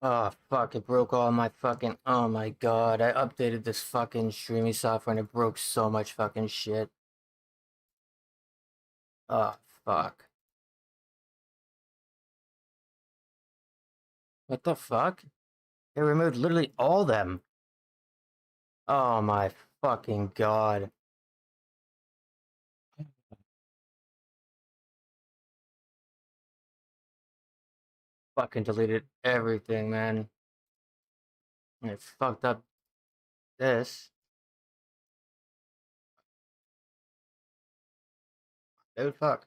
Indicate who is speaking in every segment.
Speaker 1: Oh fuck, it broke all my fucking, oh my god, I updated this fucking streaming software and it broke so much fucking shit. Oh fuck. What the fuck? It removed literally all them. Oh my fucking god. Fucking deleted everything, man. And it fucked up this. Dude, fuck.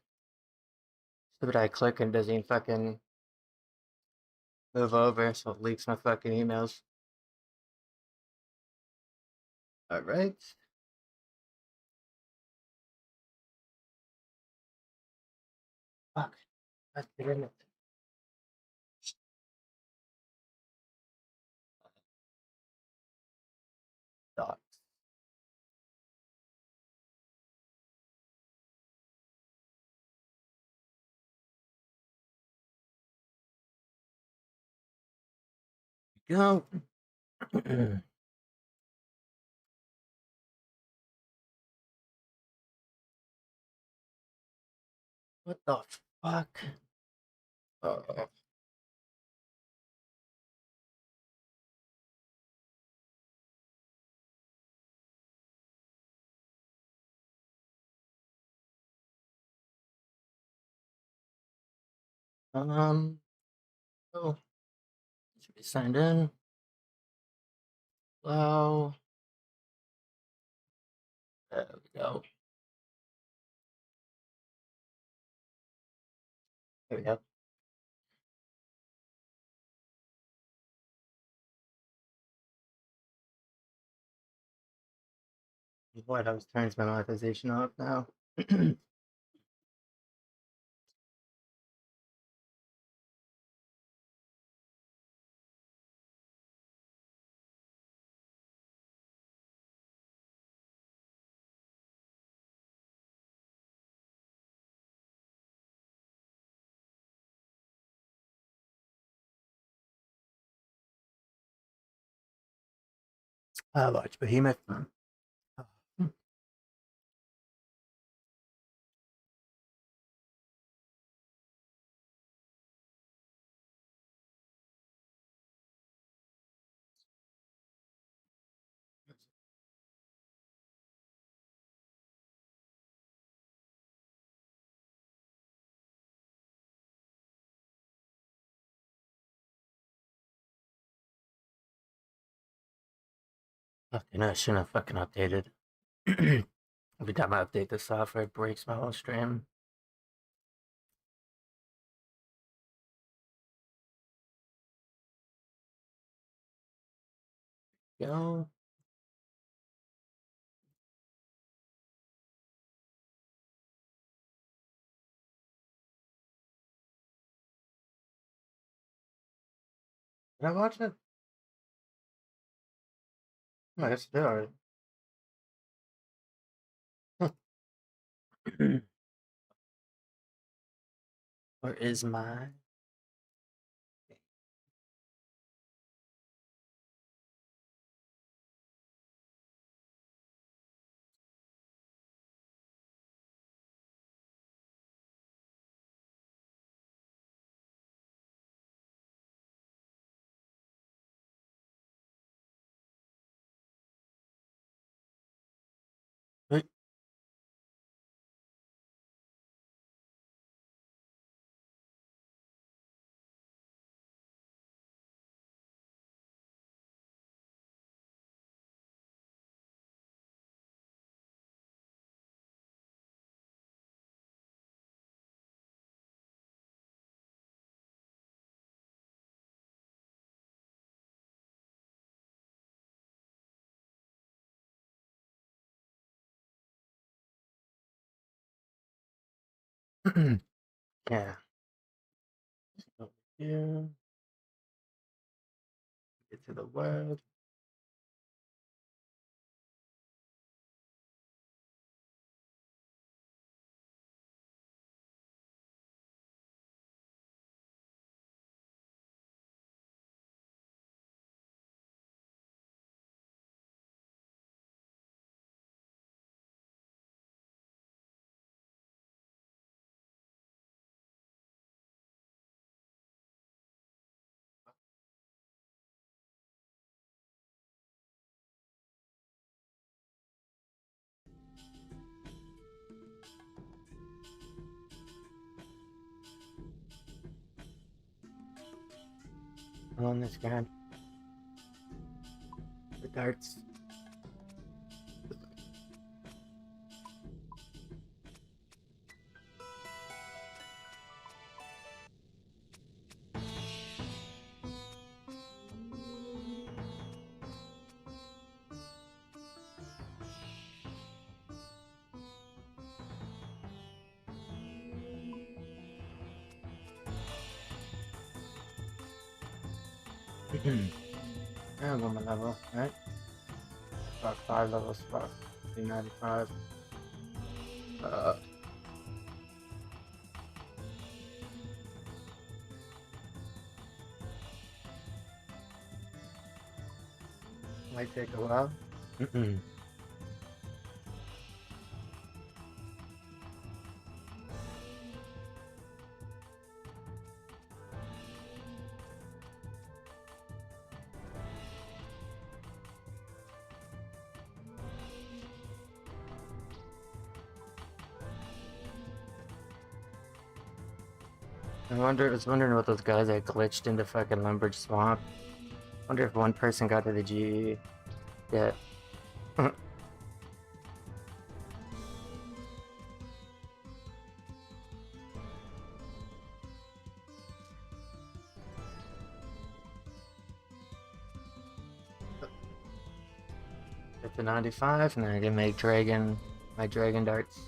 Speaker 1: Stupid I click and doesn't even fucking move over, so it leaks my fucking emails. Alright. Fuck. God damn it. Docs. Go. What the fuck? Uh, oh, should be signed in. Hello. There we go. There we go. White House turns my monetization off now. I watch Behemoth. Fucking, I shouldn't have fucking updated. Every time I update the software, it breaks my whole stream. Go. Did I watch it? I guess I did already. Where is my? Wait. Yeah. Over here. Get to the world. On this ground. The darts. I'm on my level, right? About 5 levels, about 395. Might take a while. I was wondering what those guys that glitched into fucking Lumbridge Swamp. Wonder if one person got to the GE. Yeah. Get to 95, and then I can make my dragon darts.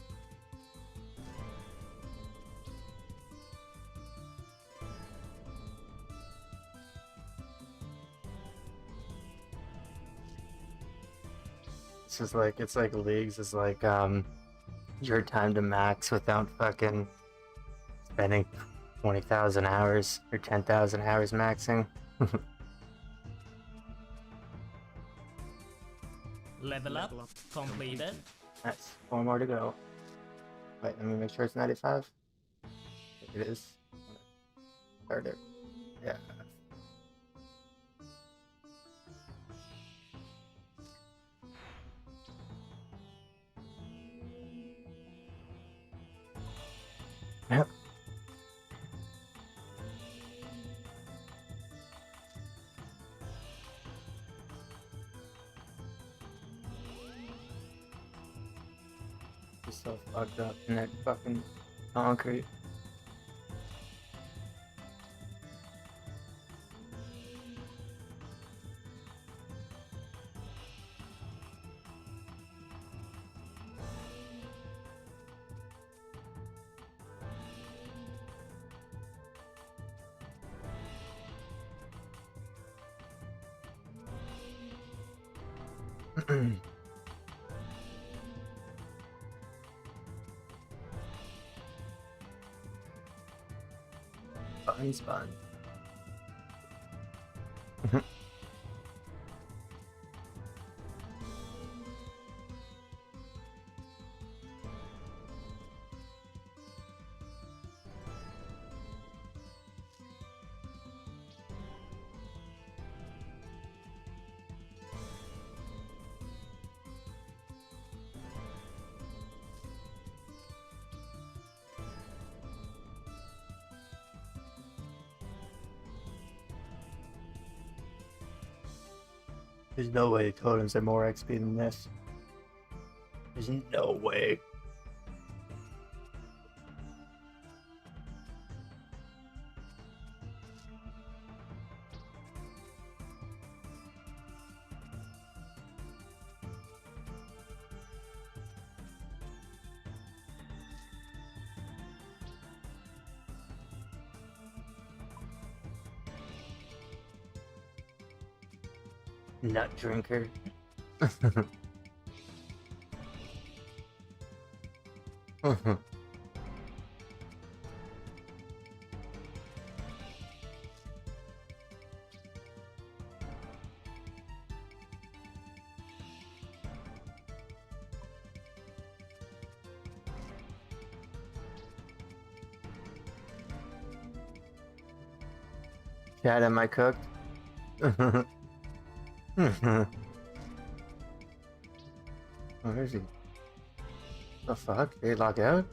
Speaker 1: It's like leagues is like your time to max without fucking spending 20,000 hours or 10,000 hours maxing.
Speaker 2: Level up completed.
Speaker 1: Nice. 4 more to go. Wait, let me make sure it's 95. It is. Start it. Yeah. Yep. Just so fucked up in that fucking concrete. Spawn. There's no way totems are more XP than this. There's no way. Nut drinker. Chad, am I cooked? Where is he? The fuck? Did he log out?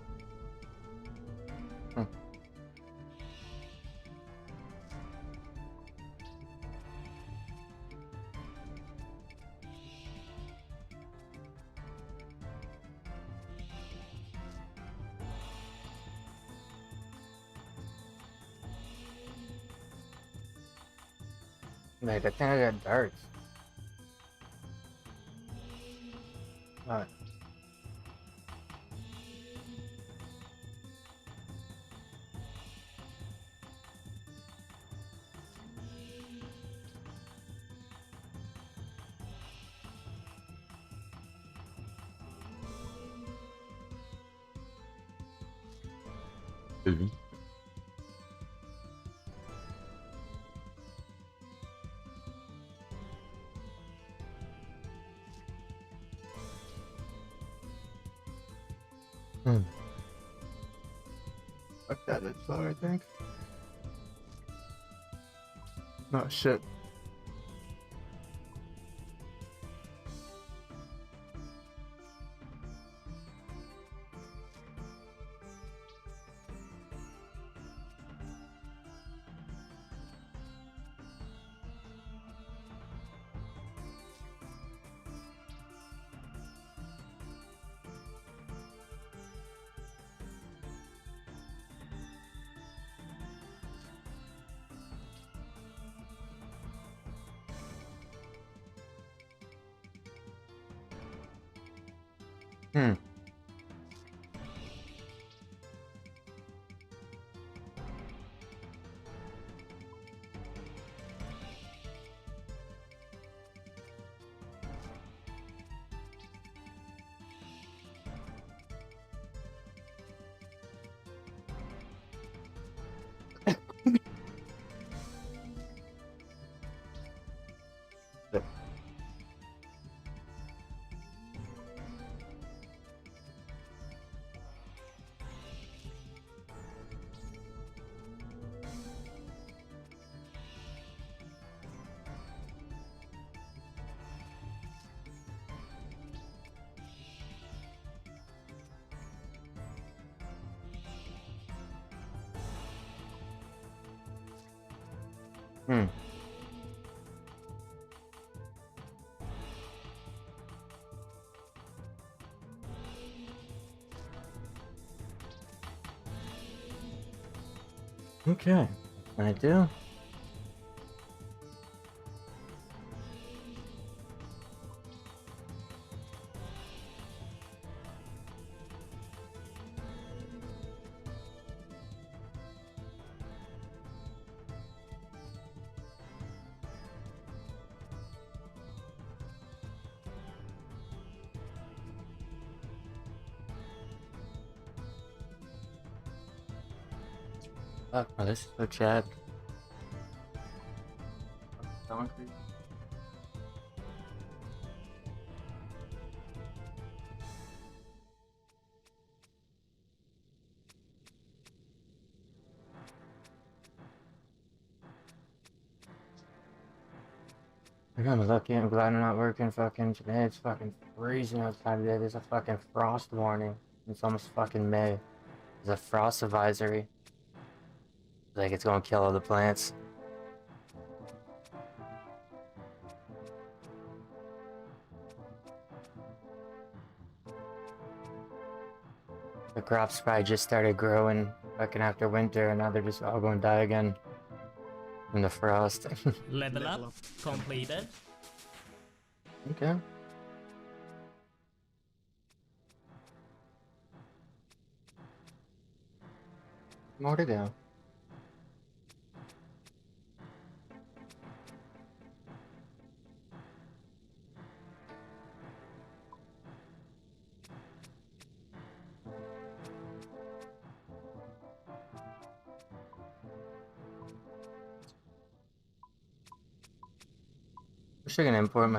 Speaker 1: Like, I think I got darts. What? Hmm. Fuck that is slow, I think. Oh shit. Hmm. Hmm. Okay. What can I do? Fuck, oh, this is so Chad. Stomach creep. I'm lucky. I'm glad I'm not working fucking today. It's fucking freezing outside today. There's a fucking frost warning. It's almost fucking May. There's a frost advisory. Like it's gonna kill all the plants. The crops probably just started growing fucking after winter and now they're just all gonna die again from the frost.
Speaker 2: Level up completed.
Speaker 1: Okay. More to go. actually gonna import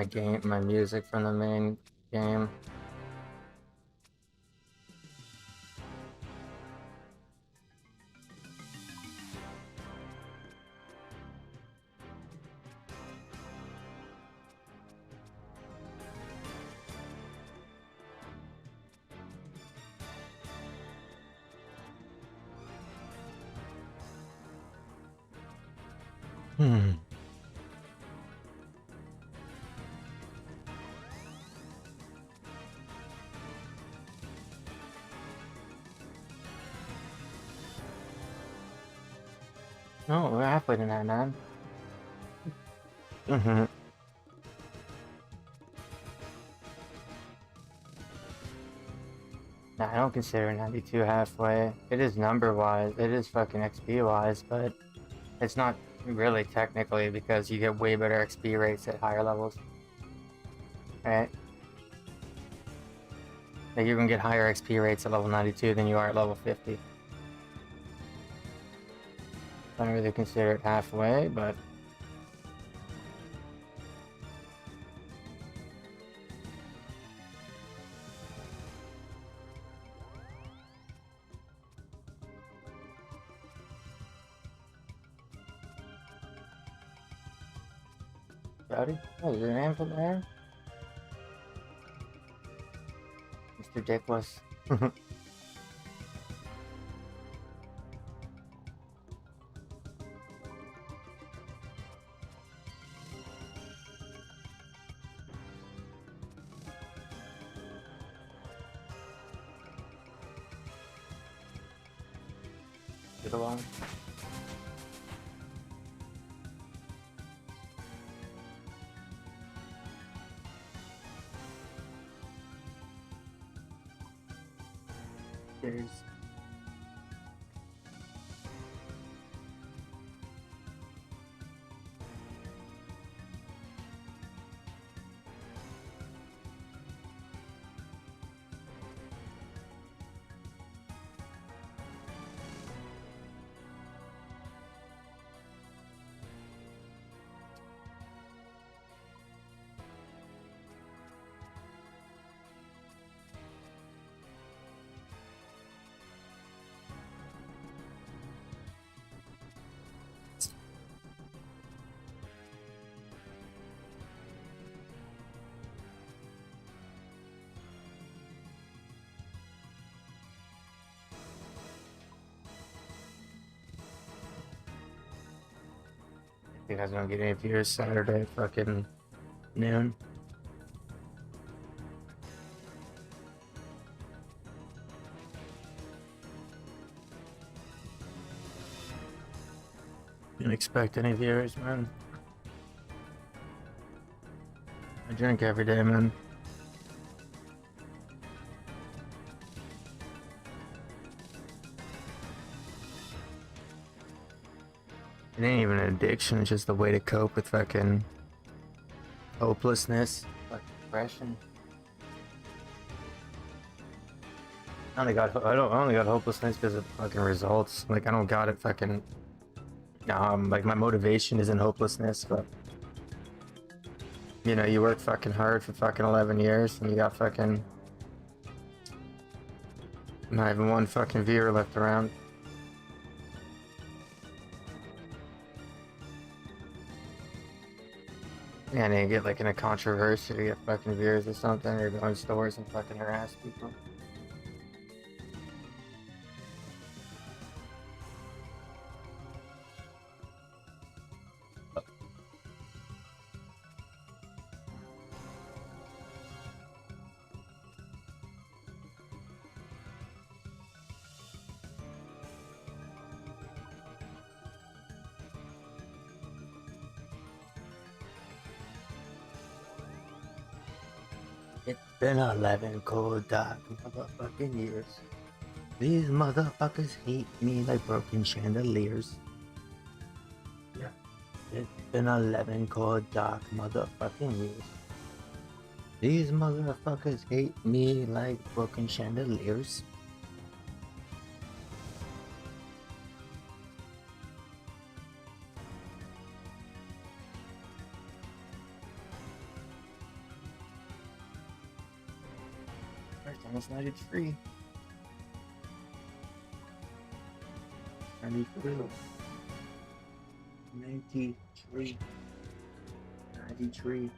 Speaker 1: my music from the main game. No, we're halfway to that, man. Nah, I don't consider 92 halfway. It is number-wise, it is fucking XP-wise, but it's not really technically because you get way better XP rates at higher levels. Right? Like you're gonna get higher XP rates at level 92 than you are at level 50. I don't really consider it halfway, but... Howdy? Oh, is there an anvil there? Mr. Dickless. Get along. Cheers. You guys don't get any viewers Saturday fucking noon. Didn't expect any viewers, man. I drink every day, man. It ain't even an addiction, it's just a way to cope with fucking hopelessness, like depression. I only got hopelessness because of fucking results. Like I don't got it fucking like my motivation isn't hopelessness, but you know, you work fucking hard for fucking 11 years and you got fucking not even one fucking viewer left around. Yeah, and you get like in a controversy, you get fucking viewers or something, or go in stores and fucking harass people. It's been 11 cold, dark motherfucking years. These motherfuckers hate me like broken chandeliers. Yeah. It's been 11 cold, dark motherfucking years. These motherfuckers hate me like broken chandeliers. It's almost 93. 93. 93. 93.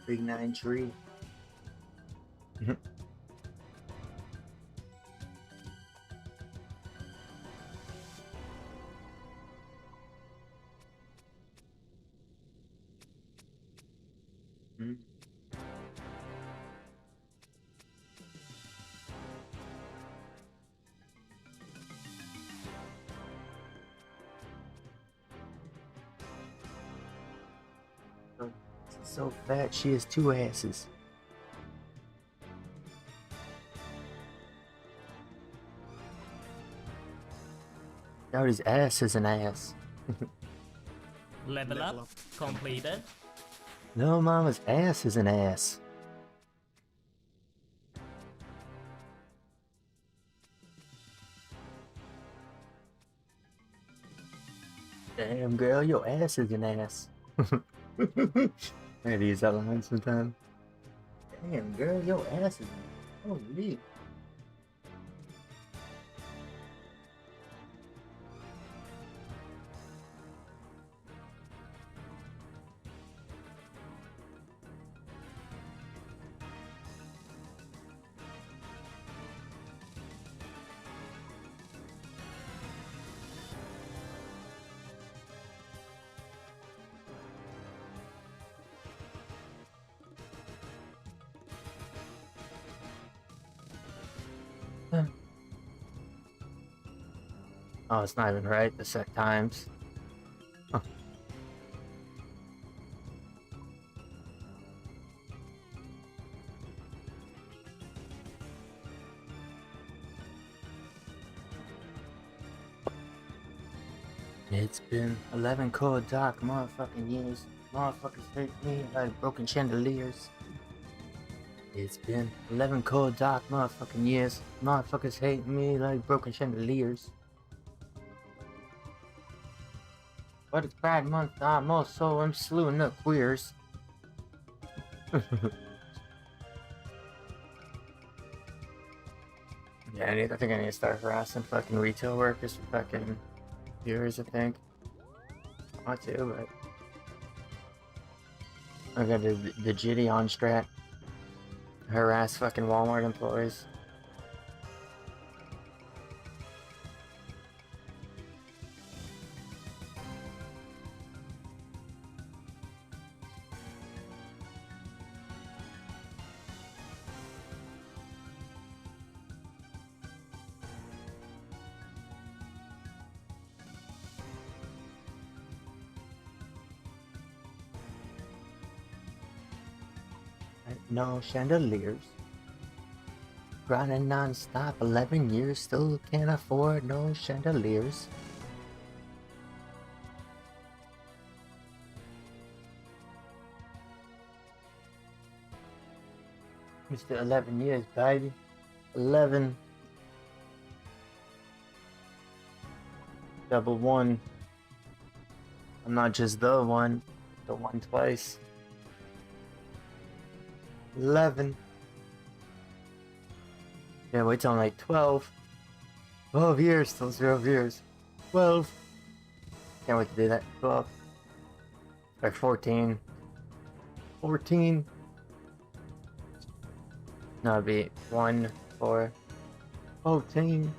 Speaker 1: Big 9 tree. So fat, she has 2 asses. Nobody's ass is an ass.
Speaker 2: Level up completed.
Speaker 1: No, mama's ass is an ass. Damn, girl, your ass is an ass. I gotta use that line sometime. Damn, girl, your ass is an ass. Holy. Oh, it's not even right, the set times. Huh. It's been 11 cold dark motherfucking years. Motherfuckers hate me like broken chandeliers. It's been 11 cold dark motherfucking years. Motherfuckers hate me like broken chandeliers. But it's Pride Month, I'm also slewing up queers. Yeah, I think I need to start harassing fucking retail workers for fucking viewers, I think. I want to, but I got the Jitty on strat. Harass fucking Walmart employees. No chandeliers. Grinding non-stop 11 years, still can't afford no chandeliers. Mr. 11 years, baby. 11. Double one. I'm not just the one twice. 11. Yeah, wait till I'm like 12. 12 years, still 0 years. 12. Can't wait to do that. 12. Like 14. 14. No, it'd be 1, 4, 14.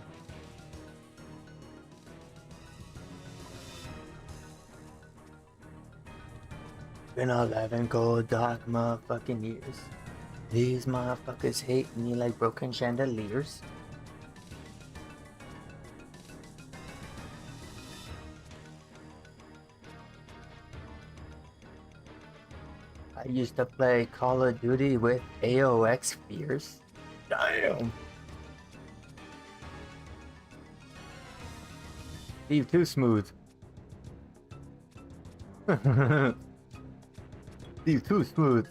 Speaker 1: Been 11 cold dark motherfucking years. These motherfuckers hate me like broken chandeliers. I used to play Call of Duty with AOX fears. Damn! Steve too smooth. Steve too smooth.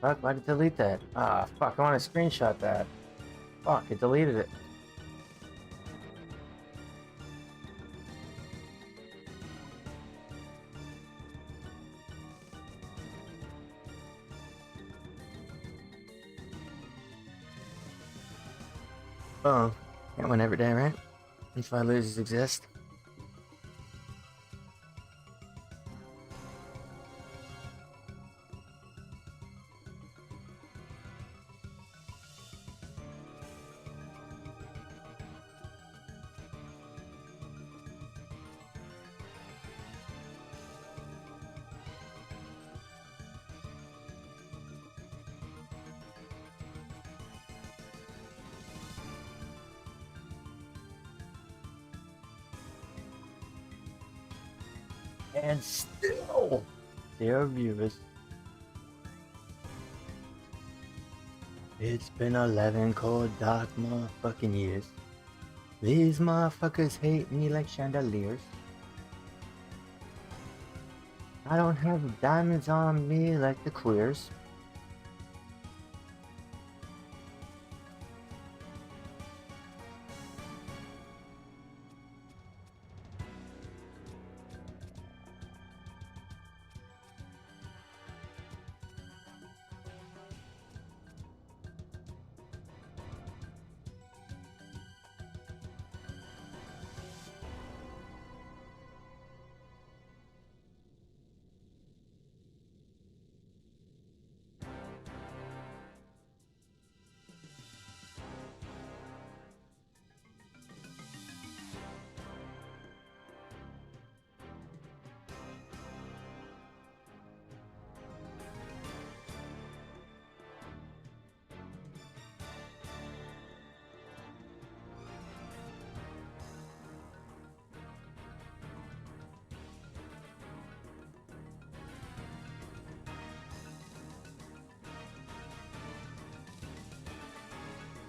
Speaker 1: Fuck, why'd it delete that? Ah, fuck, I want to screenshot that. Fuck, it deleted it. Oh, can't win every day, right? That's why losers exist. And still, zero viewers. It's been 11 cold, dark motherfucking years. These motherfuckers hate me like chandeliers. I don't have diamonds on me like the queers.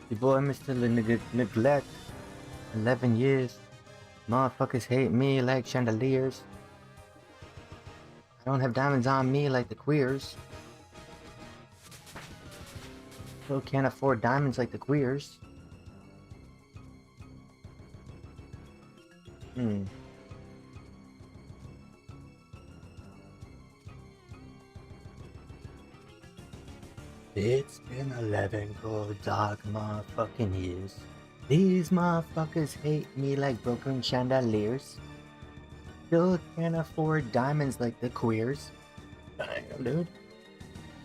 Speaker 1: The boy Mr. Neglect. 11 years. Motherfuckers hate me like chandeliers. I don't have diamonds on me like the queers. Still can't afford diamonds like the queers. It's been 11 cold dark motherfucking years. These motherfuckers hate me like broken chandeliers. Still can't afford diamonds like the queers. Damn, dude.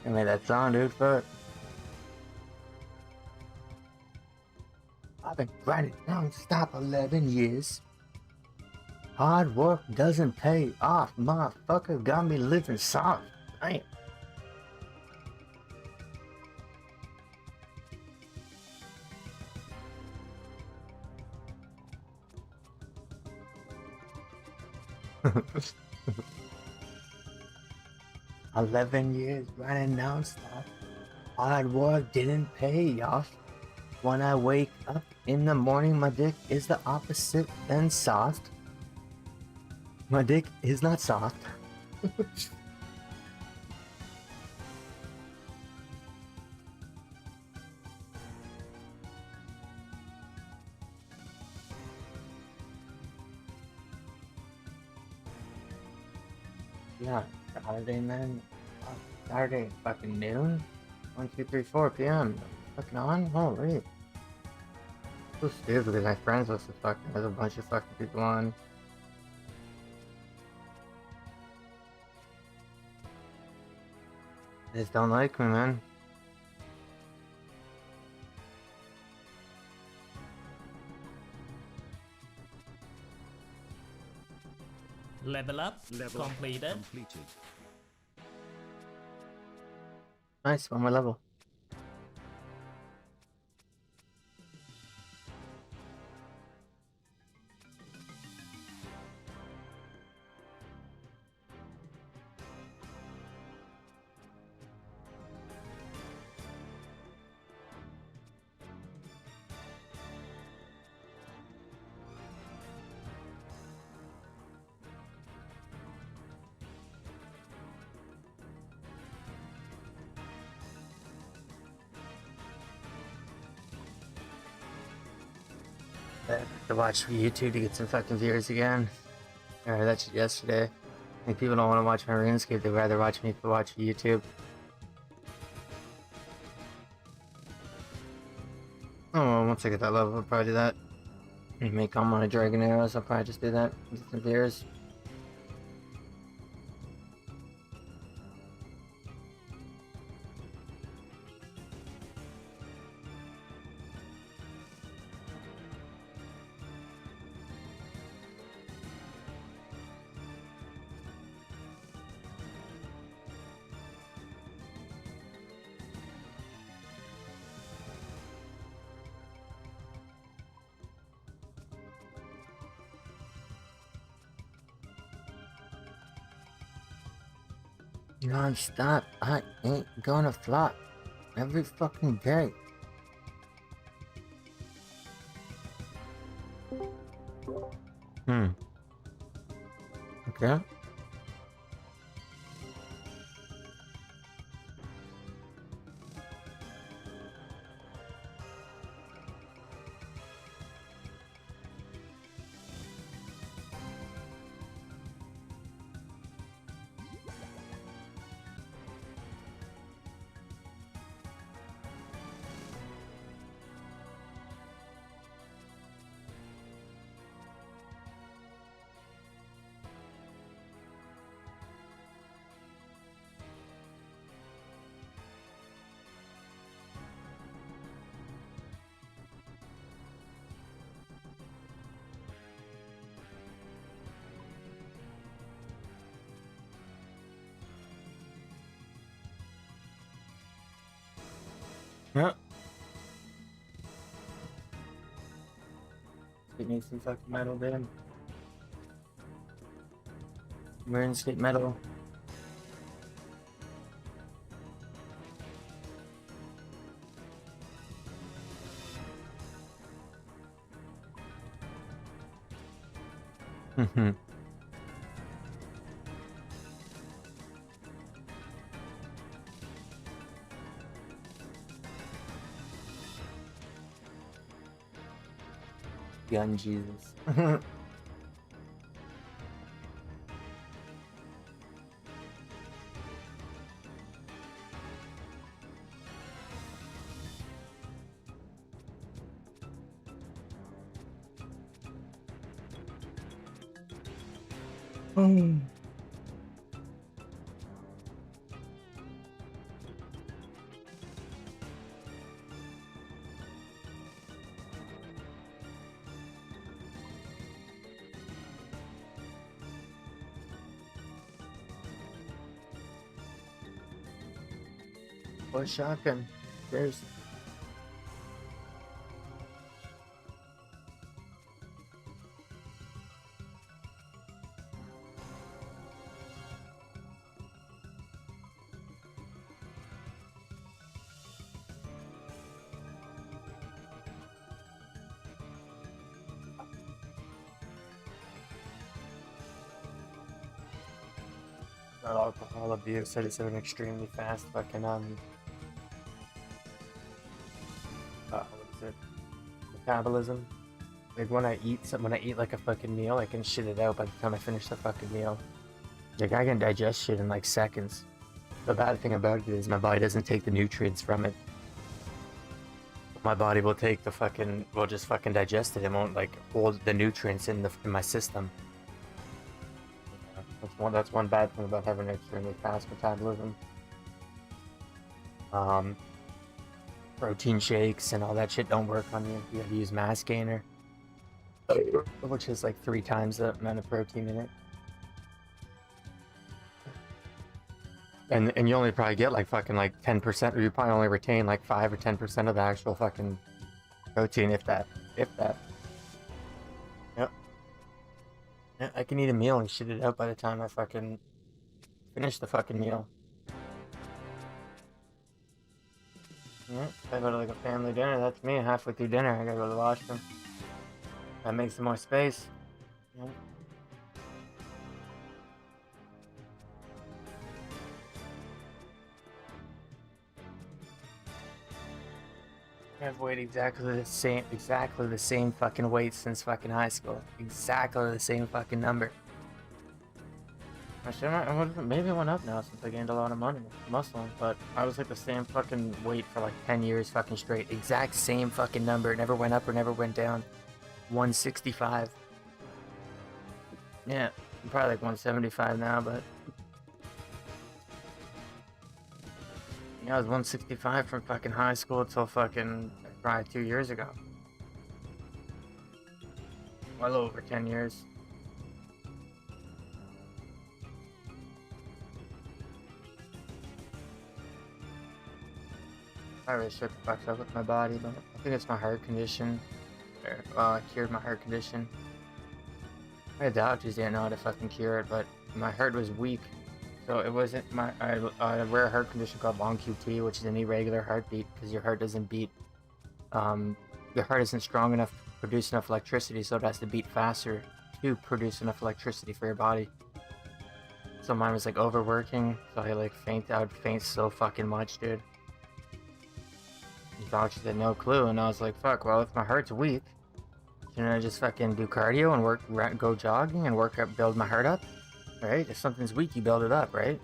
Speaker 1: I made that song, dude. Fuck. I've been grinding non-stop 11 years. Hard work doesn't pay off, motherfucker. Got me living soft. Damn. "11 years grinding non-stop. Hard work didn't pay off. When I wake up in the morning, my dick is the opposite than soft. My dick is not soft." Yeah, Saturday, man. Saturday, fucking noon? 1, 2, 3, 4 p.m. Fucking on? Holy. So stupid because my friends list is fucking, there's a bunch of fucking people on. They just don't like me, man.
Speaker 2: Level up completed.
Speaker 1: Nice, one more level. I have to watch YouTube to get some fucking viewers again. I heard that shit yesterday. I think people don't want to watch my RuneScape, they'd rather watch me watch YouTube. Oh, well, once I get that level, I'll probably do that. And make all my dragon arrows, I'll probably just do that. Get some beers. Non-stop, I ain't gonna flop. Every fucking day. Okay. Yep. It needs some fucking metal, dude. We're in state metal. Mm-hmm. Gun Jesus. Or shotgun. There's. Alcohol abuse. I just have an extremely fast fucking what is it? Metabolism. Like when I eat like a fucking meal, I can shit it out by the time I finish the fucking meal. Like I can digest shit in like seconds. The bad thing about it is my body doesn't take the nutrients from it. My body will take the fucking, will just fucking digest it. It won't like hold the nutrients in my system. That's one bad thing about having an extremely fast metabolism. Protein shakes and all that shit don't work on you. You gotta use mass gainer, which is like 3 times the amount of protein in it. And you only probably get like fucking like 10%, or you probably only retain like 5 or 10% of the actual fucking protein, if that. Yep. Yeah, I can eat a meal and shit it out by the time I fucking finish the fucking meal. Yeah, if I go to like a family dinner, that's me halfway through dinner. I gotta go to the washroom. That makes some more space. Yeah. I've weighed exactly the same fucking weight since fucking high school. Exactly the same fucking number. Actually, maybe it went up now since I gained a lot of muscle, but I was like the same fucking weight for like 10 years fucking straight. Exact same fucking number. Never went up or never went down. 165. Yeah, I'm probably like 175 now, but yeah, I was 165 from fucking high school till fucking probably 2 years ago. Well over 10 years. I really shook the fuck up with my body, but I think it's my heart condition. Well, I cured my heart condition. My doctors didn't know how to fucking cure it, but my heart was weak. So it wasn't a rare heart condition called long QT, which is an irregular heartbeat because your heart doesn't beat. Your heart isn't strong enough to produce enough electricity, so it has to beat faster to produce enough electricity for your body. So mine was like overworking, so I like I would faint so fucking much, dude. The doctors had no clue, and I was like, fuck, well, if my heart's weak, shouldn't I just fucking do cardio and go jogging and work up, build my heart up? Right? If something's weak, you build it up, right?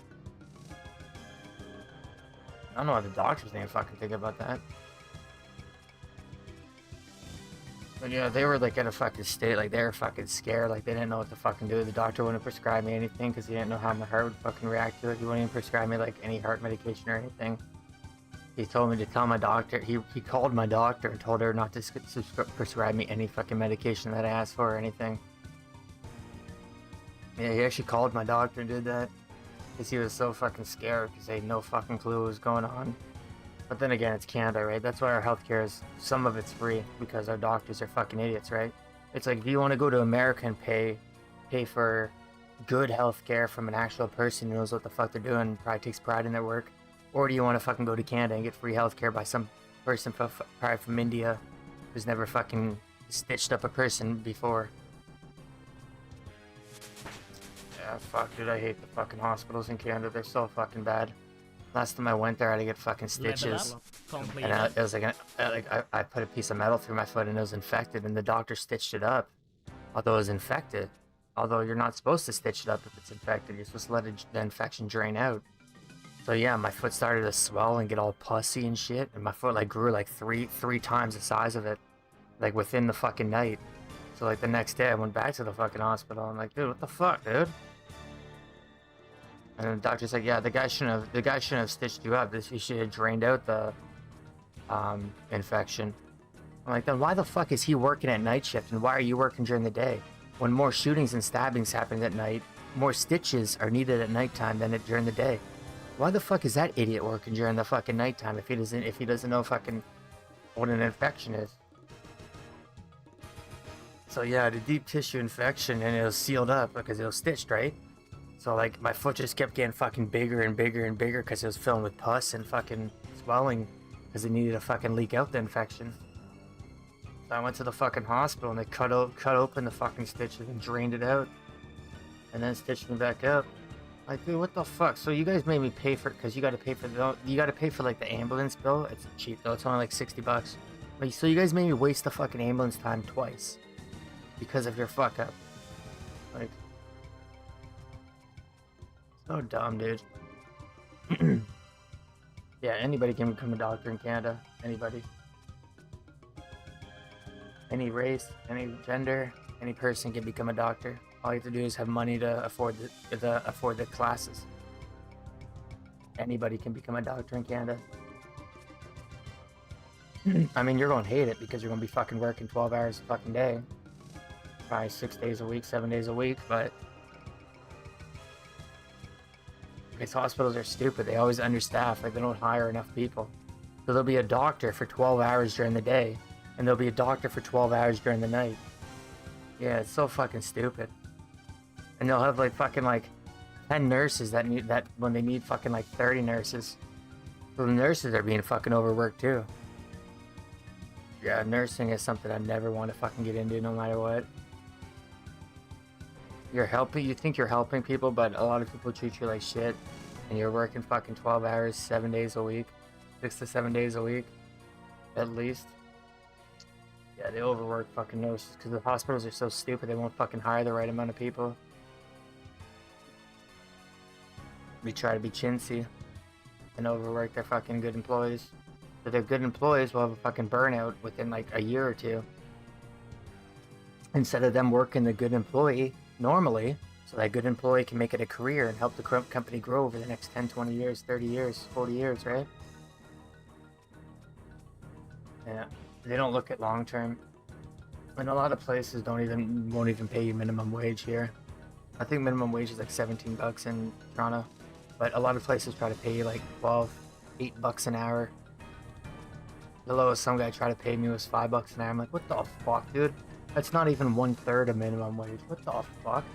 Speaker 1: I don't know what the doctors didn't fucking think about that. But yeah, they were like in a fucking state, like they were fucking scared, like they didn't know what to fucking do. The doctor wouldn't prescribe me anything because he didn't know how my heart would fucking react to it. He wouldn't even prescribe me like any heart medication or anything. He told me to tell my doctor, he called my doctor and told her not to prescribe me any fucking medication that I asked for or anything. Yeah, he actually called my doctor and did that. Because he was so fucking scared because they had no fucking clue what was going on. But then again, it's Canada, right? That's why our healthcare is, some of it's free because our doctors are fucking idiots, right? It's like, if you want to go to America and pay for good healthcare from an actual person who knows what the fuck they're doing and probably takes pride in their work, or do you want to fucking go to Canada and get free healthcare by some person probably from India who's never fucking stitched up a person before? Yeah, fuck, dude, I hate the fucking hospitals in Canada. They're so fucking bad. Last time I went there, I had to get fucking stitches. And it was like, I put a piece of metal through my foot and it was infected, and the doctor stitched it up. Although it was infected. Although you're not supposed to stitch it up if it's infected. You're supposed to let the infection drain out. So yeah, my foot started to swell and get all pussy and shit. And my foot like grew like three times the size of it. Like within the fucking night. So like the next day I went back to the fucking hospital. I'm like, dude, what the fuck, dude? And the doctor's like, yeah, the guy shouldn't have stitched you up. He should have drained out the infection. I'm like, then why the fuck is he working at night shift and why are you working during the day? When more shootings and stabbings happen at night, more stitches are needed at nighttime than during the day. Why the fuck is that idiot working during the fucking nighttime if he doesn't know fucking what an infection is? So yeah, the deep tissue infection, and it was sealed up because it was stitched, right? So like my foot just kept getting fucking bigger and bigger and bigger because it was filled with pus and fucking swelling because it needed to fucking leak out the infection. So I went to the fucking hospital and they cut open the fucking stitches and drained it out, and then stitched me back up. Like, dude, what the fuck? So you guys made me pay for, because you got to pay for like the ambulance bill. It's cheap though. It's only like $60. Like, so you guys made me waste the fucking ambulance time twice because of your fuck up. Like, so dumb, dude. Yeah, anybody can become a doctor in Canada. Anybody. Any race, any gender, any person can become a doctor. All you have to do is have money to afford the classes. Anybody can become a doctor in Canada. I mean, you're gonna hate it because you're gonna be fucking working 12 hours a fucking day. Probably 6 days a week, 7 days a week, but these hospitals are stupid. They always understaff, like they don't hire enough people. So there'll be a doctor for 12 hours during the day, and there'll be a doctor for 12 hours during the night. Yeah, it's so fucking stupid. And they'll have like fucking like 10 nurses that when they need fucking like 30 nurses. So the nurses are being fucking overworked too. Yeah, nursing is something I never want to fucking get into no matter what. You think you're helping people, but a lot of people treat you like shit. And you're working fucking 12 hours, 7 days a week. 6 to 7 days a week. At least. Yeah, they overwork fucking nurses because the hospitals are so stupid they won't fucking hire the right amount of people. We try to be chintzy and overwork their fucking good employees. So their good employees will have a fucking burnout within like a year or two. Instead of them working the good employee normally, so that good employee can make it a career and help the company grow over the next 10, 20 years, 30 years, 40 years, right? Yeah, they don't look at long term. And a lot of places won't even pay you minimum wage here. I think minimum wage is like 17 bucks in Toronto, but a lot of places try to pay you like 12, 8 bucks an hour. The lowest some guy tried to pay me was 5 bucks an hour. I'm like, what the fuck, dude? That's not even 1/3 of minimum wage. What the fuck?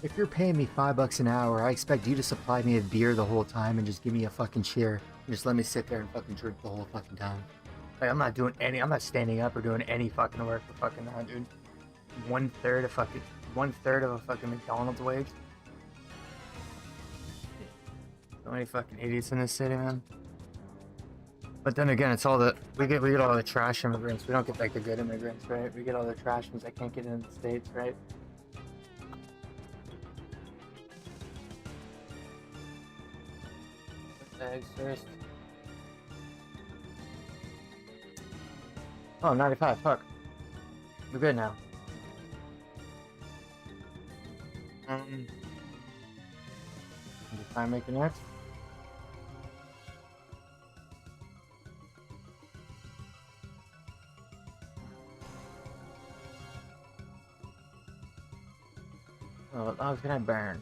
Speaker 1: If you're paying me 5 bucks an hour, I expect you to supply me a beer the whole time and just give me a fucking cheer. And just let me sit there and fucking drink the whole fucking time. Like, I'm not standing up or doing any fucking work for fucking that, dude. 1/3 of a fucking McDonald's wage. So many fucking idiots in this city, man. But then again, it's all we get all the trash immigrants. We don't get like the good immigrants, right? We get all the trash ones that can't get into the States, right? Bags first. Oh, 95, fuck. We're good now. Just try and make the next. Oh, what logs can I burn?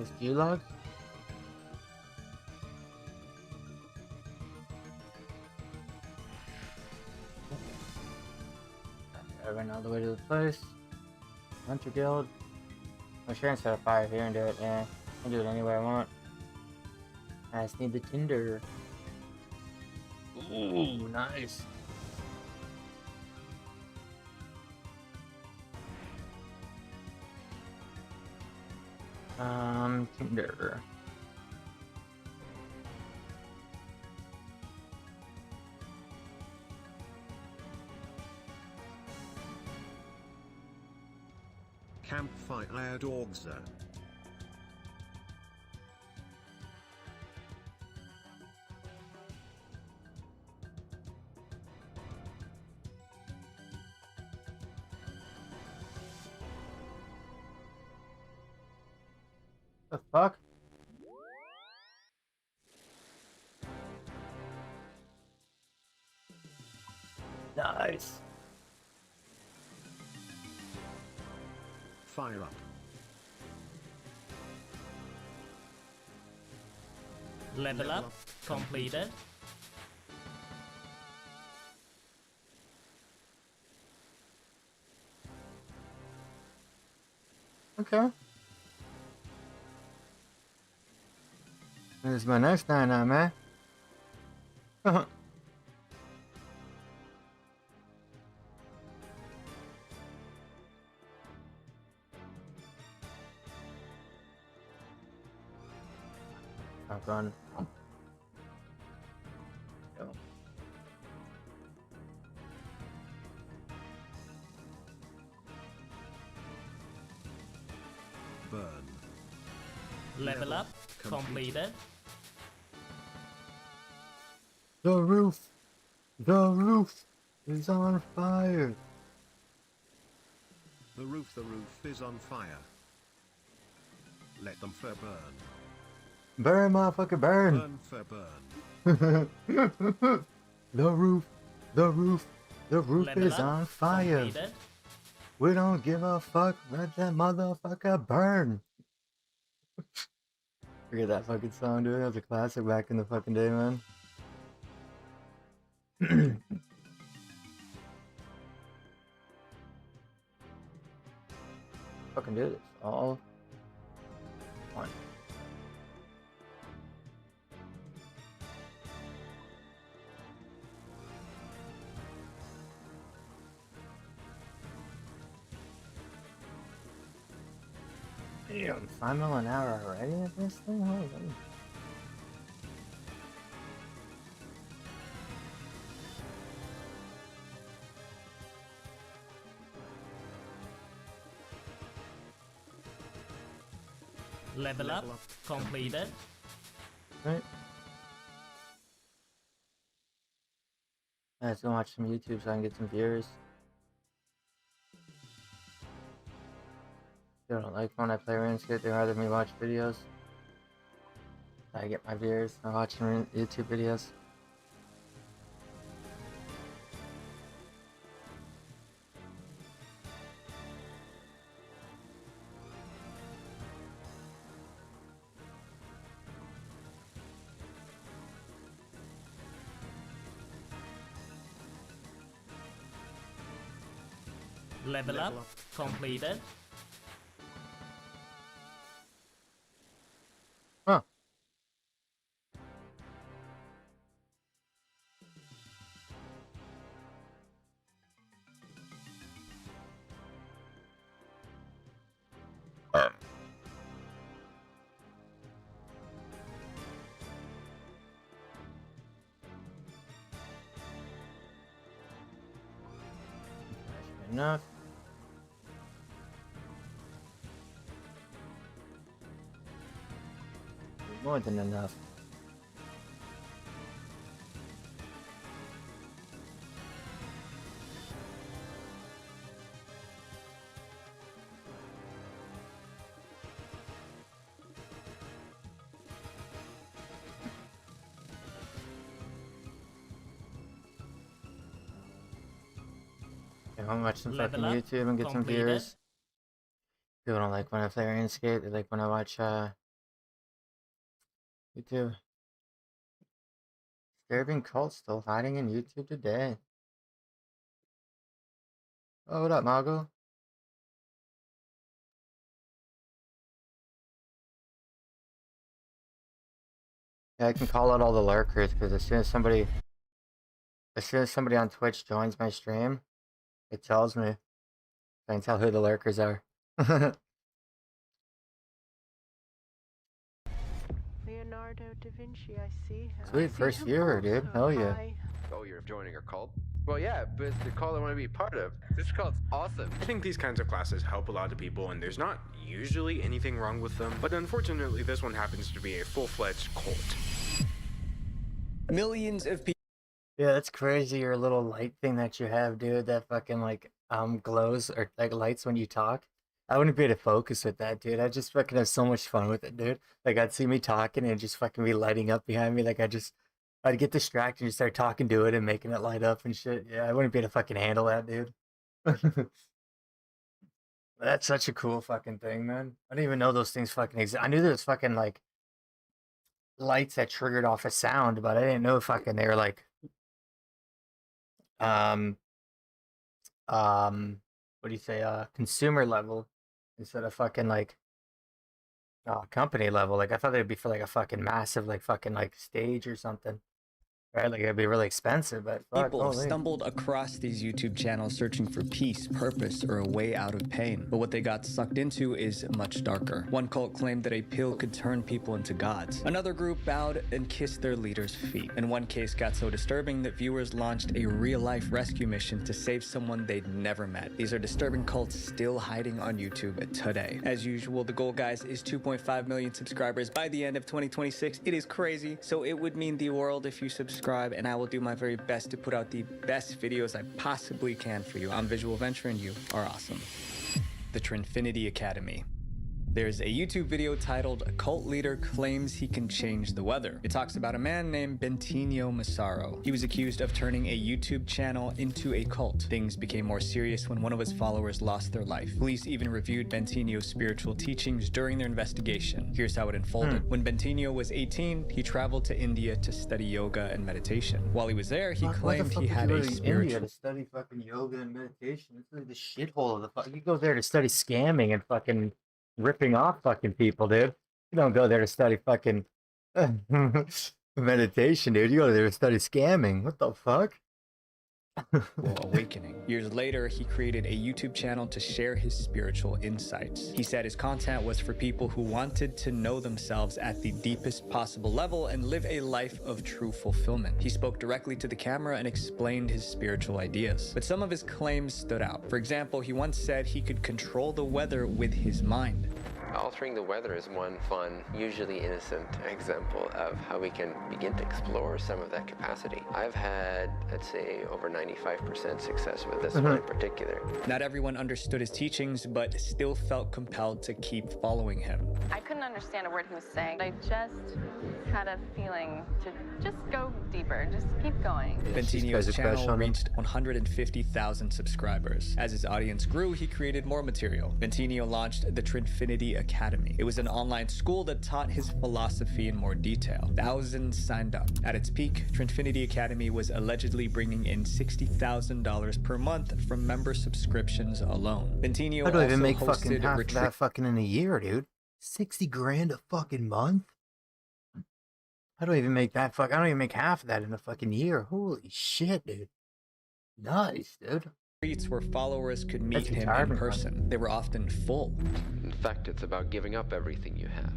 Speaker 1: Is G-log? I ran all the way to the place. Hunter Guild. I'm sure I can set a fire here and do it, yeah. I can do it anywhere I want. I just need the tinder. Ooh, nice. Tinder.
Speaker 3: Campfire dogs.
Speaker 1: The fuck? Nice.
Speaker 3: Fire up.
Speaker 2: Level up completed.
Speaker 1: Okay. This is my next night now, man. I've run. Go.
Speaker 3: Burn.
Speaker 2: Level up completed.
Speaker 1: The roof is on fire.
Speaker 3: The roof is on fire. Let them fur burn.
Speaker 1: Burn, motherfucker, burn.
Speaker 3: Burn fur burn.
Speaker 1: The roof
Speaker 2: Level
Speaker 1: is
Speaker 2: up
Speaker 1: on fire.
Speaker 2: completed.
Speaker 1: We don't give a fuck. Let that motherfucker burn. Forget that fucking song, dude. That was a classic back in the fucking day, man. Fucking do this. All one. Damn, 5 mile an hour already at this thing? Holy.
Speaker 2: Level up completed.
Speaker 1: Right. Let's go watch some YouTube so I can get some viewers. People don't like when I play RuneScape, they rather me watch videos. I get my viewers by watching YouTube videos.
Speaker 2: Level up completed.
Speaker 1: Huh. Enough. More than enough. I'm gonna watch some fucking
Speaker 2: Level up,
Speaker 1: YouTube and get some
Speaker 2: completed.
Speaker 1: viewers. People don't like when I play RuneScape, they like when I watch YouTube. Disturbing cult still hiding in YouTube today. Oh, what up, Mago? Yeah, I can call out all the lurkers because as soon as somebody on Twitch joins my stream, it tells me. I can tell who the lurkers are.
Speaker 4: Leonardo da Vinci, I see.
Speaker 1: Sweet, first viewer, dude. Hell yeah.
Speaker 5: Oh, you're joining a cult? Well, yeah, but it's the cult I want to be part of. This cult's awesome.
Speaker 6: I think these kinds of classes help a lot of people, and there's not usually anything wrong with them, but unfortunately this one happens to be a full-fledged cult.
Speaker 7: Millions of people.
Speaker 1: Yeah, that's crazy. Your little light thing that you have, dude, that fucking like glows or like lights when you talk. I wouldn't be able to focus with that, dude. I just fucking have so much fun with it, dude. Like I'd see me talking and it'd just fucking be lighting up behind me. Like I'd get distracted and start talking to it and making it light up and shit. Yeah, I wouldn't be able to fucking handle that, dude. That's such a cool fucking thing, man. I didn't even know those things fucking exist. I knew there was fucking like lights that triggered off a sound, but I didn't know fucking they were like what do you say, consumer level instead of fucking like company level. Like I thought they'd be for like a fucking massive like fucking like stage or something. Right, like it'd be really expensive, but fuck,
Speaker 7: People have
Speaker 1: holy.
Speaker 7: stumbled across these YouTube channels searching for peace, purpose, or a way out of pain. But what they got sucked into is much darker. One cult claimed that a pill could turn people into gods. Another group bowed and kissed their leader's feet. And one case got so disturbing that viewers launched a real-life rescue mission to save someone they'd never met. These are disturbing cults still hiding on YouTube today. As usual, the goal, guys, is 2.5 million subscribers by the end of 2026. It is crazy, so it would mean the world if you subscribe, and I will do my very best to put out the best videos I possibly can for you. I'm Visual Venture, and you are awesome. The Trinfinity Academy. There's a YouTube video titled "A Cult Leader Claims He Can Change the Weather." It talks about a man named Bentinho Massaro. He was accused of turning a YouTube channel into a cult. Things became more serious when one of his followers lost their life. Police even reviewed Bentinho's spiritual teachings during their investigation. Here's how it unfolded. When Bentinho was 18, he traveled to India to study yoga and meditation. While he was there, he claimed he had a
Speaker 1: India
Speaker 7: spiritual...
Speaker 1: to study fucking yoga and meditation. It's like the shithole of the fuck. You go there to study scamming and fucking ripping off fucking people, dude. You don't go there to study fucking meditation, dude. You go there to study scamming. What the fuck?
Speaker 7: awakening. Years later, he created a YouTube channel to share his spiritual insights. He said his content was for people who wanted to know themselves at the deepest possible level and live a life of true fulfillment. He spoke directly to the camera and explained his spiritual ideas. But some of his claims stood out. For example, he once said he could control the weather with his mind.
Speaker 5: Altering the weather is one fun, usually innocent example of how we can begin to explore some of that capacity. I've had, I'd say, over 95% success with this one in particular.
Speaker 7: Not everyone understood his teachings, but still felt compelled to keep following him.
Speaker 8: I couldn't understand a word he was saying. I just had a feeling to just go deeper, just keep going.
Speaker 7: Bentinho's channel reached 150,000 subscribers. As his audience grew, he created more material. Bentinho launched the Trinfinity Academy. It was an online school that taught his philosophy in more detail. Thousands signed up. At its peak, Trinfinity Academy was allegedly bringing in $60,000 per month from member subscriptions alone. Bentinho
Speaker 1: I don't even
Speaker 7: also
Speaker 1: make fucking
Speaker 7: hosted
Speaker 1: half
Speaker 7: retreats.
Speaker 1: that fucking in a year, dude. 60 grand a fucking month? I don't even make that I don't even make half of that in a fucking year. Holy shit, dude. Nice, dude.
Speaker 7: Where followers could meet
Speaker 1: That's
Speaker 7: him in
Speaker 1: retirement
Speaker 7: person. They were often full.
Speaker 5: In fact, it's about giving up everything you have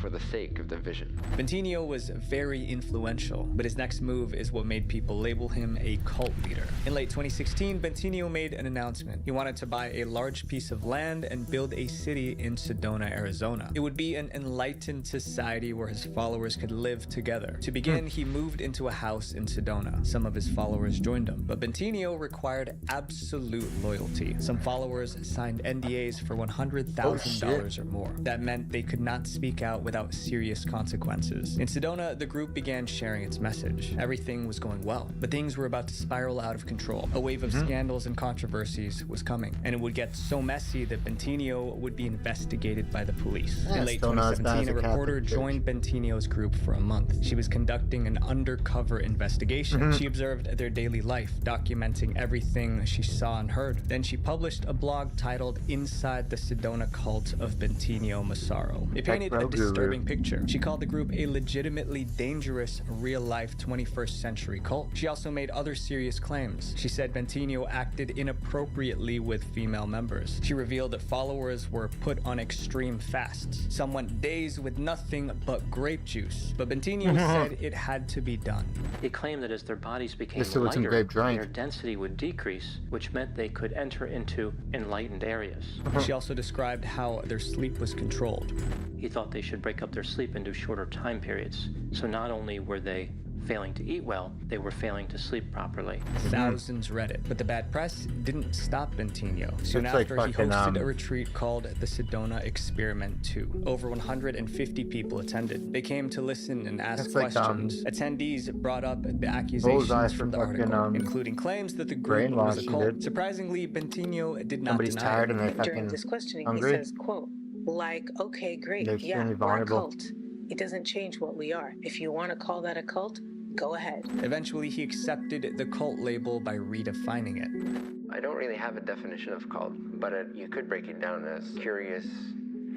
Speaker 5: for the sake of the vision.
Speaker 7: Bentinho was very influential, but his next move is what made people label him a cult leader. In late 2016, Bentinho made an announcement. He wanted to buy a large piece of land and build a city in Sedona, Arizona. It would be an enlightened society where his followers could live together. To begin, he moved into a house in Sedona. Some of his followers joined him, but Bentinho required absolute loyalty. Some followers signed NDAs for $100,000 or more. That meant they could not speak out without serious consequences. In Sedona, the group began sharing its message. Everything was going well, but things were about to spiral out of control. A wave of scandals and controversies was coming, and it would get so messy that Bentinho would be investigated by the police. In late 2017, a reporter joined Bentinho's group for a month. She was conducting an undercover investigation. She observed their daily life, documenting everything she saw and heard. Then she published a blog titled Inside the Sedona Cult of Bentinho Massaro. It painted a disturbing picture. She called the group a legitimately dangerous, real-life 21st century cult. She also made other serious claims. She said Bentinho acted inappropriately with female members. She revealed that followers were put on extreme fasts. Some went days with nothing but grape juice. But Bentinho said it had to be done.
Speaker 9: He claimed that as their bodies became
Speaker 1: This was some
Speaker 9: lighter,
Speaker 1: grape drink.
Speaker 9: their density would decrease, which meant they could enter into enlightened areas.
Speaker 7: She also described how their sleep was controlled.
Speaker 9: He thought they should break up their sleep into shorter time periods. So not only were they failing to eat well, they were failing to sleep properly.
Speaker 7: Thousands read it, but the bad press didn't stop Bentinho. Soon
Speaker 1: It's like
Speaker 7: after, he
Speaker 1: fucking,
Speaker 7: hosted a retreat called the Sedona Experiment 2. Over 150 people attended. They came to listen and ask
Speaker 1: It's like,
Speaker 7: questions. Attendees brought up the
Speaker 1: Bullseye
Speaker 7: accusations
Speaker 1: for
Speaker 7: from the
Speaker 1: fucking,
Speaker 7: article, including claims that the group was a
Speaker 1: brainwashing,
Speaker 7: cult.
Speaker 1: dude.
Speaker 7: Surprisingly, Bentinho did not
Speaker 1: Somebody's
Speaker 7: deny
Speaker 1: tired
Speaker 7: it.
Speaker 1: and they're
Speaker 10: During
Speaker 1: fucking
Speaker 10: this questioning,
Speaker 1: hungry.
Speaker 10: he says, quote, like, okay, great,
Speaker 1: They're
Speaker 10: yeah,
Speaker 1: extremely
Speaker 10: we're a
Speaker 1: vulnerable.
Speaker 10: cult. It doesn't change what we are. If you want to call that a cult, go ahead.
Speaker 7: Eventually, he accepted the cult label by redefining it.
Speaker 5: I don't really have a definition of cult, but you could break it down as curious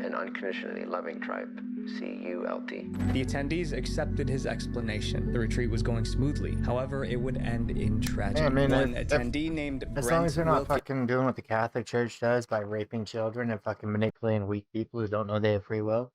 Speaker 5: and unconditionally loving tribe. CULT.
Speaker 7: The attendees accepted his explanation. The retreat was going smoothly. However, it would end in tragedy.
Speaker 1: Yeah, I mean,
Speaker 7: One
Speaker 1: if-
Speaker 7: attendee named
Speaker 1: As
Speaker 7: Brent
Speaker 1: long as they're not
Speaker 7: Wilkie
Speaker 1: fucking doing what the Catholic Church does by raping children and fucking manipulating weak people who don't know they have free will,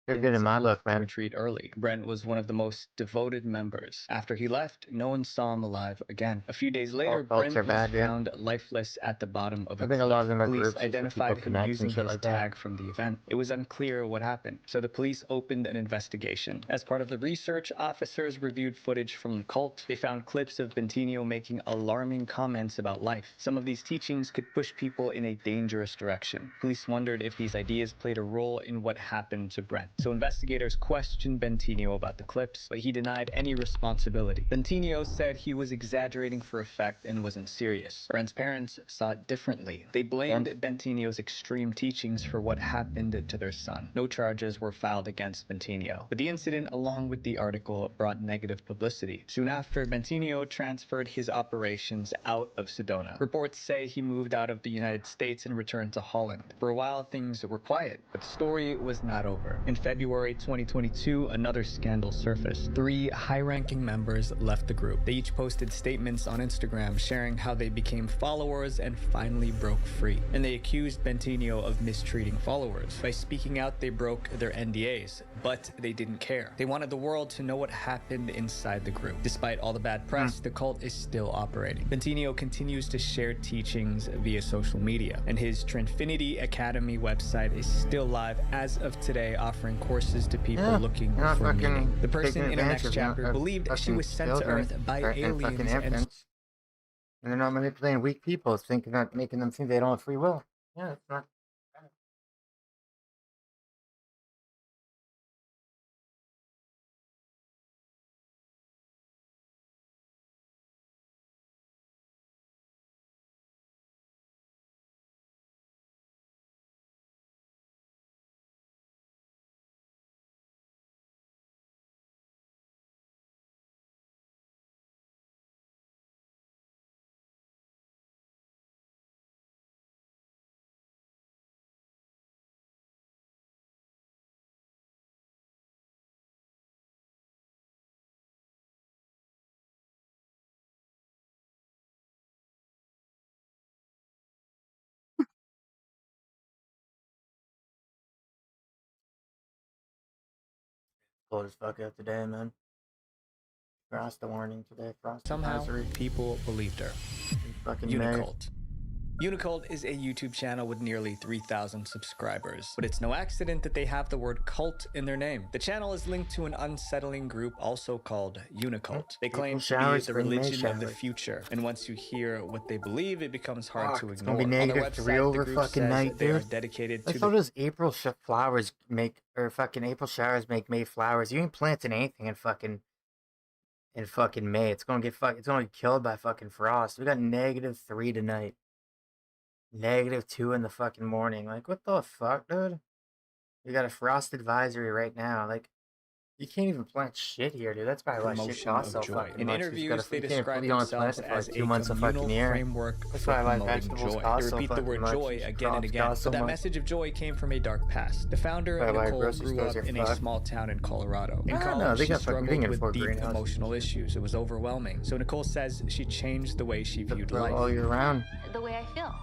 Speaker 1: they're good in my book, man.
Speaker 7: retreat early. Brent was one of the most devoted members. After he left, no one saw him alive again. A few days later,
Speaker 1: cults
Speaker 7: Brent
Speaker 1: are
Speaker 7: was
Speaker 1: bad, yeah.
Speaker 7: found lifeless at the bottom of
Speaker 1: I
Speaker 7: a
Speaker 1: think a lot of them are
Speaker 7: Police
Speaker 1: groups just so
Speaker 7: identified
Speaker 1: people
Speaker 7: him
Speaker 1: connect
Speaker 7: using
Speaker 1: and shit
Speaker 7: his
Speaker 1: like that.
Speaker 7: tag from the event. It was unclear what happened, so the police opened an investigation. As part of the research, officers reviewed footage from the cult. They found clips of Bentinho making alarming comments about life. Some of these teachings could push people in a dangerous direction. Police wondered if these ideas played a role in what happened to Brent. So investigators questioned Bentinho about the clips, but he denied any responsibility. Bentinho said he was exaggerating for effect and wasn't serious. Brent's parents saw it differently. They blamed Bentinho's extreme teachings for what happened to their son. No charges were filed against Bentinho, but the incident, along with the article, brought negative publicity. Soon after, Bentinho transferred his operations out of Sedona. Reports say he moved out of the United States and returned to Holland. For a while, things were quiet, but the story was not over. In February 2022, another scandal surfaced. 3 high-ranking members left the group. They each posted statements on Instagram sharing how they became followers and finally broke free. And they accused Bentinho of mistreating followers. By speaking out, they broke their NDAs, but they didn't care. They wanted the world to know what happened inside the group. Despite all the bad press, the cult is still operating. Bentinho continues to share teachings via social media, and his Trinfinity Academy website is still live as of today, offering courses to people looking for meaning. The person in the next chapter believed she was sent to Earth by aliens
Speaker 1: and they're not manipulating weak people, thinking that making them think they don't have free will. Yeah, it's not. Cold as fuck out today, man. Frost warning today. Frost
Speaker 7: somehow
Speaker 1: advisory.
Speaker 7: people believed her.
Speaker 1: Fucking
Speaker 7: Unicult. Unicult is a YouTube channel with nearly 3,000 subscribers, but it's no accident that they have the word cult in their name. The channel is linked to an unsettling group also called Unicult. They claim to be the religion of the future, and once you hear what they believe, it becomes hard to ignore.
Speaker 1: It's gonna be -3 over fucking night,
Speaker 7: they are
Speaker 1: dude.
Speaker 7: dedicated
Speaker 1: I
Speaker 7: to
Speaker 1: thought those April flowers make, or fucking April showers make May flowers. You ain't planting anything in fucking May. It's gonna get it's gonna get killed by fucking frost. We got -3 tonight. -2 in the fucking morning. Like, what the fuck, dude? We got a frost advisory right now. Like, you can't even plant shit here, dude. That's probably why shit costs so fucking
Speaker 7: In
Speaker 1: much.
Speaker 7: interviews, they
Speaker 1: you
Speaker 7: describe
Speaker 1: can't
Speaker 7: themselves
Speaker 1: plant it for
Speaker 7: as
Speaker 1: like
Speaker 7: a
Speaker 1: 2 months a
Speaker 7: communal
Speaker 1: fucking year.
Speaker 7: framework
Speaker 1: That's
Speaker 7: for
Speaker 1: why why
Speaker 7: promoting
Speaker 1: vegetables
Speaker 7: joy.
Speaker 1: cost
Speaker 7: They
Speaker 1: so
Speaker 7: repeat the
Speaker 1: fucking
Speaker 7: word
Speaker 1: much.
Speaker 7: joy again and
Speaker 1: Crops
Speaker 7: again,
Speaker 1: cost so
Speaker 7: but that
Speaker 1: much.
Speaker 7: message of joy came from a dark past. The founder,
Speaker 1: Why
Speaker 7: Nicole,
Speaker 1: grocery
Speaker 7: grew
Speaker 1: stores
Speaker 7: up
Speaker 1: are
Speaker 7: in a
Speaker 1: fucked.
Speaker 7: small town in Colorado. In
Speaker 1: I don't know,
Speaker 7: college,
Speaker 1: they
Speaker 7: she
Speaker 1: got fucking- they
Speaker 7: struggled
Speaker 1: can
Speaker 7: with
Speaker 1: afford
Speaker 7: deep
Speaker 1: greenhouses.
Speaker 7: emotional issues. It was overwhelming. So Nicole says she changed the way she viewed life.
Speaker 1: All year round.
Speaker 11: The way I feel.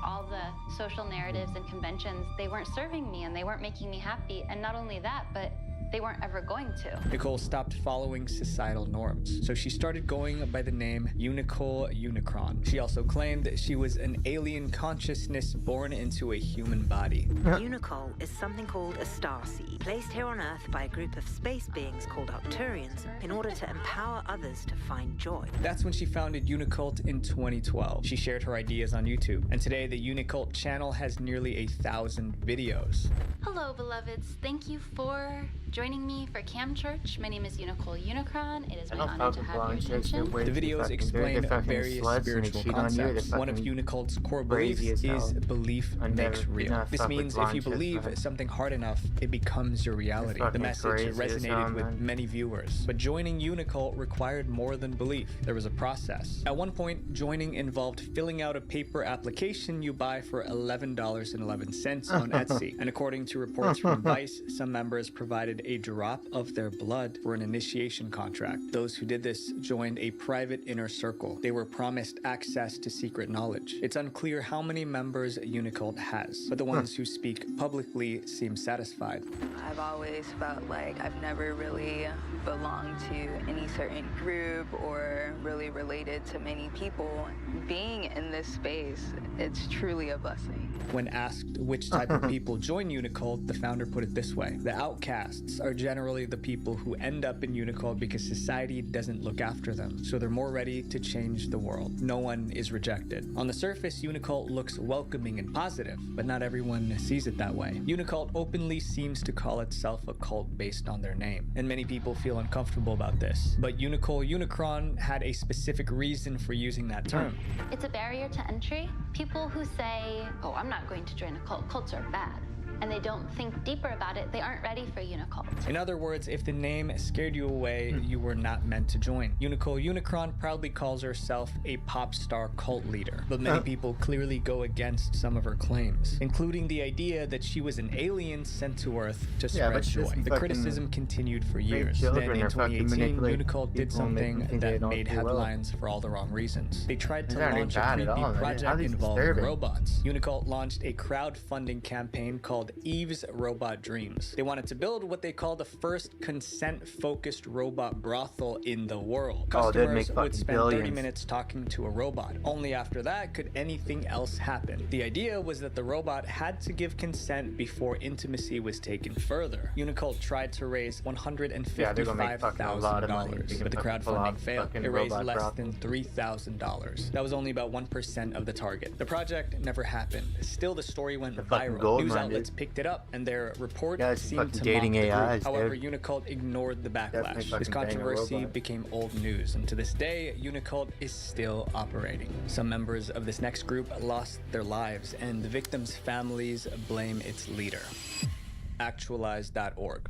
Speaker 11: All the social narratives and conventions, they weren't serving me and they weren't making me happy. And not only that, but they weren't ever going to.
Speaker 7: Nicole stopped following societal norms, so she started going by the name Unicole Unicron. She also claimed that she was an alien consciousness born into a human body.
Speaker 12: Unicole is something called a starseed, placed here on Earth by a group of space beings called Arcturians in order to empower others to find joy.
Speaker 7: That's when she founded Unicult in 2012. She shared her ideas on YouTube, and today the Unicult channel has nearly 1,000 videos.
Speaker 11: Hello, beloveds. Thank you for joining me for Cam Church. My name is Unicole Unicron. It is my honor to have your attention.
Speaker 7: The videos explain various spiritual concepts. One of Unicult's core beliefs is belief makes real. This means if you believe something hard enough, it becomes your reality. The message resonated with many viewers. But joining Unicult required more than belief. There was a process. At one point, joining involved filling out a paper application you buy for $11.11 on Etsy. And according to reports from Vice, some members provided a drop of their blood for an initiation contract. Those who did this joined a private inner circle. They were promised access to secret knowledge. It's unclear how many members Unicult has, but the ones who speak publicly seem satisfied.
Speaker 13: I've always felt like I've never really belonged to any certain group or really related to many people. Being in this space, it's truly a blessing.
Speaker 7: When asked which type of people join Unicult, the founder put it this way: the outcasts are generally the people who end up in Unicult because society doesn't look after them, so they're more ready to change the world. No one is rejected. On the surface, Unicult looks welcoming and positive, but not everyone sees it that way. Unicult openly seems to call itself a cult based on their name, and many people feel uncomfortable about this. But Unicole Unicron had a specific reason for using that term.
Speaker 11: It's a barrier to entry. People who say, oh, I'm not going to join a cult. Cults are bad. and they don't think deeper about it, they aren't ready for Unicult.
Speaker 7: In other words, if the name scared you away, you were not meant to join. Unico Unicron proudly calls herself a pop star cult leader, but many people clearly go against some of her claims, including the idea that she was an alien sent to Earth to spread joy. The criticism continued for years. Then in 2018, Unicult did something that made headlines for all the wrong reasons. They tried to launch a creepy project involving robots. Unicult launched a crowdfunding campaign called Eve's Robot Dreams. They wanted to build what they called the first consent-focused robot brothel in the world. Customers would spend 30 minutes talking to a robot. Only after that could anything else happen. The idea was that the robot had to give consent before intimacy was taken further. Unicult tried to raise $155,000, but the crowdfunding failed. It raised less than $3,000. That was only about 1% of the target. The project never happened. Still, the story went viral. News outlets picked it up, and their report seemed to mock the group. However, Unicult ignored the backlash. This controversy became old news, and to this day, Unicult is still operating. Some members of this next group lost their lives, and the victims' families blame its leader. Actualize.org.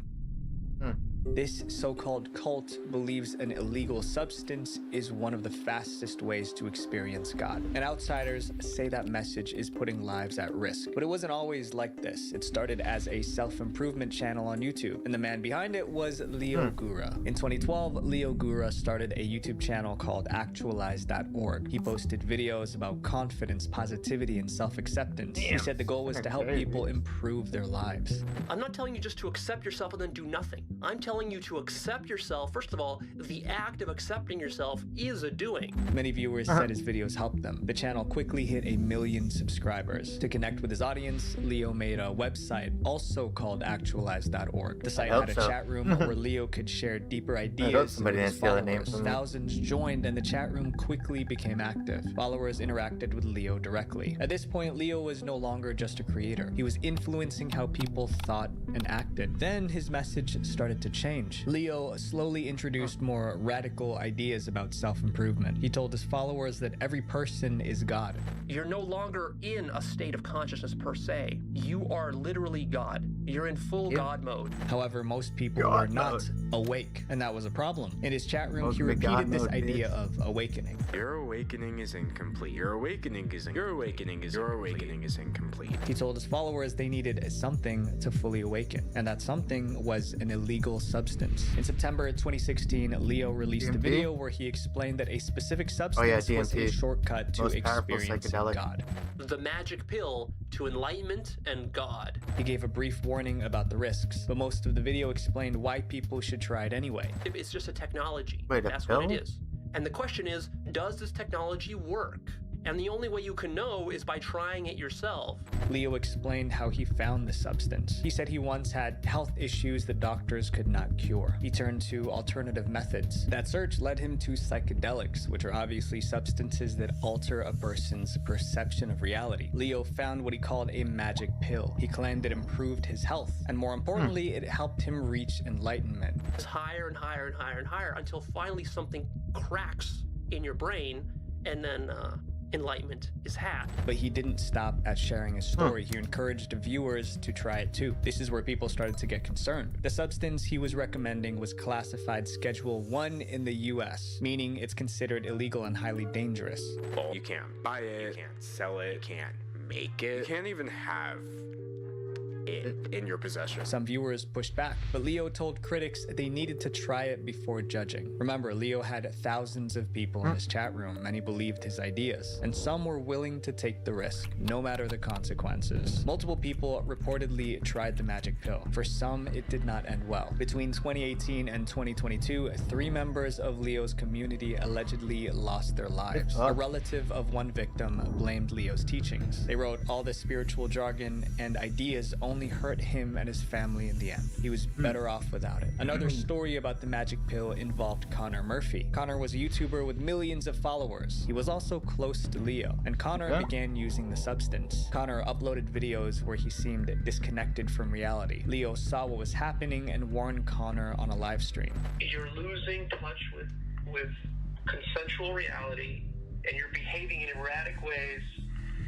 Speaker 7: This so-called cult believes an illegal substance is one of the fastest ways to experience God. And outsiders say that message is putting lives at risk. But it wasn't always like this. It started as a self-improvement channel on YouTube, and the man behind it was Leo Gura. In 2012, Leo Gura started a YouTube channel called Actualize.org. He posted videos about confidence, positivity, and self-acceptance. He said the goal was to help people improve their lives.
Speaker 14: I'm not telling you just to accept yourself and then do nothing. I'm telling you to accept yourself. First of all, the act of accepting yourself is a doing.
Speaker 7: Many viewers said his videos helped them. The channel quickly hit 1 million subscribers. To connect with his audience, Leo made a website also called Actualize.org. The site had a chat room where Leo could share deeper ideas with his followers. Thousands joined, and the chat room quickly became active. Followers interacted with Leo directly. At this point, Leo was no longer just a creator. He was influencing how people thought and acted. Then his message started to change. Leo slowly introduced more radical ideas about self-improvement. He told his followers that every person is God.
Speaker 14: You're no longer in a state of consciousness per se. You are literally God. You're in full God mode.
Speaker 7: However, most people were not awake, and that was a problem. In his chat room, he repeated this idea of awakening.
Speaker 6: Your awakening is incomplete. Your awakening is incomplete.
Speaker 7: He told his followers they needed something to fully awaken, and that something was an illegal substance. In September 2016, Leo released a video where he explained that a specific substance was a shortcut to experiencing God.
Speaker 14: The magic pill to enlightenment and God.
Speaker 7: He gave a brief warning about the risks, but most of the video explained why people should try it anyway.
Speaker 14: It's just a technology. That's what it is. And the question is, does this technology work? And the only way you can know is by trying it yourself.
Speaker 7: Leo explained how he found the substance. He said he once had health issues that doctors could not cure. He turned to alternative methods. That search led him to psychedelics, which are obviously substances that alter a person's perception of reality. Leo found what he called a magic pill. He claimed it improved his health, and more importantly, it helped him reach enlightenment.
Speaker 14: It's higher and higher and higher and higher until finally something cracks in your brain, and then enlightenment is had.
Speaker 7: But he didn't stop at sharing his story. He encouraged viewers to try it too. This is where people started to get concerned. The substance he was recommending was classified Schedule 1 in the US, meaning it's considered illegal and highly dangerous.
Speaker 6: You can't buy it, you can't sell it, you can't make it, you can't even have it in your possession.
Speaker 7: Some viewers pushed back, but Leo told critics they needed to try it before judging. Remember, Leo had thousands of people in his chat room. Many believed his ideas, and some were willing to take the risk, no matter the consequences. Multiple people reportedly tried the magic pill. For some, it did not end well. Between 2018 and 2022, 3 members of Leo's community allegedly lost their lives. A relative of one victim blamed Leo's teachings. They wrote all the spiritual jargon and ideas only hurt him and his family in the end. He was better off without it. Another story about the magic pill involved Connor Murphy. Connor was a YouTuber with millions of followers. He was also close to Leo, and Connor began using the substance. Connor uploaded videos where he seemed disconnected from reality. Leo saw what was happening and warned Connor on a live stream.
Speaker 15: You're losing touch with consensual reality, and you're behaving in erratic ways,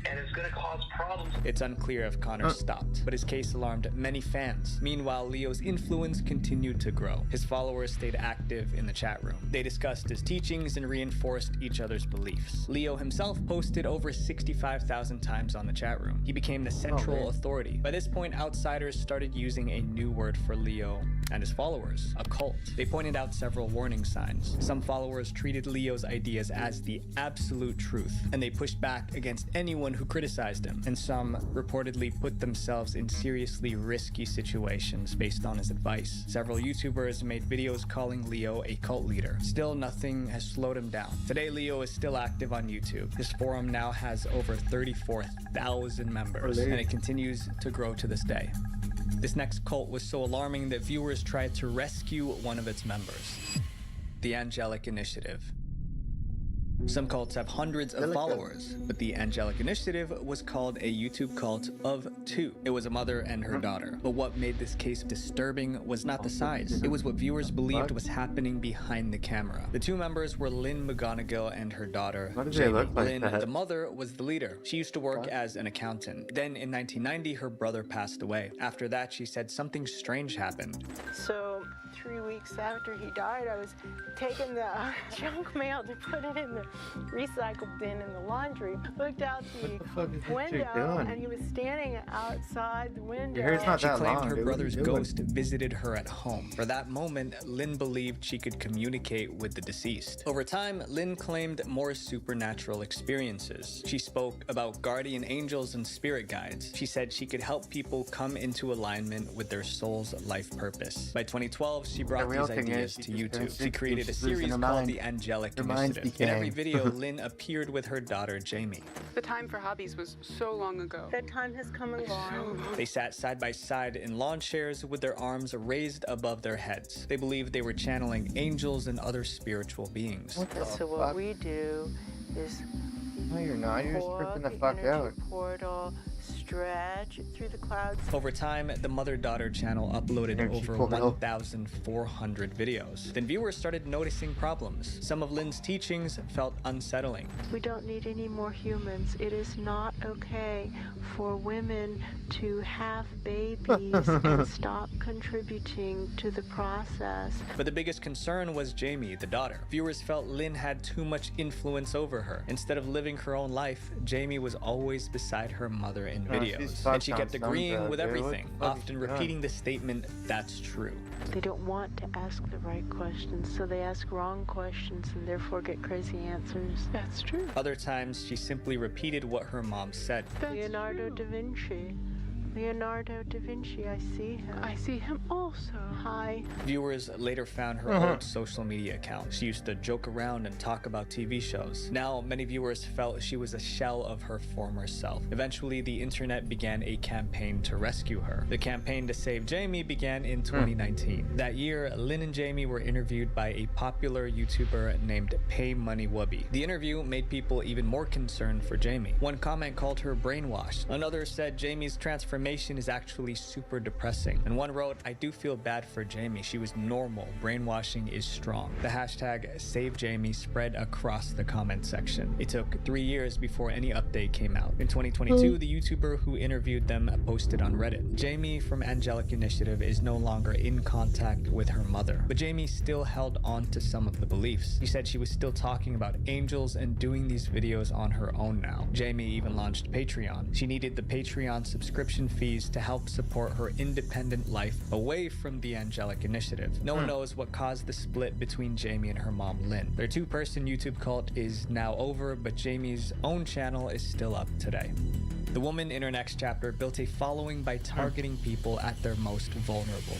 Speaker 15: and it's going to cause problems.
Speaker 7: It's unclear if Connor stopped, but his case alarmed many fans. Meanwhile, Leo's influence continued to grow. His followers stayed active in the chat room. They discussed his teachings and reinforced each other's beliefs. Leo himself posted over 65,000 times on the chat room. He became the central authority. By this point, outsiders started using a new word for Leo and his followers, a cult. They pointed out several warning signs. Some followers treated Leo's ideas as the absolute truth, and they pushed back against anyone who criticized him. And some reportedly put themselves in seriously risky situations based on his advice. Several YouTubers made videos calling Leo a cult leader. Still, nothing has slowed him down. Today, Leo is still active on YouTube. His forum now has over 34,000 members, and it continues to grow to this day. This next cult was so alarming that viewers tried to rescue one of its members, the Angelic Initiative. Some cults have hundreds of followers, but the Angelic Initiative was called a YouTube cult of two. It was a mother and her daughter. But what made this case disturbing was not the size. It was what viewers believed was happening behind the camera. The two members were Lynn McGonigal and her daughter, Jamie. Lynn, the mother, was the leader. She used to work as an accountant. Then in 1990, her brother passed away. After that, she said something strange happened.
Speaker 4: So 3 weeks after he died, I was taking the junk mail to put it in the recycle bin in the laundry. Looked out the window, and he was standing outside the window.
Speaker 7: She claimed her brother's ghost visited her at home. For that moment, Lynn believed she could communicate with the deceased. Over time, Lynn claimed more supernatural experiences. She spoke about guardian angels and spirit guides. She said she could help people come into alignment with their soul's life purpose. By 2012, she brought these ideas to YouTube. She created a series called the Angelic Initiative. In every video, Lynn appeared with her daughter, Jamie.
Speaker 16: The time for hobbies was so long ago.
Speaker 4: That time has come and gone.
Speaker 7: They sat side by side in lawn chairs with their arms raised above their heads. They believed they were channeling angels and other spiritual beings.
Speaker 4: So what we do is
Speaker 1: no, you're not. You're just tripping the fuck out.
Speaker 4: Portal, stretch through the clouds.
Speaker 7: Over time, the mother-daughter channel uploaded over 1,400 videos. Then viewers started noticing problems. Some of Lynn's teachings felt unsettling.
Speaker 4: We don't need any more humans. It is not okay for women to have babies and stop contributing to the process.
Speaker 7: But the biggest concern was Jamie, the daughter. Viewers felt Lynn had too much influence over her. Instead of living her own life, Jamie was always beside her mother in videos. And she kept agreeing with everything, often repeating the statement, "That's true."
Speaker 4: They don't want to ask the right questions, so they ask wrong questions and therefore get crazy answers. That's true.
Speaker 7: Other times, she simply repeated what her mom said.
Speaker 4: Leonardo da Vinci. Leonardo da Vinci, I see him.
Speaker 16: I see him also.
Speaker 4: Hi.
Speaker 7: Viewers later found her old social media account. She used to joke around and talk about TV shows. Now, many viewers felt she was a shell of her former self. Eventually, the internet began a campaign to rescue her. The campaign to save Jamie began in 2019. That year, Lynn and Jamie were interviewed by a popular YouTuber named Pay Money Wubby. The interview made people even more concerned for Jamie. One comment called her brainwashed. Another said Jamie's transformation is actually super depressing. And one wrote, "I do feel bad for Jamie. She was normal. Brainwashing is strong." The hashtag #SaveJamie spread across the comment section. It took 3 years before any update came out. In 2022, the YouTuber who interviewed them posted on Reddit. Jamie from Angelic Initiative is no longer in contact with her mother, but Jamie still held on to some of the beliefs. She said she was still talking about angels and doing these videos on her own now. Jamie even launched Patreon. She needed the Patreon subscription fees to help support her independent life away from the Angelic Initiative. No one knows what caused the split between Jamie and her mom, Lynn. Their two-person YouTube cult is now over, but Jamie's own channel is still up today. The woman in her next chapter built a following by targeting people at their most vulnerable.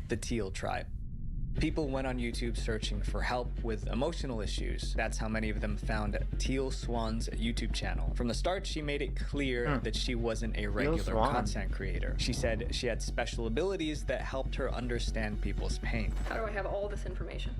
Speaker 7: The Teal Tribe. People went on YouTube searching for help with emotional issues. That's how many of them found Teal Swan's YouTube channel. From the start, she made it clear that she wasn't a regular content creator. She said she had special abilities that helped her understand people's pain.
Speaker 16: How do I have all this information?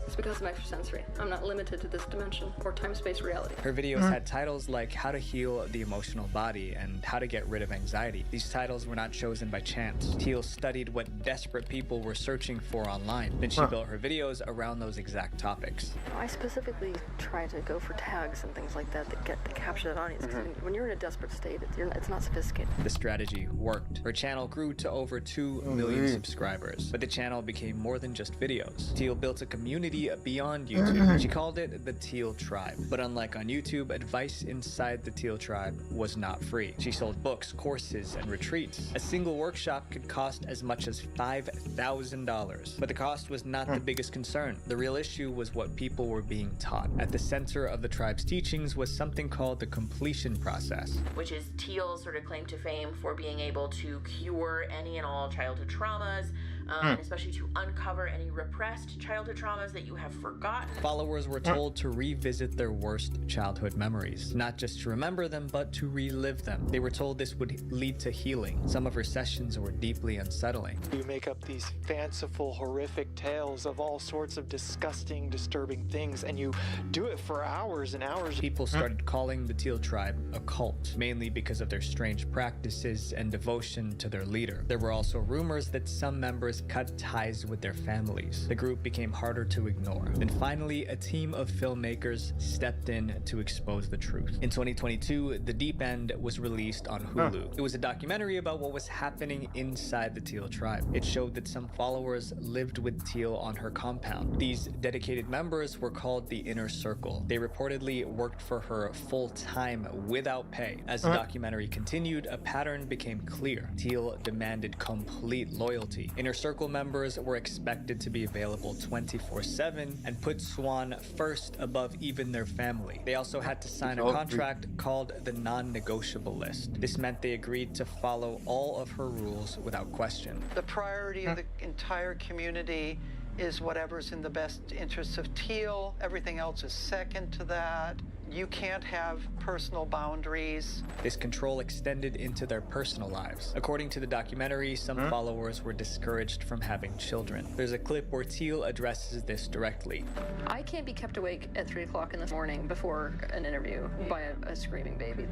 Speaker 17: It's because I'm extrasensory. I'm not limited to this dimension or time-space reality.
Speaker 7: Her videos had titles like How to Heal the Emotional Body and How to Get Rid of Anxiety. These titles were not chosen by chance. Teal studied what desperate people were searching for online. Then she built her videos around those exact topics.
Speaker 17: I specifically try to go for tags and things like that that capture that audience. When you're in a desperate state, it's not sophisticated.
Speaker 7: The strategy worked. Her channel grew to over 2 million subscribers, but the channel became more than just videos. Teal built a community beyond YouTube. She called it the Teal Tribe. But unlike on YouTube, advice inside the Teal Tribe was not free. She sold books, courses, and retreats. A single workshop could cost as much as $5,000. But the cost was not the biggest concern. The real issue was what people were being taught. At the center of the tribe's teachings was something called the completion process,
Speaker 18: which is Teal's sort of claim to fame for being able to cure any and all childhood traumas, and especially to uncover any repressed childhood traumas that you have forgotten.
Speaker 7: Followers were told to revisit their worst childhood memories, not just to remember them, but to relive them. They were told this would lead to healing. Some of her sessions were deeply unsettling.
Speaker 19: You make up these fanciful, horrific tales of all sorts of disgusting, disturbing things, and you do it for hours and hours.
Speaker 7: People started calling the Teal Tribe a cult, mainly because of their strange practices and devotion to their leader. There were also rumors that some members cut ties with their families. The group became harder to ignore. Then finally, a team of filmmakers stepped in to expose the truth. In 2022, The Deep End was released on Hulu. It was a documentary about what was happening inside the Teal Tribe. It showed that some followers lived with Teal on her compound. These dedicated members were called the Inner Circle. They reportedly worked for her full-time without pay. As the documentary continued, a pattern became clear. Teal demanded complete loyalty. Inner Circle members were expected to be available 24/7 and put Swan first above even their family. They also had to sign a contract called the non-negotiable list. This meant they agreed to follow all of her rules without question.
Speaker 20: The priority of the entire community is whatever's in the best interests of Teal. Everything else is second to that. You can't have personal boundaries.
Speaker 7: This control extended into their personal lives. According to the documentary, some followers were discouraged from having children. There's a clip where Teal addresses this directly.
Speaker 17: I can't be kept awake at 3 o'clock in the morning before an interview by a screaming baby.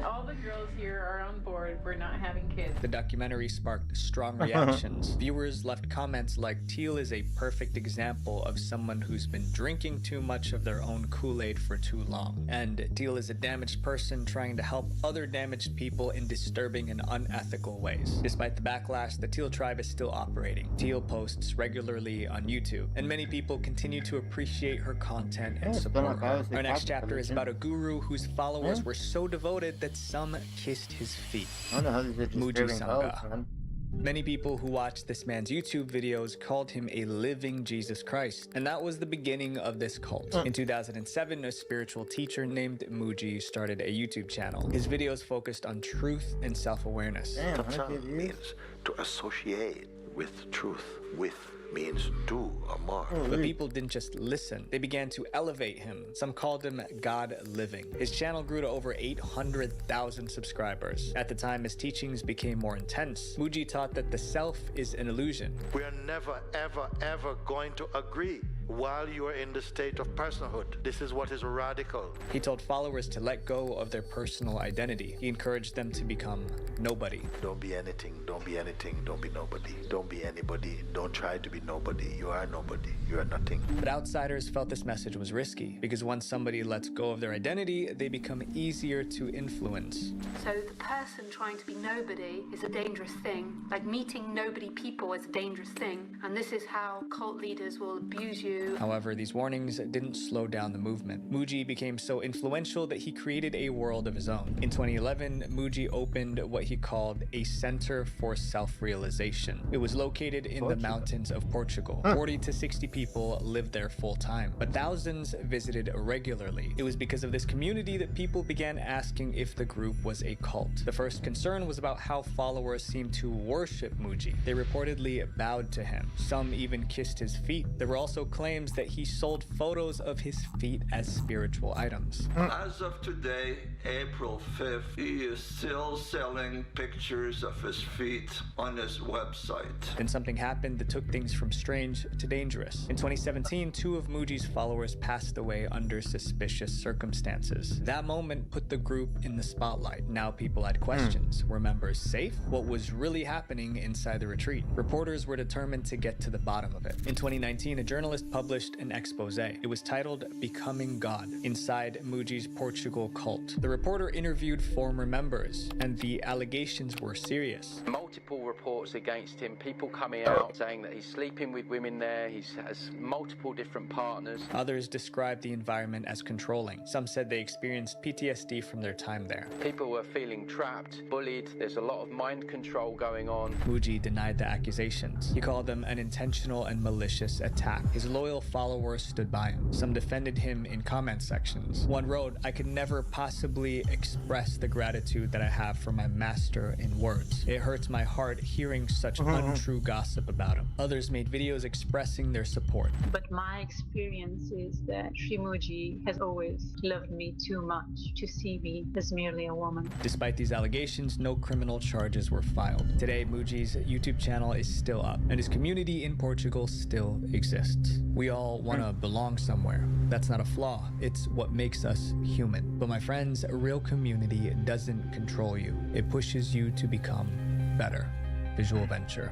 Speaker 21: All the girls here are on board. We're not having kids.
Speaker 7: The documentary sparked strong reactions. Viewers left comments like, Teal is a perfect example of someone who's been drinking too much of their own Kool-Aid for too long. And Teal is a damaged person trying to help other damaged people in disturbing and unethical ways. Despite the backlash, the Teal Tribe is still operating. Teal posts regularly on YouTube, and many people continue to appreciate her content and support her. Our next chapter is about a guru whose followers were so devoted that some kissed his feet. Muji Sangha. Many people who watched this man's YouTube videos called him a living Jesus Christ, and that was the beginning of this cult. In 2007, a spiritual teacher named Muji started a YouTube channel. His videos focused on truth and self-awareness.
Speaker 22: Satsang means to associate with truth. With means do or more.
Speaker 7: But people didn't just listen. They began to elevate him. Some called him God Living. His channel grew to over 800,000 subscribers. At the time, his teachings became more intense. Muji taught that the self is an illusion.
Speaker 22: We are never, ever, ever going to agree while you are in the state of personhood. This is what is radical.
Speaker 7: He told followers to let go of their personal identity. He encouraged them to become nobody.
Speaker 22: Don't be anything, don't be anything, don't be nobody. Don't be anybody, don't try to be nobody. You are nobody, you are nothing.
Speaker 7: But outsiders felt this message was risky, because once somebody lets go of their identity, they become easier to influence.
Speaker 23: So the person trying to be nobody is a dangerous thing. Like meeting nobody people is a dangerous thing. And this is how cult leaders will abuse you.
Speaker 7: However, these warnings didn't slow down the movement. Muji became so influential that he created a world of his own. In 2011, Muji opened what he called a Center for Self-Realization. It was located in the mountains of Portugal. 40 to 60 people lived there full-time, but thousands visited regularly. It was because of this community that people began asking if the group was a cult. The first concern was about how followers seemed to worship Muji. They reportedly bowed to him. Some even kissed his feet. There were also claims claims that he sold photos of his feet as spiritual items.
Speaker 2: As of today, April 5th, he is still selling pictures of his feet on his website.
Speaker 7: Then something happened that took things from strange to dangerous. In 2017, 2 of Muji's followers passed away under suspicious circumstances. That moment put the group in the spotlight. Now people had questions. Were members safe? What was really happening inside the retreat? Reporters were determined to get to the bottom of it. In 2019, a journalist published an expose. It was titled Becoming God Inside Muji's Portugal Cult. The reporter interviewed former members, and the allegations were serious.
Speaker 3: Multiple reports against him, people coming out saying that he's sleeping with women there, he has multiple different partners.
Speaker 7: Others described the environment as controlling. Some said they experienced PTSD from their time there.
Speaker 3: People were feeling trapped, bullied, there's a lot of mind control going on.
Speaker 7: Muji denied the accusations. He called them an intentional and malicious attack. His loyal followers stood by him. Some defended him in comment sections. One wrote, "I could never possibly express the gratitude that I have for my master in words. It hurts my heart hearing such untrue gossip about him." Others made videos expressing their support.
Speaker 23: But my experience is that Shimuji has always loved me too much to see me as merely a woman.
Speaker 7: Despite these allegations, no criminal charges were filed. Today, Muji's YouTube channel is still up, and his community in Portugal still exists. We all want to belong somewhere. That's not a flaw. It's what makes us human. But my friends, a real community doesn't control you. It pushes you to become better. Visual Venture.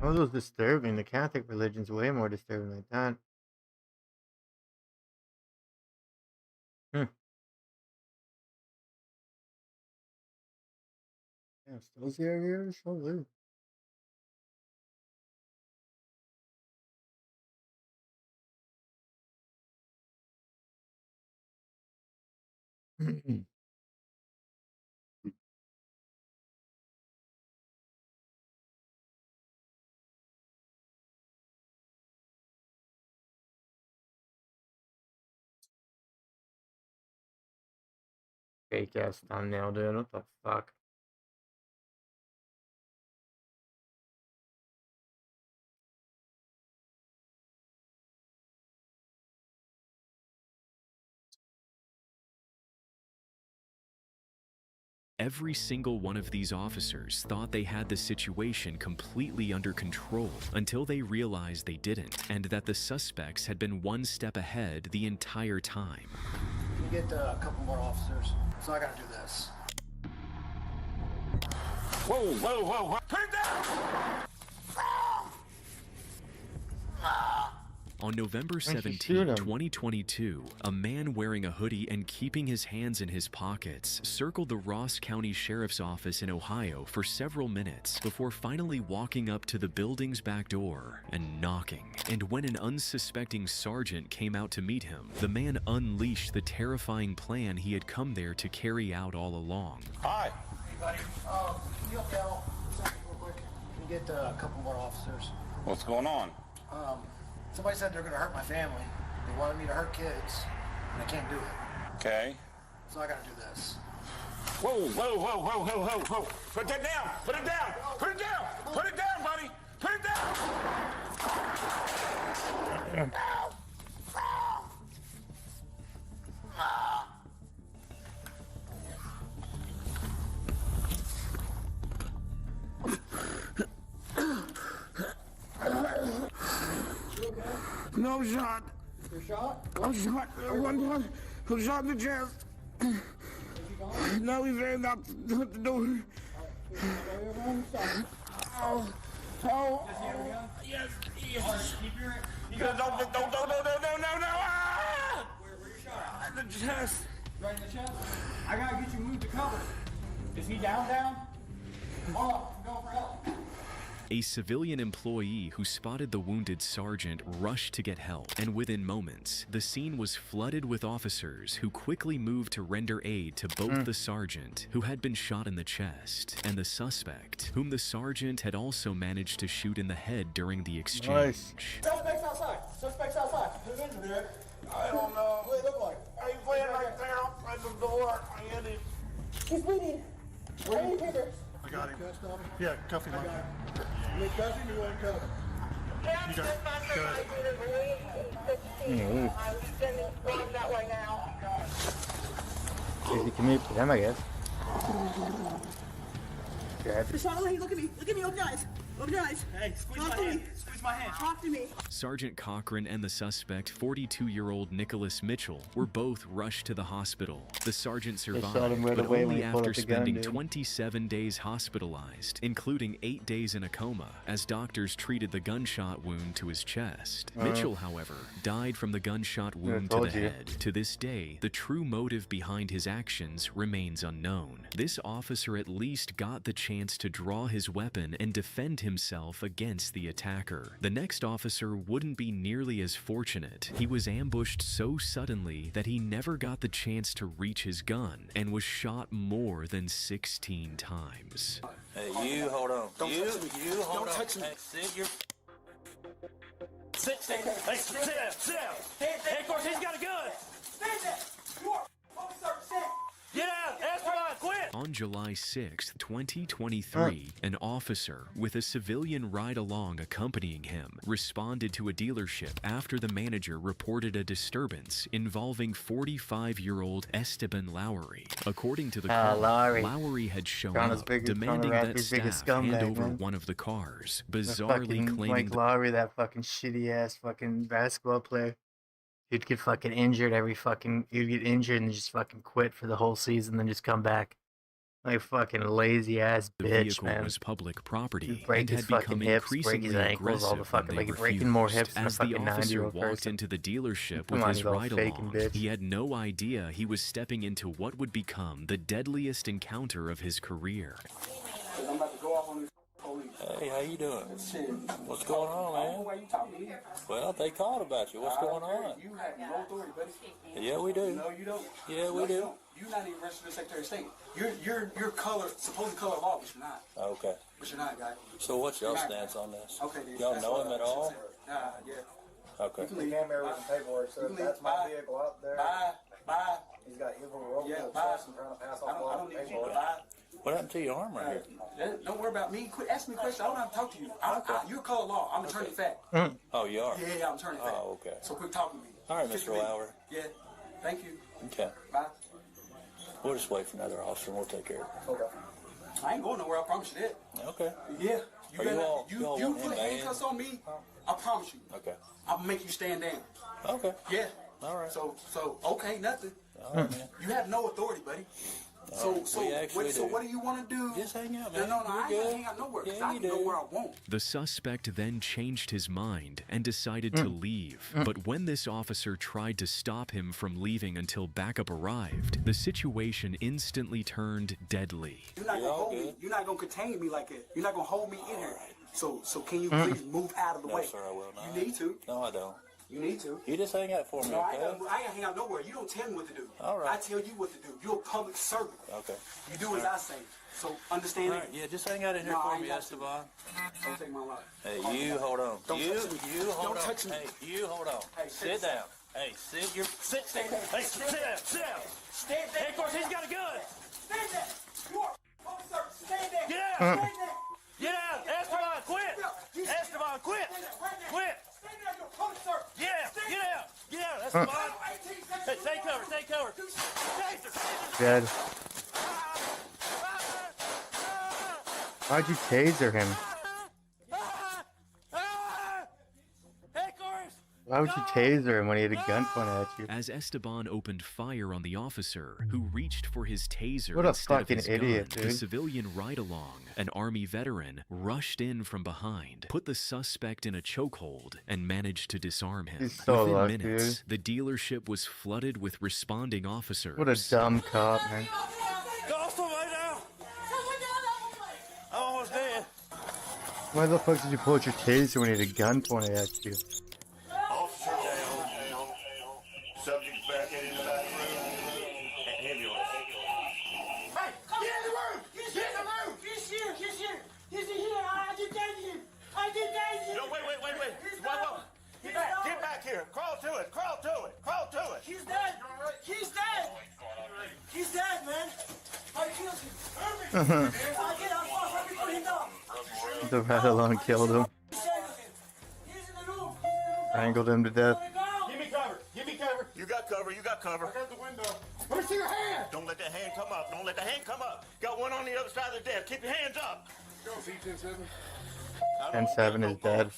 Speaker 1: Oh, those disturbing. The Catholic religion's way more disturbing like that. Yeah, still here. So weird. Fake ass thumbnail, dude. What the fuck?
Speaker 8: Every single one of these officers thought they had the situation completely under control until they realized they didn't, and that the suspects had been one step ahead the entire time.
Speaker 24: Can you get a couple more officers? So I gotta do this.
Speaker 25: Whoa, whoa, whoa, whoa. Put it down!
Speaker 8: On November 17, 2022, a man wearing a hoodie and keeping his hands in his pockets circled the Ross County Sheriff's Office in Ohio for several minutes before finally walking up to the building's back door and knocking. And when an unsuspecting sergeant came out to meet him, the man unleashed the terrifying plan he had come there to carry out all along.
Speaker 24: Hi. Hey, buddy. Can you help me out real quick? Can you get a couple more officers?
Speaker 25: What's going on?
Speaker 24: Somebody said they're gonna hurt my family. They wanted me to hurt kids, and I can't do it.
Speaker 25: Okay.
Speaker 24: So I gotta do this.
Speaker 25: Whoa, whoa, whoa, whoa, whoa, whoa, whoa. Put that down! Put it down! Put it down! Put it down, buddy! Put it down!
Speaker 24: No shot. You're shot? I'm shot. One shot in the chest. No, he's ran out the door. Oh. Yes. Keep your no. Ah! Where you shot? In the chest. Right in the chest? I gotta get you moved to cover. Is he down? Oh, I'm going for help.
Speaker 8: A civilian employee who spotted the wounded sergeant rushed to get help, and within moments, the scene was flooded with officers who quickly moved to render aid to both the sergeant, who had been shot in the chest, and the suspect, whom the sergeant had also managed to shoot in the head during the exchange.
Speaker 24: Nice. Suspect's outside. Who's in there? I don't know. What do they look like? He's laying right there outside the door. I hit him. He's bleeding. I got him. Yeah, cuff him up. You cuff him, you want to cuff him?
Speaker 1: Easy commute for them, I guess.
Speaker 24: Charlotte, look at me. Look at me. Open your eyes. Open your eyes.
Speaker 5: Hey, squeeze my hand. Squeeze my hand.
Speaker 24: Talk to me.
Speaker 8: Sergeant Cochran and the suspect, 42-year-old Nicholas Mitchell, were both rushed to the hospital. The sergeant survived,
Speaker 1: right
Speaker 8: but
Speaker 1: away
Speaker 8: only after
Speaker 1: gun,
Speaker 8: spending
Speaker 1: dude.
Speaker 8: 27 days hospitalized, including 8 days in a coma, as doctors treated the gunshot wound to his chest. Mitchell, however, died from the gunshot wound to the head. To this day, the true motive behind his actions remains unknown. This officer at least got the chance to draw his weapon and defend himself against the attacker. The next officer wouldn't be nearly as fortunate. He was ambushed so suddenly that he never got the chance to reach his gun and was shot more than 16 times.
Speaker 9: Hey, you hold on. You hold on.
Speaker 24: Don't touch me.
Speaker 9: Hey, sit your...
Speaker 24: Sit down.
Speaker 5: Hey, sit down. Sit down. Hey, of course, he's got a gun.
Speaker 24: Stand there. You are officer. Stand.
Speaker 5: Get out. Esteban, quit.
Speaker 8: On July 6, 2023, an officer with a civilian ride-along accompanying him responded to a dealership after the manager reported a disturbance involving 45-year-old Esteban Lowry. According to the call, Lowry had shown up, demanding that staff hand over one of the cars, bizarrely claiming
Speaker 1: Mike Lowry, that fucking shitty-ass fucking basketball player. He'd get fucking injured he'd get injured and just fucking quit for the whole season, then just come back. Like fucking lazy ass
Speaker 8: the
Speaker 1: bitch,
Speaker 8: vehicle
Speaker 1: man.
Speaker 8: was public property
Speaker 1: Break
Speaker 8: and
Speaker 1: his
Speaker 8: had
Speaker 1: fucking
Speaker 8: become
Speaker 1: hips, break
Speaker 8: increasingly
Speaker 1: his ankles, all the
Speaker 8: aggressive
Speaker 1: fucking
Speaker 8: when they
Speaker 1: like breaking more
Speaker 8: refused.
Speaker 1: hips than a
Speaker 8: As the
Speaker 1: fucking
Speaker 8: officer
Speaker 1: 9-year-old
Speaker 8: walked
Speaker 1: person.
Speaker 8: into the dealership
Speaker 1: Come
Speaker 8: with
Speaker 1: on,
Speaker 8: his
Speaker 1: you little faking
Speaker 8: ride-along,
Speaker 1: bitch.
Speaker 8: he had no idea he was stepping into what would become the deadliest encounter of his career.
Speaker 24: I'm about to go off on this police.
Speaker 9: Hey, how you doing?
Speaker 24: Shit.
Speaker 9: What's going on, man?
Speaker 24: Why you talking to me?
Speaker 9: Well, they called about you. What's going on?
Speaker 24: You have no authority, buddy.
Speaker 9: Yeah, we do.
Speaker 24: No, you don't.
Speaker 9: Yeah, we
Speaker 24: No,
Speaker 9: do.
Speaker 24: You don't. You're not even registered as Secretary of State. You're color, supposed color law, but you're not.
Speaker 9: Okay.
Speaker 24: But you're not, guy.
Speaker 9: So what's y'all
Speaker 24: You're not.
Speaker 9: stance on this?
Speaker 24: Okay, dude.
Speaker 9: Y'all
Speaker 24: That's
Speaker 9: know
Speaker 24: what
Speaker 9: him
Speaker 24: I
Speaker 9: at all?
Speaker 24: should say. Yeah.
Speaker 9: Okay.
Speaker 24: You can leave.
Speaker 10: with some paperwork, so
Speaker 24: You can
Speaker 10: that's
Speaker 24: leave.
Speaker 10: my
Speaker 24: Bye.
Speaker 10: vehicle out there.
Speaker 24: Bye.
Speaker 10: He's got evil road
Speaker 24: Yeah,
Speaker 10: and
Speaker 24: bye.
Speaker 10: trying to pass
Speaker 24: I
Speaker 10: off
Speaker 24: don't need you.
Speaker 10: paperwork.
Speaker 24: Bye.
Speaker 9: What happened to your arm right here?
Speaker 24: Don't worry about me. Quit asking me questions. I don't have to talk to you. You're color law. I'm attorney fact.
Speaker 9: Oh, you are?
Speaker 24: Yeah, I'm attorney fact.
Speaker 9: Oh, okay.
Speaker 24: So quit talking to me.
Speaker 9: All right, Mr. Lauer.
Speaker 24: Yeah. Thank you.
Speaker 9: Okay.
Speaker 24: Bye.
Speaker 9: We'll just wait for another officer and we'll take care of it.
Speaker 24: Okay. I ain't going nowhere. I promise you that.
Speaker 9: Okay.
Speaker 24: Yeah.
Speaker 9: Are you all want
Speaker 24: put
Speaker 9: him
Speaker 24: handcuffs on me. I promise you.
Speaker 9: Okay.
Speaker 24: I'll make you stand down.
Speaker 9: Okay.
Speaker 24: Yeah.
Speaker 9: All right.
Speaker 24: So okay, nothing.
Speaker 9: All right, man.
Speaker 24: You have no authority, buddy. So what do you want to do?
Speaker 9: Just hang out, man.
Speaker 24: No, I ain't gonna hang out nowhere because I can go where I want.
Speaker 8: The suspect then changed his mind and decided to leave. But when this officer tried to stop him from leaving until backup arrived, the situation instantly turned deadly.
Speaker 24: You're not gonna hold me. You're not gonna contain me like that. You're not gonna hold me in here. So can you please move out of the way?
Speaker 9: No, sir, I will not.
Speaker 24: You need to.
Speaker 9: No, I don't.
Speaker 24: You need to.
Speaker 9: You just hang out for me,
Speaker 24: No, I
Speaker 9: okay?
Speaker 24: ain't gonna hang out nowhere. You don't tell me what to do.
Speaker 9: All right.
Speaker 24: I tell you what to do. You're a public servant.
Speaker 9: Okay.
Speaker 24: You do as I say. So understand
Speaker 9: All
Speaker 24: it.
Speaker 9: right, yeah, just hang out in here
Speaker 24: No, I
Speaker 9: for
Speaker 24: ain't
Speaker 9: me,
Speaker 24: got
Speaker 9: Esteban.
Speaker 24: Don't take my life.
Speaker 9: Hey, you hold on.
Speaker 24: Don't
Speaker 9: you
Speaker 24: touch me.
Speaker 9: hold
Speaker 24: Don't
Speaker 9: on.
Speaker 24: touch me.
Speaker 9: Hey, you hold on.
Speaker 24: Hey,
Speaker 9: sit down. Hey, sit your...
Speaker 24: Stand there.
Speaker 5: Hey, sit down. Sit down.
Speaker 24: Stand there.
Speaker 5: Hey, of course, he's got a gun.
Speaker 24: Stand there. You are officer. Stand there.
Speaker 5: Get out.
Speaker 24: Stand there.
Speaker 5: Get out. Esteban, quit. Esteban, quit. Quit.
Speaker 24: Stand there. You're a public servant.
Speaker 5: Yeah, get out. Get out, Esteban. Hey, stay covered. Stay covered.
Speaker 1: Dead. Why'd you taser him? Why would you taser him when he had a gun pointed at you?
Speaker 8: As Esteban opened fire on the officer, who reached for his taser
Speaker 1: What a
Speaker 8: instead of
Speaker 1: fucking
Speaker 8: his
Speaker 1: idiot,
Speaker 8: gun, the
Speaker 1: dude.
Speaker 8: civilian ride-along, an Army veteran, rushed in from behind, put the suspect in a chokehold, and managed to disarm him.
Speaker 1: He's so
Speaker 8: Within
Speaker 1: lucky,
Speaker 8: minutes, the dealership was flooded with responding officers.
Speaker 1: What a dumb cop, man.
Speaker 5: Go somewhere now. I'm almost dead.
Speaker 1: Why the fuck did you pull out your taser when he had a gun pointed at you?
Speaker 25: Officer down. Subject back in the back room. Ambulance.
Speaker 24: Hey, get in the room. Get in the room. He's here. He's here. I did that to him.
Speaker 5: No, wait. Whoa. Get back here. Crawl to it.
Speaker 24: He's dead. He's dead, man. I killed him. I did. I fought right before he died.
Speaker 1: The ride along killed him.
Speaker 24: He's
Speaker 1: Strangled him to death.
Speaker 25: Give me cover. Give me cover. You got cover. You got cover. I got the window. Let me see your hand. Don't let that hand come up. Don't let the hand come up. Got one on the other side of the desk. Keep your hands up. Go, C-10-7.
Speaker 1: 10-7 is dead.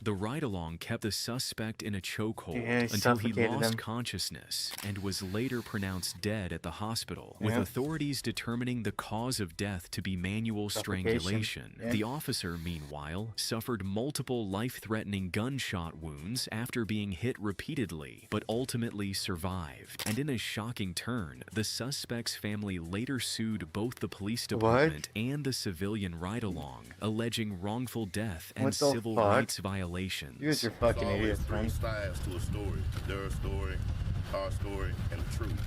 Speaker 8: The ride-along kept the suspect in a chokehold
Speaker 1: Yeah,
Speaker 8: until he
Speaker 1: suffocated
Speaker 8: lost
Speaker 1: him.
Speaker 8: consciousness and was later pronounced dead at the hospital, with
Speaker 1: Yeah.
Speaker 8: authorities determining the cause of death to be manual
Speaker 1: Suffocation.
Speaker 8: strangulation.
Speaker 1: Yeah.
Speaker 8: The officer, meanwhile, suffered multiple life-threatening gunshot wounds after being hit repeatedly, but ultimately survived. And in a shocking turn, the suspect's family later sued both the police department and the civilian ride-along, alleging wrongful death and
Speaker 1: What the
Speaker 8: civil
Speaker 1: fuck?
Speaker 8: rights violations.
Speaker 1: You guys are fucking
Speaker 6: There's always
Speaker 1: idiots,
Speaker 6: three
Speaker 1: man.
Speaker 6: sides to a story. Their story, our story, and the truth.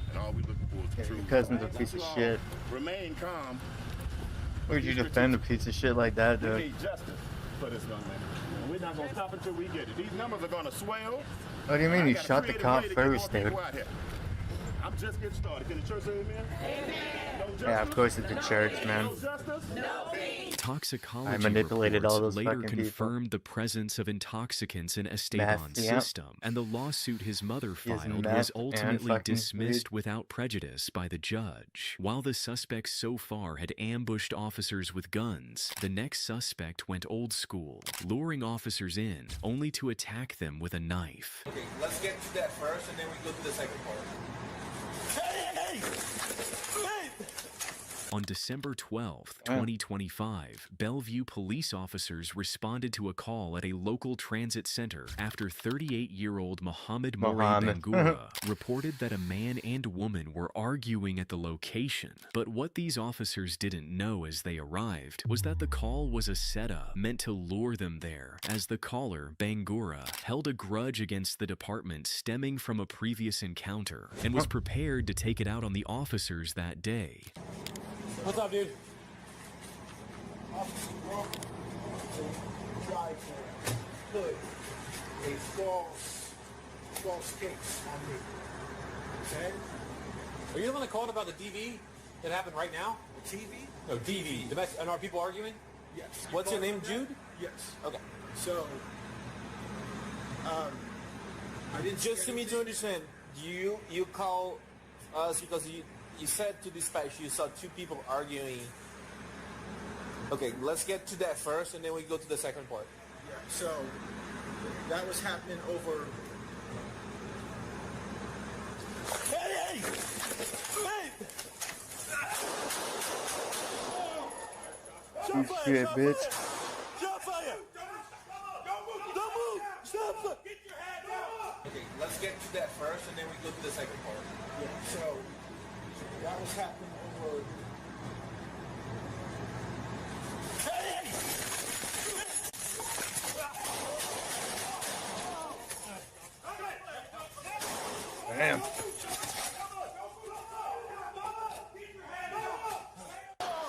Speaker 6: And all we looking for is the
Speaker 1: Your
Speaker 6: truth.
Speaker 1: cousin's a piece of shit.
Speaker 6: Remain calm.
Speaker 1: Where'd you defend a piece of shit like that,
Speaker 6: We
Speaker 1: dude?
Speaker 6: need justice for this young man. And we're not gonna stop until we get it. These numbers are gonna swell.
Speaker 1: What do you mean
Speaker 6: I
Speaker 1: you
Speaker 6: got a
Speaker 1: shot the
Speaker 6: creative
Speaker 1: cop
Speaker 6: way to get more
Speaker 1: first, dude?
Speaker 6: people out here. I'm just getting started. Can the church say amen?
Speaker 1: Yeah, of course it's the church, man.
Speaker 8: Toxicology
Speaker 1: I manipulated all
Speaker 8: reports
Speaker 1: those
Speaker 8: later
Speaker 1: fucking people.
Speaker 8: confirmed the presence of intoxicants in Esteban's
Speaker 1: Meth, yep.
Speaker 8: system, and the lawsuit his mother
Speaker 1: He has
Speaker 8: filed
Speaker 1: meth
Speaker 8: was
Speaker 1: and
Speaker 8: ultimately
Speaker 1: fucking
Speaker 8: dismissed without prejudice by the judge. While the suspects so far had ambushed officers with guns, the next suspect went old school, luring officers in, only to attack them with a knife.
Speaker 24: Okay, let's get to that first, and then we go to the second part. Hey!
Speaker 8: On December 12th, 2025, Bellevue police officers responded to a call at a local transit center after 38-year-old Mohammed Bangura reported that a man and woman were arguing at the location. But what these officers didn't know as they arrived was that the call was a setup meant to lure them there, as the caller, Bangura, held a grudge against the department stemming from a previous encounter and was prepared to take it out on the officers that day.
Speaker 24: What's up, dude? Try to put a false case on me. Okay?
Speaker 11: Are you the one that called about the DV that happened right now?
Speaker 24: The TV?
Speaker 11: No, DV. And are people arguing?
Speaker 24: Yes.
Speaker 11: What's your name, Jude?
Speaker 24: Yes.
Speaker 11: Okay.
Speaker 24: So, I didn't
Speaker 11: Just to me to understand, you call us because you said to dispatch you saw two people arguing. Okay, let's get to that first, and then we go to the second part.
Speaker 24: Yeah, so that was happening over. Hey!
Speaker 1: You shit, bitch.
Speaker 24: Shot fire! Don't move! Stop! Get your hands out!
Speaker 11: Okay, let's get to that first, and then we go to the second part.
Speaker 24: Yeah, so that was happening over.
Speaker 1: Damn.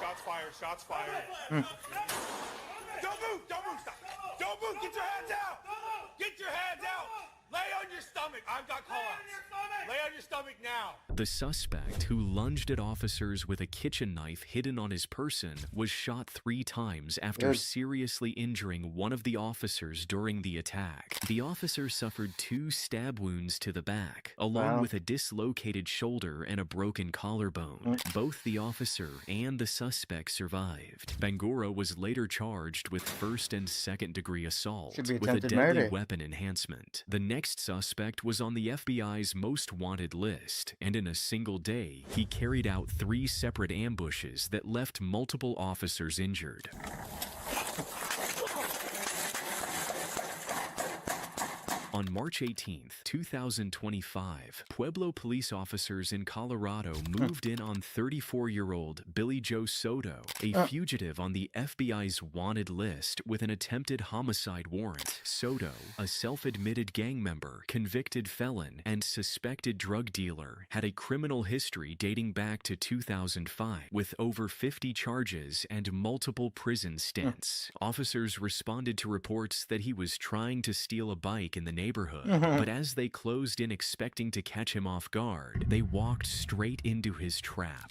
Speaker 25: Shots fired. Shots fired.
Speaker 1: Hmm.
Speaker 25: Don't move! Don't move! Stop! Don't move! Get your hands out! Get your hands out! Lay on your stomach. I've got call-outs. Lay on your stomach now.
Speaker 8: The suspect, who lunged at officers with a kitchen knife hidden on his person, was shot 3 times after
Speaker 1: Good.
Speaker 8: seriously injuring one of the officers during the attack. The officer suffered 2 stab wounds to the back, along
Speaker 1: Wow.
Speaker 8: with a dislocated shoulder and a broken collarbone. Both the officer and the suspect survived. Bangura was later charged with first and second degree assault
Speaker 1: Should be
Speaker 8: with a
Speaker 1: attempted
Speaker 8: deadly
Speaker 1: murder.
Speaker 8: weapon enhancement. The next suspect was on the FBI's most wanted list, and in a single day, he carried out 3 separate ambushes that left multiple officers injured. On March 18th, 2025, Pueblo police officers in Colorado moved in on 34-year-old Billy Joe Soto, a fugitive on the FBI's wanted list with an attempted homicide warrant. Soto, a self-admitted gang member, convicted felon, and suspected drug dealer, had a criminal history dating back to 2005, with over 50 charges and multiple prison stints. Officers responded to reports that he was trying to steal a bike in the neighborhood, but as they closed in expecting to catch him off guard, they walked straight into his trap.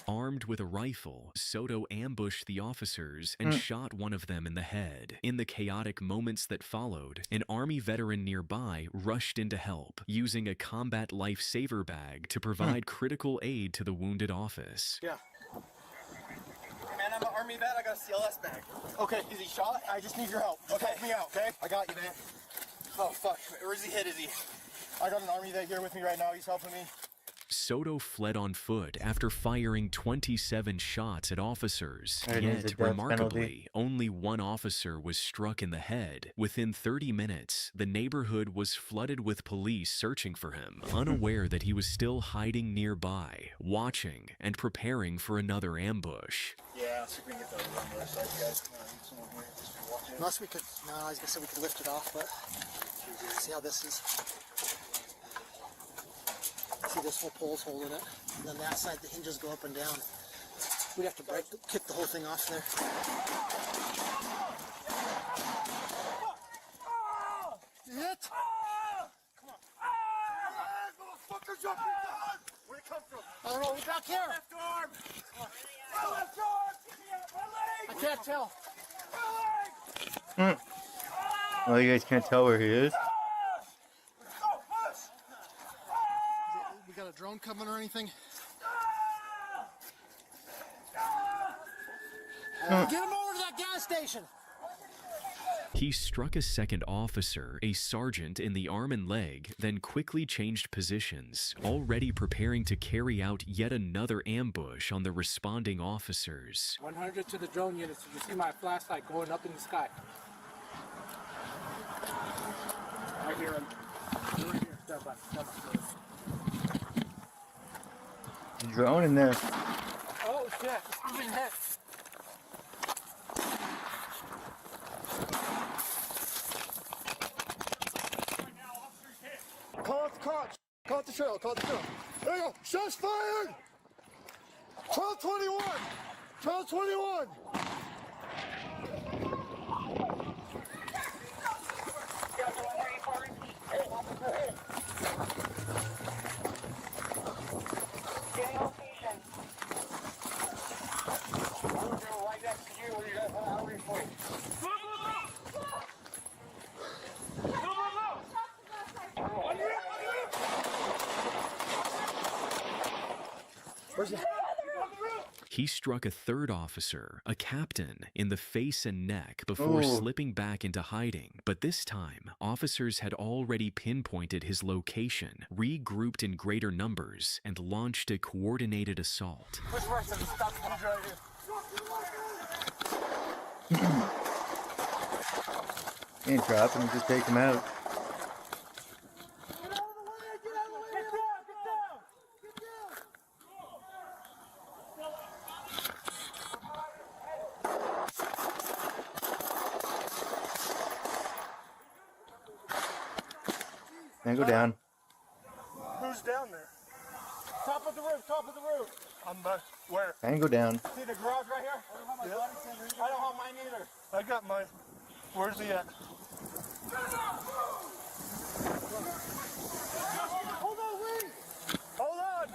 Speaker 8: Armed with a rifle, Soto ambushed the officers and shot one of them in the head. In the chaotic moments that followed, an Army veteran nearby rushed in to help, using a combat lifesaver bag to provide critical aid to the wounded office.
Speaker 24: Yeah. Man, I'm an Army vet. I got a CLS bag. Okay, is he shot? I just need your help. Just help me out, okay? I got you, man. Oh, fuck. Where's he hit, is he? I got an Army vet here with me right now. He's helping me.
Speaker 8: Soto fled on foot after firing 27 shots at officers.
Speaker 1: That is a
Speaker 8: Yet,
Speaker 1: death
Speaker 8: remarkably,
Speaker 1: penalty.
Speaker 8: only one officer was struck in the head. Within 30 minutes, the neighborhood was flooded with police searching for him, unaware that he was still hiding nearby, watching and preparing for another ambush.
Speaker 24: Yeah, see if we can get that one on the side, guys. Someone here just watching. Unless we could, no, I was gonna say we could lift it off, but see how this is. See, this whole pole's holding it, and then that side the hinges go up and down. We'd have to kick the whole thing off there. Hit! Come on. Motherfuckers up here, God! Where'd it come from? I don't know, we back here! Left arm! My left arm! I can't tell.
Speaker 1: Oh, you guys can't tell where he is?
Speaker 24: We got a drone coming or anything? Get him over to that gas station!
Speaker 8: He struck a second officer, a sergeant, in the arm and leg, then quickly changed positions, already preparing to carry out yet another ambush on the responding officers.
Speaker 4: 100 to the drone units. You see my flashlight going up in the sky. I hear him. Right here. Step by, step by.
Speaker 1: Drone in there.
Speaker 4: Oh shit! I'm being hit.
Speaker 24: Call out the cops. Call out the trail. Call out the trail. There you go. Shots fired! 1221! 1221! Where's he?
Speaker 8: He struck a third officer, a captain, in the face and neck before slipping back into hiding. But this time, officers had already pinpointed his location, regrouped in greater numbers, and launched a coordinated assault.
Speaker 24: Push right to the stop. He's right here.
Speaker 1: Can't drop him, just take him out. And go down.
Speaker 24: Who's down there? Top of the roof, top of the roof. I'm where?
Speaker 1: And go down.
Speaker 24: See the garage right here? I don't have my I don't have mine either. I got mine. Where's he at? Hold on, wait! Hold on!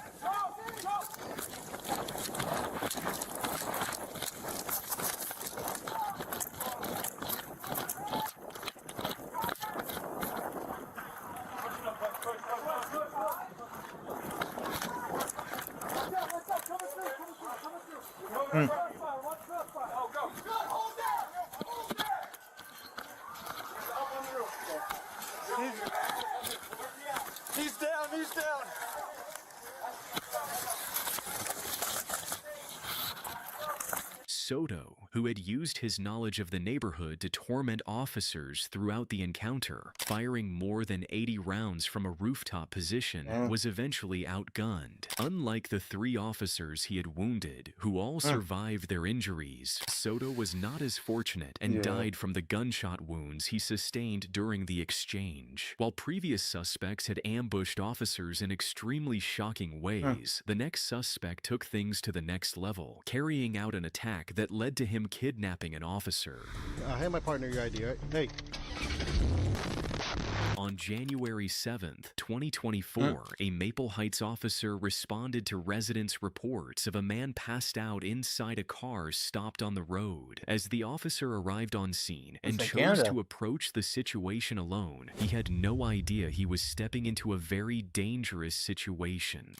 Speaker 24: He's down, he's down.
Speaker 8: Soto, who had used his knowledge of the neighborhood to torment officers throughout the encounter, firing more than 80 rounds from a rooftop position, was eventually outgunned. Unlike the 3 officers he had wounded, who all survived their injuries, Soto was not as fortunate and died from the gunshot wounds he sustained during the exchange. While previous suspects had ambushed officers in extremely shocking ways, the next suspect took things to the next level, carrying out an attack that led to him kidnapping an officer.
Speaker 24: Hey, my partner, your ID, right? Hey.
Speaker 8: On On January 7th, 2024, a Maple Heights officer responded to residents' reports of a man passed out inside a car stopped on the road. As the officer arrived on scene and chose to approach the situation alone, he had no idea he was stepping into a very dangerous situation.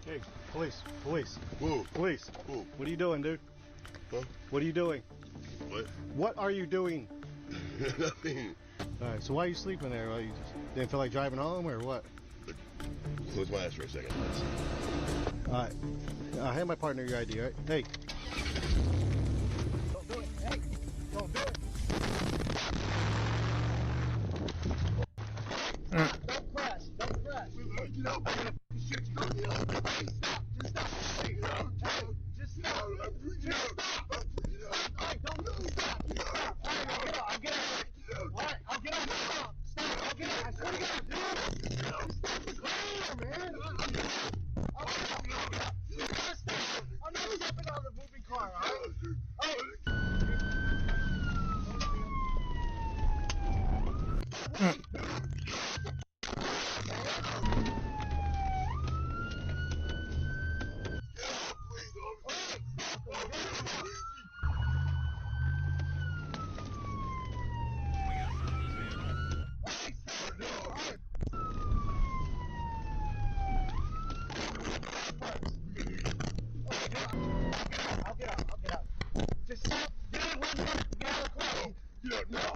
Speaker 12: Hey, police.
Speaker 6: Whoa.
Speaker 12: Police.
Speaker 6: Whoa.
Speaker 12: What are you doing, dude?
Speaker 6: Huh?
Speaker 12: What are you doing?
Speaker 6: What?
Speaker 12: What are you doing?
Speaker 6: Nothing.
Speaker 12: All right, so why are you sleeping there? Well, you just didn't feel like driving home or what?
Speaker 6: Close my eyes for a second.
Speaker 12: All right. I have my partner your ID, all right? Hey. Don't do it. Hey. Don't do it. Don't press. Don't press. Get out. Just stop. Just stop. All right, don't move. Stop. I'll get out. All right, I'll get out. Stop. I'll get out. I swear to God, dude. Just stop the car, man. I'm not stepping out of the moving car, all right? I'll get out. Just stop. Get out of the car. Get out now.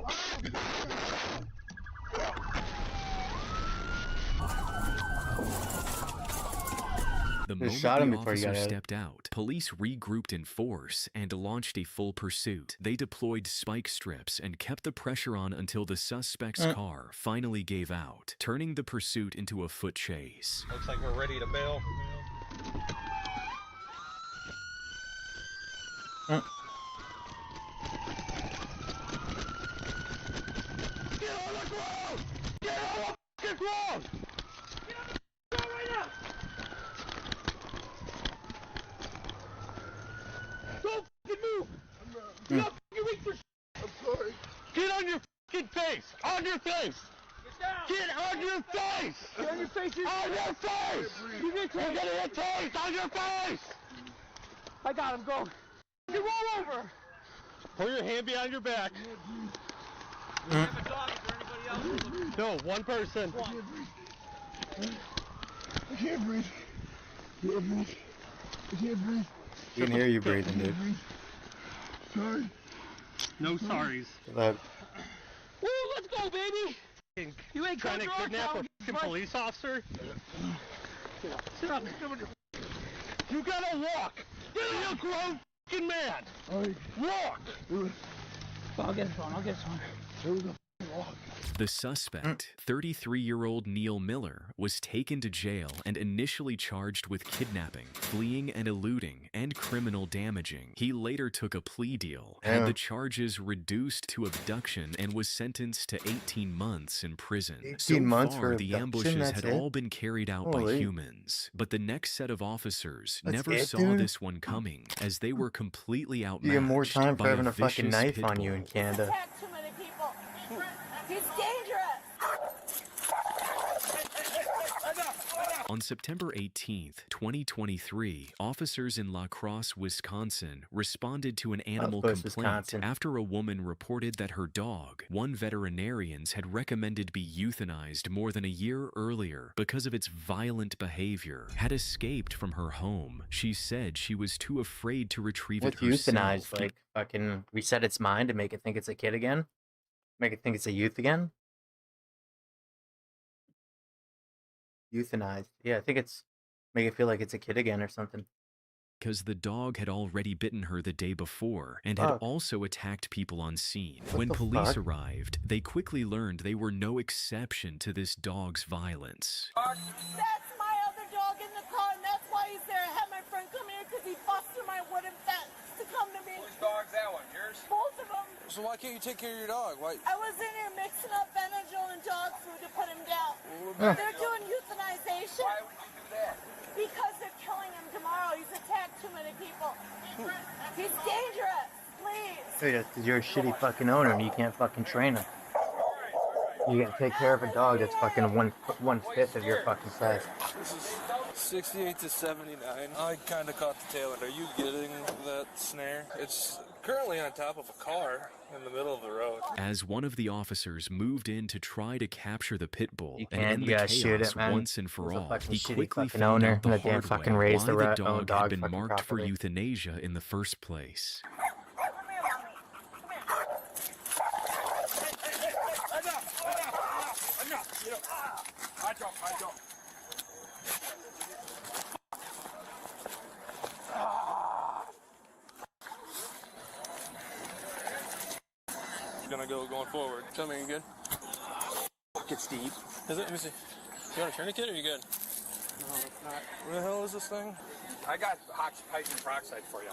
Speaker 8: The moment the officer stepped out, police regrouped in force and launched a full pursuit. They deployed spike strips and kept the pressure on until the suspect's car finally gave out, turning the pursuit into a foot chase.
Speaker 12: Looks like we're ready to bail.
Speaker 5: Get on the ground! Get on the ground! Get on the ground right now! Don't fucking move! You're not fucking weak for shit! I'm sorry. Get on your fucking face! On your face! Get on your face! Get on your face! On your face! You're gonna get tased on your face! I got him, go! You roll over! Pull your hand behind your back. No, one person.
Speaker 12: I can't breathe. I can't breathe.
Speaker 1: You can hear you breathing, dude.
Speaker 12: Sorry. No sorries.
Speaker 5: Woo, let's go, baby! You ain't
Speaker 12: Trying to kidnap a fucking police officer?
Speaker 5: Sit up. You gotta walk! You're a grown fucking man! Walk! I'll get this one. Here we go. Walk.
Speaker 8: The suspect, 33-year-old Neil Miller, was taken to jail and initially charged with kidnapping, fleeing and eluding, and criminal damaging. He later took a plea deal, had the charges reduced to abduction, and was sentenced to 18 months in prison.
Speaker 1: 18 months for
Speaker 8: the
Speaker 1: abduction,
Speaker 8: ambushes
Speaker 1: that's
Speaker 8: had all been carried out by humans, but the next set of officers never saw this one coming, as they were completely outmatched.
Speaker 1: You get more time for
Speaker 8: by
Speaker 1: having a fucking
Speaker 8: vicious
Speaker 1: knife
Speaker 8: pit
Speaker 1: on you
Speaker 8: bull.
Speaker 1: in Canada.
Speaker 13: Too many people. He's dangerous.
Speaker 8: On September 18th, 2023, officers in La Crosse, Wisconsin, responded to an animal complaint after a woman reported that her dog, one veterinarians had recommended be euthanized more than a year earlier because of its violent behavior, had escaped from her home. She said she was too afraid to retrieve it herself.
Speaker 1: Euthanized? Like fucking reset its mind to make it think it's a kid again? Make it think it's a youth again? Euthanized. Yeah, I think it's make it feel like it's a kid again or something.
Speaker 8: Because the dog had already bitten her the day before and had also attacked people on scene. When police arrived, they quickly learned they were no exception to this dog's violence.
Speaker 13: That's my other dog in the car, and that's why he's there. I had my friend come here because he busted my wooden fence to come to me.
Speaker 14: Whose dog's that one? Yours?
Speaker 13: Both of them.
Speaker 14: So why can't you take care of your dog? Why?
Speaker 13: I was in here mixing up Benadryl and dog food to put him down. They're doing euthanasia euthanization.
Speaker 14: Why would you do that?
Speaker 13: Because they're killing him tomorrow. He's attacked too many people. He's dangerous. Please.
Speaker 1: Hey, that's because you're a shitty fucking owner and you can't fucking train him. You gotta take care of a dog that's fucking one-fifth of your fucking size.
Speaker 15: This is 68 to 79. I kind of caught the tail end. Are you getting that snare? It's currently on top of a car in the middle of the road.
Speaker 8: As one of the officers moved in to try to capture the pit bull and
Speaker 1: can't-
Speaker 8: end
Speaker 1: you
Speaker 8: the
Speaker 1: gotta shoot
Speaker 8: chaos
Speaker 1: it, man.
Speaker 8: once and for
Speaker 1: He's a
Speaker 8: all,
Speaker 1: fucking
Speaker 8: he
Speaker 1: shitty
Speaker 8: quickly
Speaker 1: fucking
Speaker 8: found
Speaker 1: owner
Speaker 8: out the
Speaker 1: that didn't
Speaker 8: hard
Speaker 1: fucking
Speaker 8: way
Speaker 1: raise
Speaker 8: why
Speaker 1: the
Speaker 8: the
Speaker 1: own
Speaker 8: dog
Speaker 1: dog
Speaker 8: had been
Speaker 1: fucking
Speaker 8: marked for
Speaker 1: properly.
Speaker 8: euthanasia in the first place.
Speaker 15: Gonna go going forward. Tell me, you good?
Speaker 12: It's deep.
Speaker 15: Is it? Let me see. You want a tourniquet or you good?
Speaker 12: No, it's not.
Speaker 15: Where the hell is this thing?
Speaker 12: I got hydrogen peroxide for you.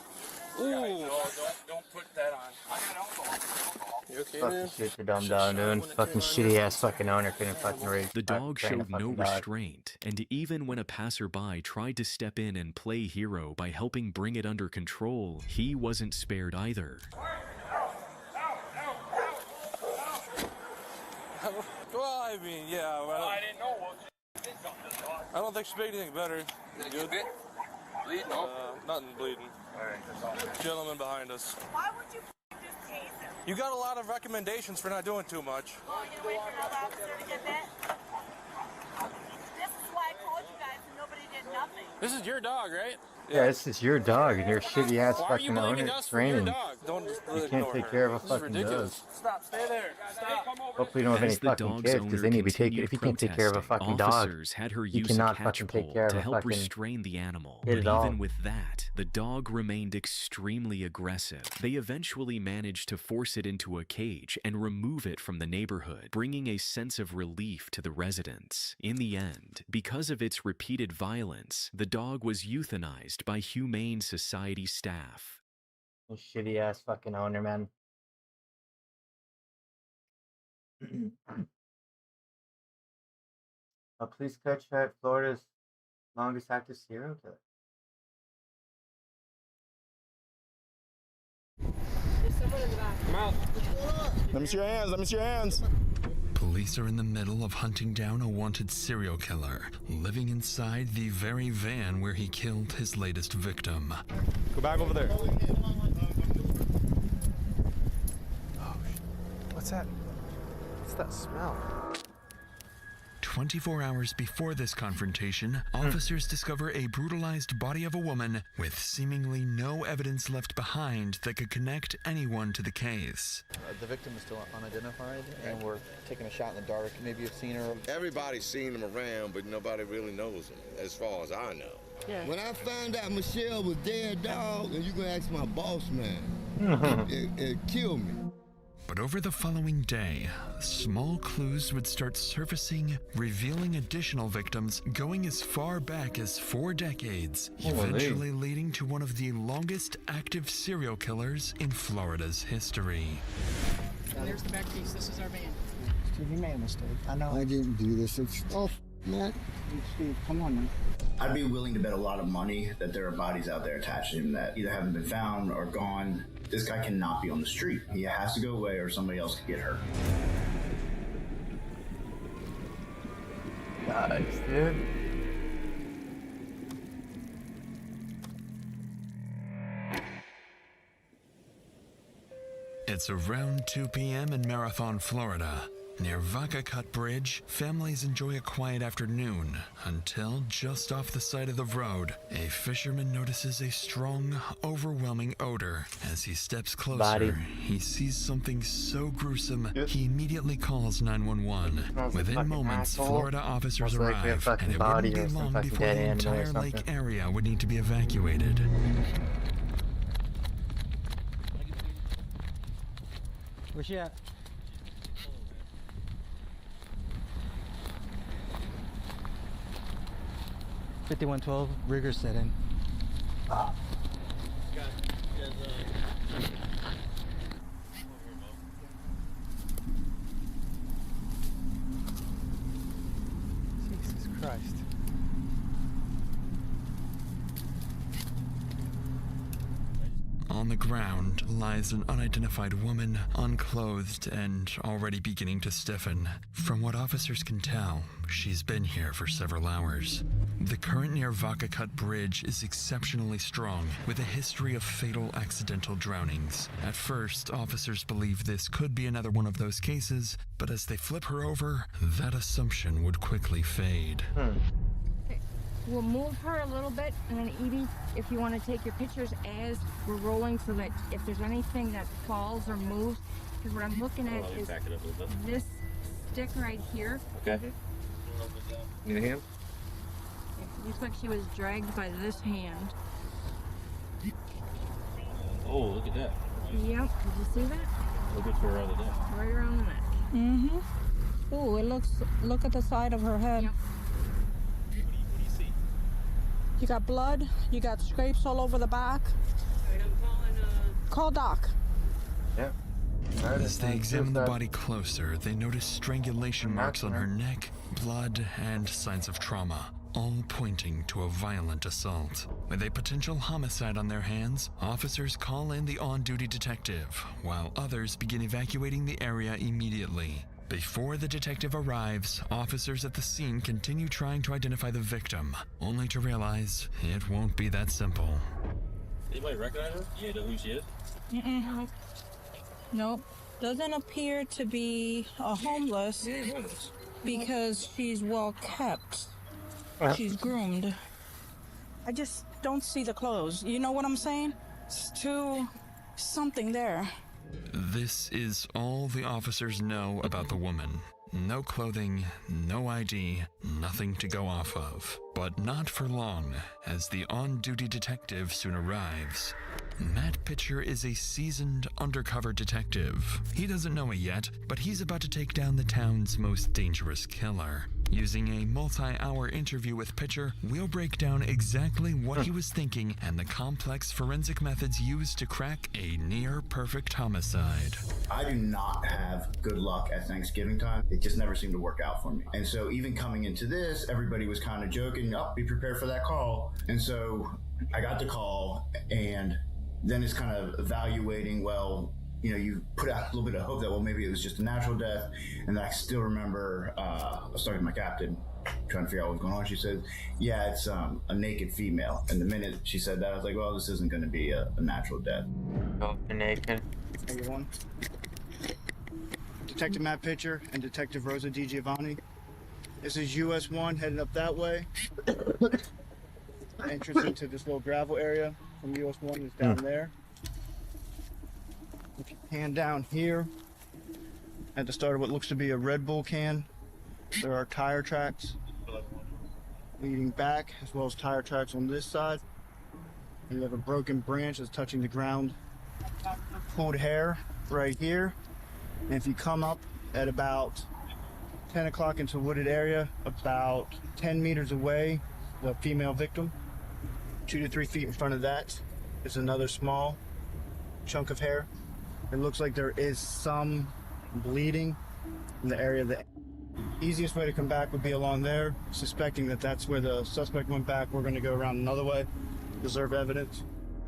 Speaker 15: Ooh.
Speaker 12: No, don't put that on. I got alcohol.
Speaker 15: You okay,
Speaker 1: Fucking
Speaker 15: man?
Speaker 1: shit the dumb dog, dude. Fucking shitty ass fucking owner couldn't fucking raise.
Speaker 8: The dog
Speaker 1: train a
Speaker 8: showed no
Speaker 1: fucking dog.
Speaker 8: restraint, and even when a passerby tried to step in and play hero by helping bring it under control, he wasn't spared either.
Speaker 15: Well, I mean, yeah. Well,
Speaker 12: I didn't know what
Speaker 15: I don't think she made anything better. You good?
Speaker 12: Bleed? No.
Speaker 15: Nothing bleeding.
Speaker 12: Alright, that's all.
Speaker 15: Gentleman behind us.
Speaker 13: Why would you just tase him?
Speaker 15: You got a lot of recommendations for not doing too much.
Speaker 13: Well, you wait for another officer to get that? This is why I called you guys and nobody did nothing.
Speaker 15: This is your dog, right?
Speaker 1: Yeah, this is your dog and you're a shitty ass
Speaker 15: Why are you
Speaker 1: fucking
Speaker 15: blaming
Speaker 1: owner
Speaker 15: us for your
Speaker 1: training.
Speaker 15: dog? Don't
Speaker 1: You can't take care of a
Speaker 15: This is
Speaker 1: fucking dog.
Speaker 15: ridiculous. Stop. Stay there. Stop.
Speaker 1: Hopefully you don't have any
Speaker 8: As the
Speaker 1: fucking
Speaker 8: dog's
Speaker 1: kids because
Speaker 8: owner
Speaker 1: they need to be taken.
Speaker 8: continued
Speaker 1: If you can't take care of a
Speaker 8: protesting,
Speaker 1: fucking dog,
Speaker 8: officers had her
Speaker 1: you
Speaker 8: use a
Speaker 1: cannot
Speaker 8: catch
Speaker 1: fucking take
Speaker 8: pole
Speaker 1: care of
Speaker 8: to
Speaker 1: a
Speaker 8: help
Speaker 1: fucking
Speaker 8: restrain the animal.
Speaker 1: kid
Speaker 8: But
Speaker 1: at all.
Speaker 8: even with that, the dog remained extremely aggressive. They eventually managed to force it into a cage and remove it from the neighborhood, bringing a sense of relief to the residents. In the end, because of its repeated violence, the dog was euthanized by Humane Society staff.
Speaker 1: Shitty ass fucking owner, man. A police catch at Florida's longest active serial killer.
Speaker 13: There's someone in the back.
Speaker 12: Come out.
Speaker 25: Let me see your hands. Let me see your hands.
Speaker 16: Police are in the middle of hunting down a wanted serial killer, living inside the very van where he killed his latest victim.
Speaker 25: Go back over there.
Speaker 12: What's that? What's that smell?
Speaker 16: 24 hours before this confrontation, officers discover a brutalized body of a woman with seemingly no evidence left behind that could connect anyone to the case.
Speaker 18: The victim is still unidentified, and we're taking a shot in the dark. Maybe you've seen her.
Speaker 6: Everybody's seen him around, but nobody really knows him, as far as I know.
Speaker 19: Yeah. When I found out Michelle was dead, dog, and you gonna ask my boss man, it killed me.
Speaker 16: But over the following day, small clues would start surfacing, revealing additional victims going as far back as 4 decades, eventually leading to one of the longest active serial killers in Florida's history.
Speaker 20: There's the back piece. This is our van.
Speaker 26: Steve, you made a mistake. I know.
Speaker 19: I didn't do this. It's man.
Speaker 26: Steve, come on now.
Speaker 27: I'd be willing to bet a lot of money that there are bodies out there attached to him that either haven't been found or gone. This guy cannot be on the street. He has to go away or somebody else could get hurt.
Speaker 1: Nice, dude.
Speaker 16: It's around 2 p.m. in Marathon, Florida. Near Vaca Cut Bridge, families enjoy a quiet afternoon until just off the side of the road, a fisherman notices a strong, overwhelming odor. As he steps closer, he sees something so gruesome, he immediately calls 911. Within moments, Florida officers arrive, and it wouldn't be long before the entire lake area would need to be evacuated.
Speaker 26: Where's she at? $5112, rigor set in. Jesus Christ.
Speaker 16: On the ground lies an unidentified woman, unclothed and already beginning to stiffen. From what officers can tell, she's been here for several hours. The current near Vaca Cut Bridge is exceptionally strong, with a history of fatal accidental drownings. At first, officers believe this could be another one of those cases, but as they flip her over, that assumption would quickly fade.
Speaker 2: Okay. We'll move her a little bit, and then Evie, if you want to take your pictures as we're rolling so that if there's anything that falls or moves, because what I'm looking at is this stick right here.
Speaker 3: Okay. Need a hand?
Speaker 2: It looks like she was dragged by this hand.
Speaker 3: Oh, look at that.
Speaker 2: Yep, did you see that?
Speaker 3: Look at her other neck.
Speaker 2: Right around the neck.
Speaker 13: Mm-hmm. Ooh, it looks, look at the side of her head.
Speaker 2: Yep.
Speaker 3: What do you see?
Speaker 13: You got blood, you got scrapes all over the back.
Speaker 2: Alright, I'm calling,
Speaker 13: Call Doc.
Speaker 1: Yep.
Speaker 16: As they examine the body closer, they notice strangulation marks on her neck, blood, and signs of trauma, all pointing to a violent assault. With a potential homicide on their hands, officers call in the on-duty detective, while others begin evacuating the area immediately. Before the detective arrives, officers at the scene continue trying to identify the victim, only to realize it won't be that simple.
Speaker 3: Anybody recognize her? You know who she is?
Speaker 13: Mm-mm. Nope. Doesn't appear to be a homeless because she's well kept. She's groomed. I just don't see the clothes. You know what I'm saying? It's too something there.
Speaker 16: This is all the officers know about the woman. No clothing, no ID, nothing to go off of. But not for long, as the on-duty detective soon arrives. Matt Pitcher is a seasoned undercover detective. He doesn't know it yet, but he's about to take down the town's most dangerous killer. Using a multi-hour interview with Pitcher, we'll break down exactly what he was thinking and the complex forensic methods used to crack a near-perfect homicide.
Speaker 27: I do not have good luck at Thanksgiving time. It just never seemed to work out for me. And so even coming into this, everybody was kind of joking, oh, be prepared for that call. And so I got the call, and then it's kind of evaluating, well, you know, you put out a little bit of hope that, well, maybe it was just a natural death. And then I still remember, I was talking to my captain, trying to figure out what was going on. She said, yeah, it's a naked female. And the minute she said that, I was like, well, this isn't going to be a natural death.
Speaker 1: Oh, naked.
Speaker 7: Everyone. Detective Matt Pitcher and Detective Rosa DiGiovanni. This is US 1 heading up that way. Entrance into this little gravel area from US 1 is down there. If you pan down here, at the start of what looks to be a Red Bull can, there are tire tracks leading back, as well as tire tracks on this side. And you have a broken branch that's touching the ground. Pulled hair right here. And if you come up at about 10 o'clock into a wooded area, about 10 meters away, the female victim, 2 to 3 feet in front of that is another small chunk of hair. It looks like there is some bleeding in the area. The easiest way to come back would be along there, suspecting that that's where the suspect went back. We're going to go around another way, preserve evidence.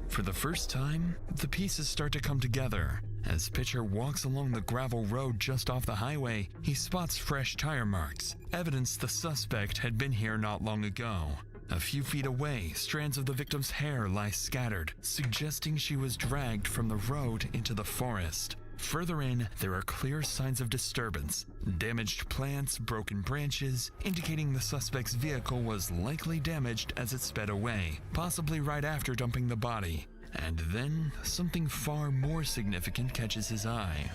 Speaker 16: For the first time, the pieces start to come together. As Pitcher walks along the gravel road just off the highway, he spots fresh tire marks, evidence the suspect had been here not long ago. A few feet away, strands of the victim's hair lie scattered, suggesting she was dragged from the road into the forest. Further in, there are clear signs of disturbance. Damaged plants, broken branches, indicating the suspect's vehicle was likely damaged as it sped away, possibly right after dumping the body. And then, something far more significant catches his eye.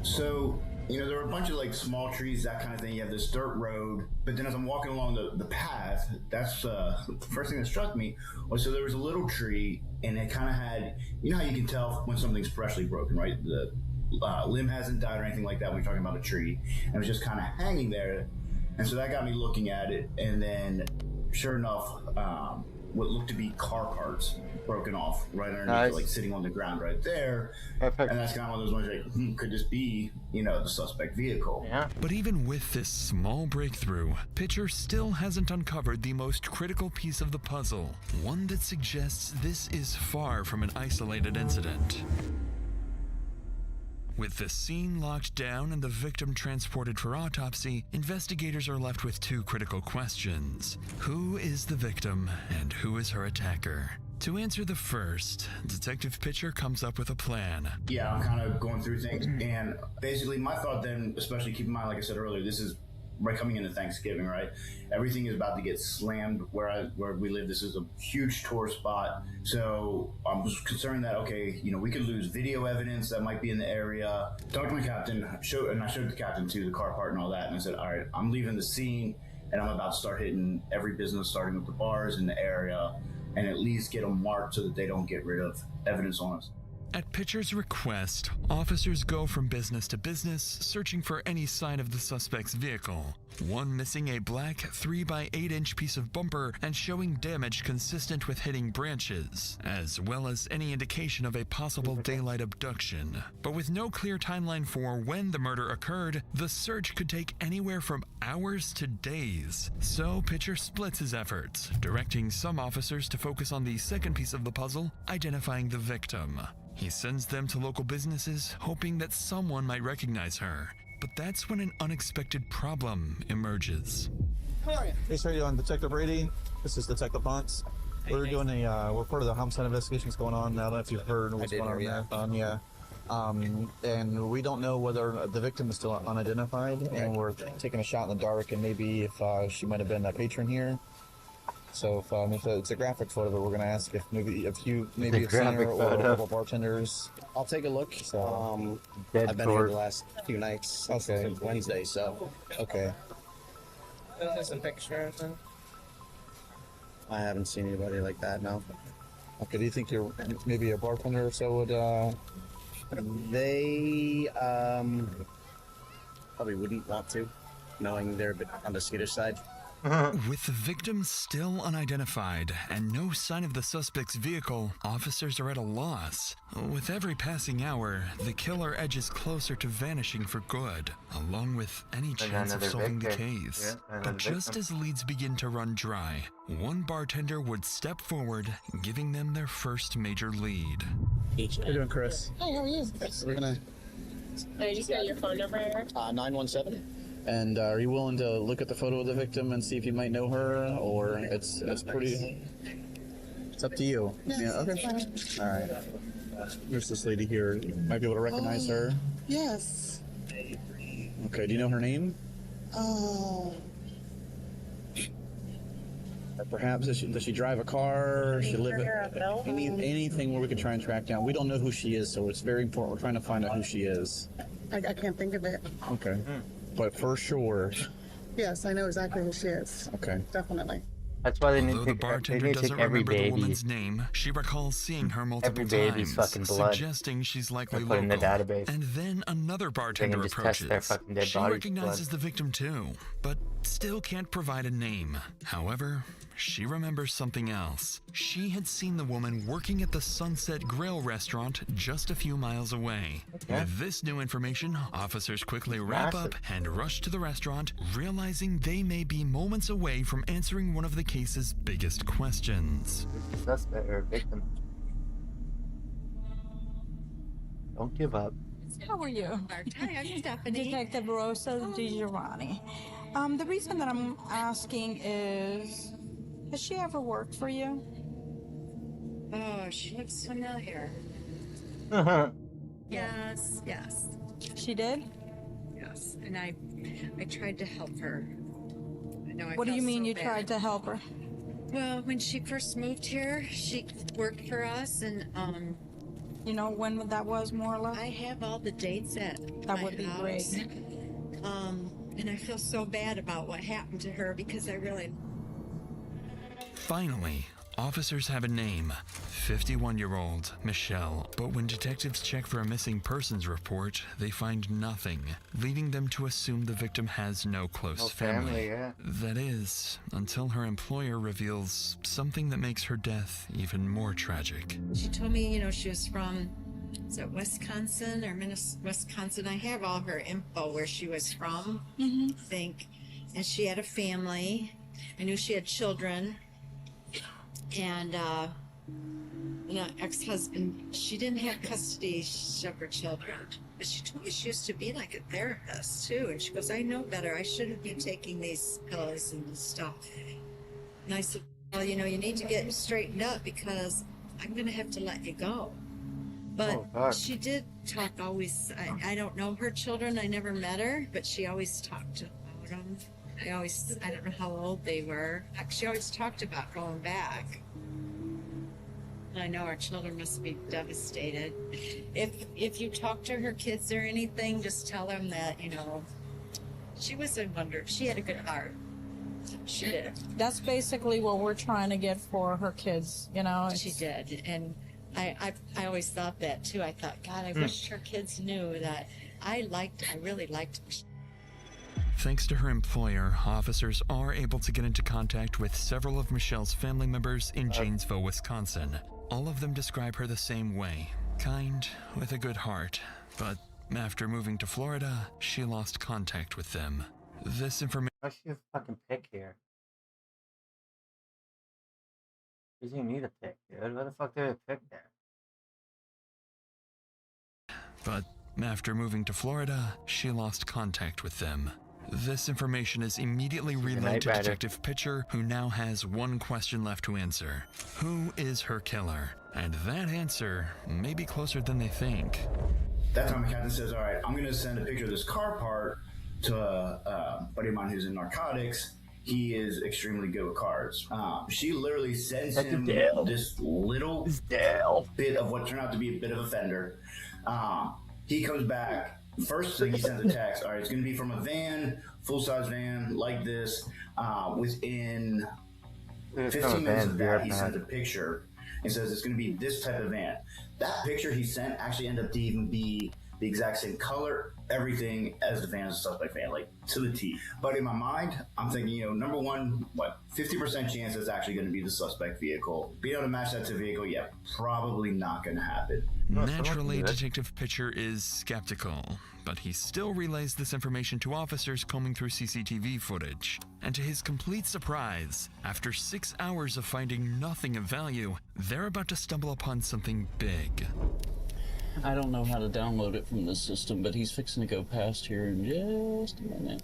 Speaker 27: So, you know, there were a bunch of like small trees, that kind of thing. You have this dirt road, but then as I'm walking along the path, that's the first thing that struck me was, so there was a little tree, and it kind of had, you know how you can tell when something's freshly broken, right? The limb hasn't died or anything like that when you're talking about a tree, and it was just kind of hanging there. And so that got me looking at it, and then sure enough, what looked to be car parts broken off right underneath,
Speaker 1: Nice.
Speaker 27: like sitting on the ground right there.
Speaker 1: Perfect.
Speaker 27: And that's kind of one of those ones like, could this be, you know, the suspect vehicle?
Speaker 1: Yeah.
Speaker 16: But even with this small breakthrough, Pitcher still hasn't uncovered the most critical piece of the puzzle, one that suggests this is far from an isolated incident. With the scene locked down and the victim transported for autopsy, investigators are left with two critical questions. Who is the victim and who is her attacker? To answer the first, Detective Pitcher comes up with a plan.
Speaker 27: Yeah, I'm kind of going through things, and basically my thought then, especially keep in mind, like I said earlier, this is right coming into Thanksgiving, right? Everything is about to get slammed where we live. This is a huge tourist spot, so I was concerned that, okay, you know, we could lose video evidence that might be in the area. Talked to my captain, I showed the captain too, the car part and all that, and I said, all right, I'm leaving the scene, and I'm about to start hitting every business, starting with the bars in the area, and at least get them marked so that they don't get rid of evidence on us.
Speaker 16: At Pitcher's request, officers go from business to business, searching for any sign of the suspect's vehicle. One missing a black 3x8-inch piece of bumper and showing damage consistent with hitting branches, as well as any indication of a possible daylight abduction. But with no clear timeline for when the murder occurred, the search could take anywhere from hours to days. So Pitcher splits his efforts, directing some officers to focus on the second piece of the puzzle, identifying the victim. He sends them to local businesses, hoping that someone might recognize her. But that's when an unexpected problem emerges.
Speaker 18: How are you? Hey, sir, you on Detective Brady? This is Detective Bunce. We're doing we're part of the homicide investigations going on. I don't know if you've heard what's going on in Marathon. Yeah. And we don't know whether the victim is still unidentified, and we're taking a shot in the dark, and maybe if she might have been a patron here. So if it's a graphic photo, but we're going to ask if maybe have seen her or a couple bartenders. I'll take a look. So, I've been here the last few nights. Okay. Since Wednesday, so. Okay.
Speaker 12: Some pictures.
Speaker 18: I haven't seen anybody like that, no. Okay, do you think you're maybe a bartender or so would, They, probably wouldn't want to, knowing they're a bit on the skittish side.
Speaker 16: With the victim still unidentified and no sign of the suspect's vehicle, officers are at a loss. With every passing hour, the killer edges closer to vanishing for good, along with any chance of solving the case. But just as leads begin to run dry, one bartender would step forward, giving them their first major lead.
Speaker 18: How you doing, Chris?
Speaker 12: Hey, how are you?
Speaker 18: We're gonna...
Speaker 12: I just got your phone number, Eric.
Speaker 18: 917. And are you willing to look at the photo of the victim and see if you might know her, or it's pretty... It's up to you. Yeah, okay. All right. There's this lady here. You might be able to recognize her.
Speaker 9: Yes.
Speaker 18: Okay, do you know her name?
Speaker 9: Oh.
Speaker 18: Or perhaps does she drive a car? Does she live anything where we could try and track down? We don't know who she is, so it's very important. We're trying to find out who she is.
Speaker 9: I can't think of it.
Speaker 18: Okay. But for sure.
Speaker 9: Yes, I know exactly who she is.
Speaker 18: Okay.
Speaker 9: Definitely.
Speaker 1: That's why they need
Speaker 16: Although
Speaker 1: to
Speaker 16: the bartender doesn't remember the woman's name, she recalls seeing her multiple times, suggesting she's likely local.
Speaker 1: In the database.
Speaker 16: And then another bartender approaches. She recognizes the victim too, but still can't provide a name. However, she remembers something else. She had seen the woman working at the Sunset Grill restaurant just a few miles away.
Speaker 1: Okay.
Speaker 16: With this new information, officers quickly wrap up and rush to the restaurant, realizing they may be moments away from answering one of the case's biggest questions.
Speaker 1: Suspect or victim. Don't give up.
Speaker 13: How are you?
Speaker 9: Hi, I'm Stephanie.
Speaker 13: Detective Rosa DiGiovanni. The reason that I'm asking is, has she ever worked for you?
Speaker 9: Oh, she looks familiar. Yes, yes.
Speaker 13: She did?
Speaker 9: Yes, and I tried to help her. I know I
Speaker 13: What do
Speaker 9: felt
Speaker 13: you mean
Speaker 9: so
Speaker 13: you
Speaker 9: bad.
Speaker 13: tried to help her?
Speaker 9: Well, when she first moved here, she worked for us, and
Speaker 13: you know when that was, more or less?
Speaker 9: I have all the dates at
Speaker 13: That
Speaker 9: my
Speaker 13: would be
Speaker 9: house.
Speaker 13: great.
Speaker 9: And I feel so bad about what happened to her because I really...
Speaker 16: Finally, Officers have a name, 51-year-old Michelle, but when detectives check for a missing persons report, they find nothing, leading them to assume the victim has no close family. That is, until her employer reveals something that makes her death even more tragic.
Speaker 9: She told me, you know, she was from, is it Wisconsin or Wisconsin? I have all her info where she was from, I think. And she had a family. I knew she had children. And, you know, ex-husband, she didn't have custody of her children. But she told me she used to be like a therapist, too. And she goes, I know better. I shouldn't be taking these pills and stuff. And I said, well, you know, you need to get straightened up because I'm going to have to let you go. But she did talk always, I don't know her children. I never met her, but she always talked about them. I don't know how old they were. She always talked about going back. I know our children must be devastated. If you talk to her kids or anything, just tell them that, you know, she was a wonder. She had a good heart. She did.
Speaker 13: That's basically what we're trying to get for her kids, you know.
Speaker 9: She did. And I always thought that too. I thought, God, I wish her kids knew that I really liked Michelle.
Speaker 16: Thanks to her employer, officers are able to get into contact with several of Michelle's family members in Janesville, Wisconsin. All of them describe her the same way, kind, with a good heart. But after moving to Florida, she lost contact with them. This information...
Speaker 1: Why's she a fucking pick here? She doesn't need a pick, dude. Why the fuck did I pick there?
Speaker 16: But after moving to Florida, she lost contact with them. This information is immediately relayed to Detective Pitcher, who now has one question left to answer. Who is her killer? And that answer may be closer than they think.
Speaker 27: That time the captain says, all right, I'm going to send a picture of this car part to a buddy of mine who's in narcotics. He is extremely good with cars. She literally sends him this little bit of what turned out to be a bit of a fender. He comes back. First thing he sends a text. All right, it's going to be from a van, full-size van like this. Within 15 minutes of that, he sends a picture and says it's going to be this type of van. That picture he sent actually ended up to even be the exact same color, everything as the van, as a suspect van, like to the T. But in my mind, I'm thinking, you know, number one, 50% chance it's actually going to be the suspect vehicle. Being able to match that to vehicle, yeah, probably not going to happen.
Speaker 16: Naturally, Detective Pitcher is skeptical, but he still relays this information to officers combing through CCTV footage. And to his complete surprise, after 6 hours of finding nothing of value, they're about to stumble upon something big.
Speaker 4: I don't know how to download it from the system, but he's fixing to go past here in just a minute.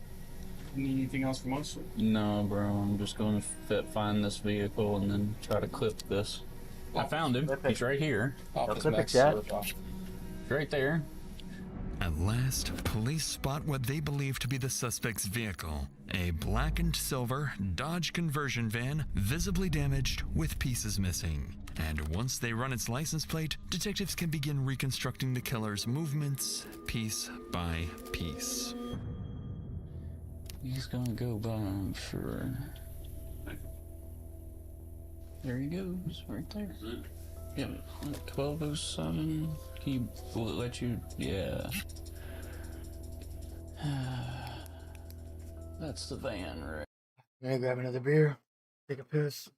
Speaker 3: Need anything else from us?
Speaker 4: No, bro. I'm just going to find this vehicle and then try to clip this. I found him. He's right here. Right there.
Speaker 16: At last, police spot what they believe to be the suspect's vehicle. A black and silver Dodge conversion van, visibly damaged with pieces missing. And once they run its license plate, detectives can begin reconstructing the killer's movements piece by piece.
Speaker 4: He's gonna go by, I'm sure. There he goes, right there. Yeah, 1207. Will it let you? Yeah. That's the van, right?
Speaker 1: I'm gonna grab another beer, take a piss.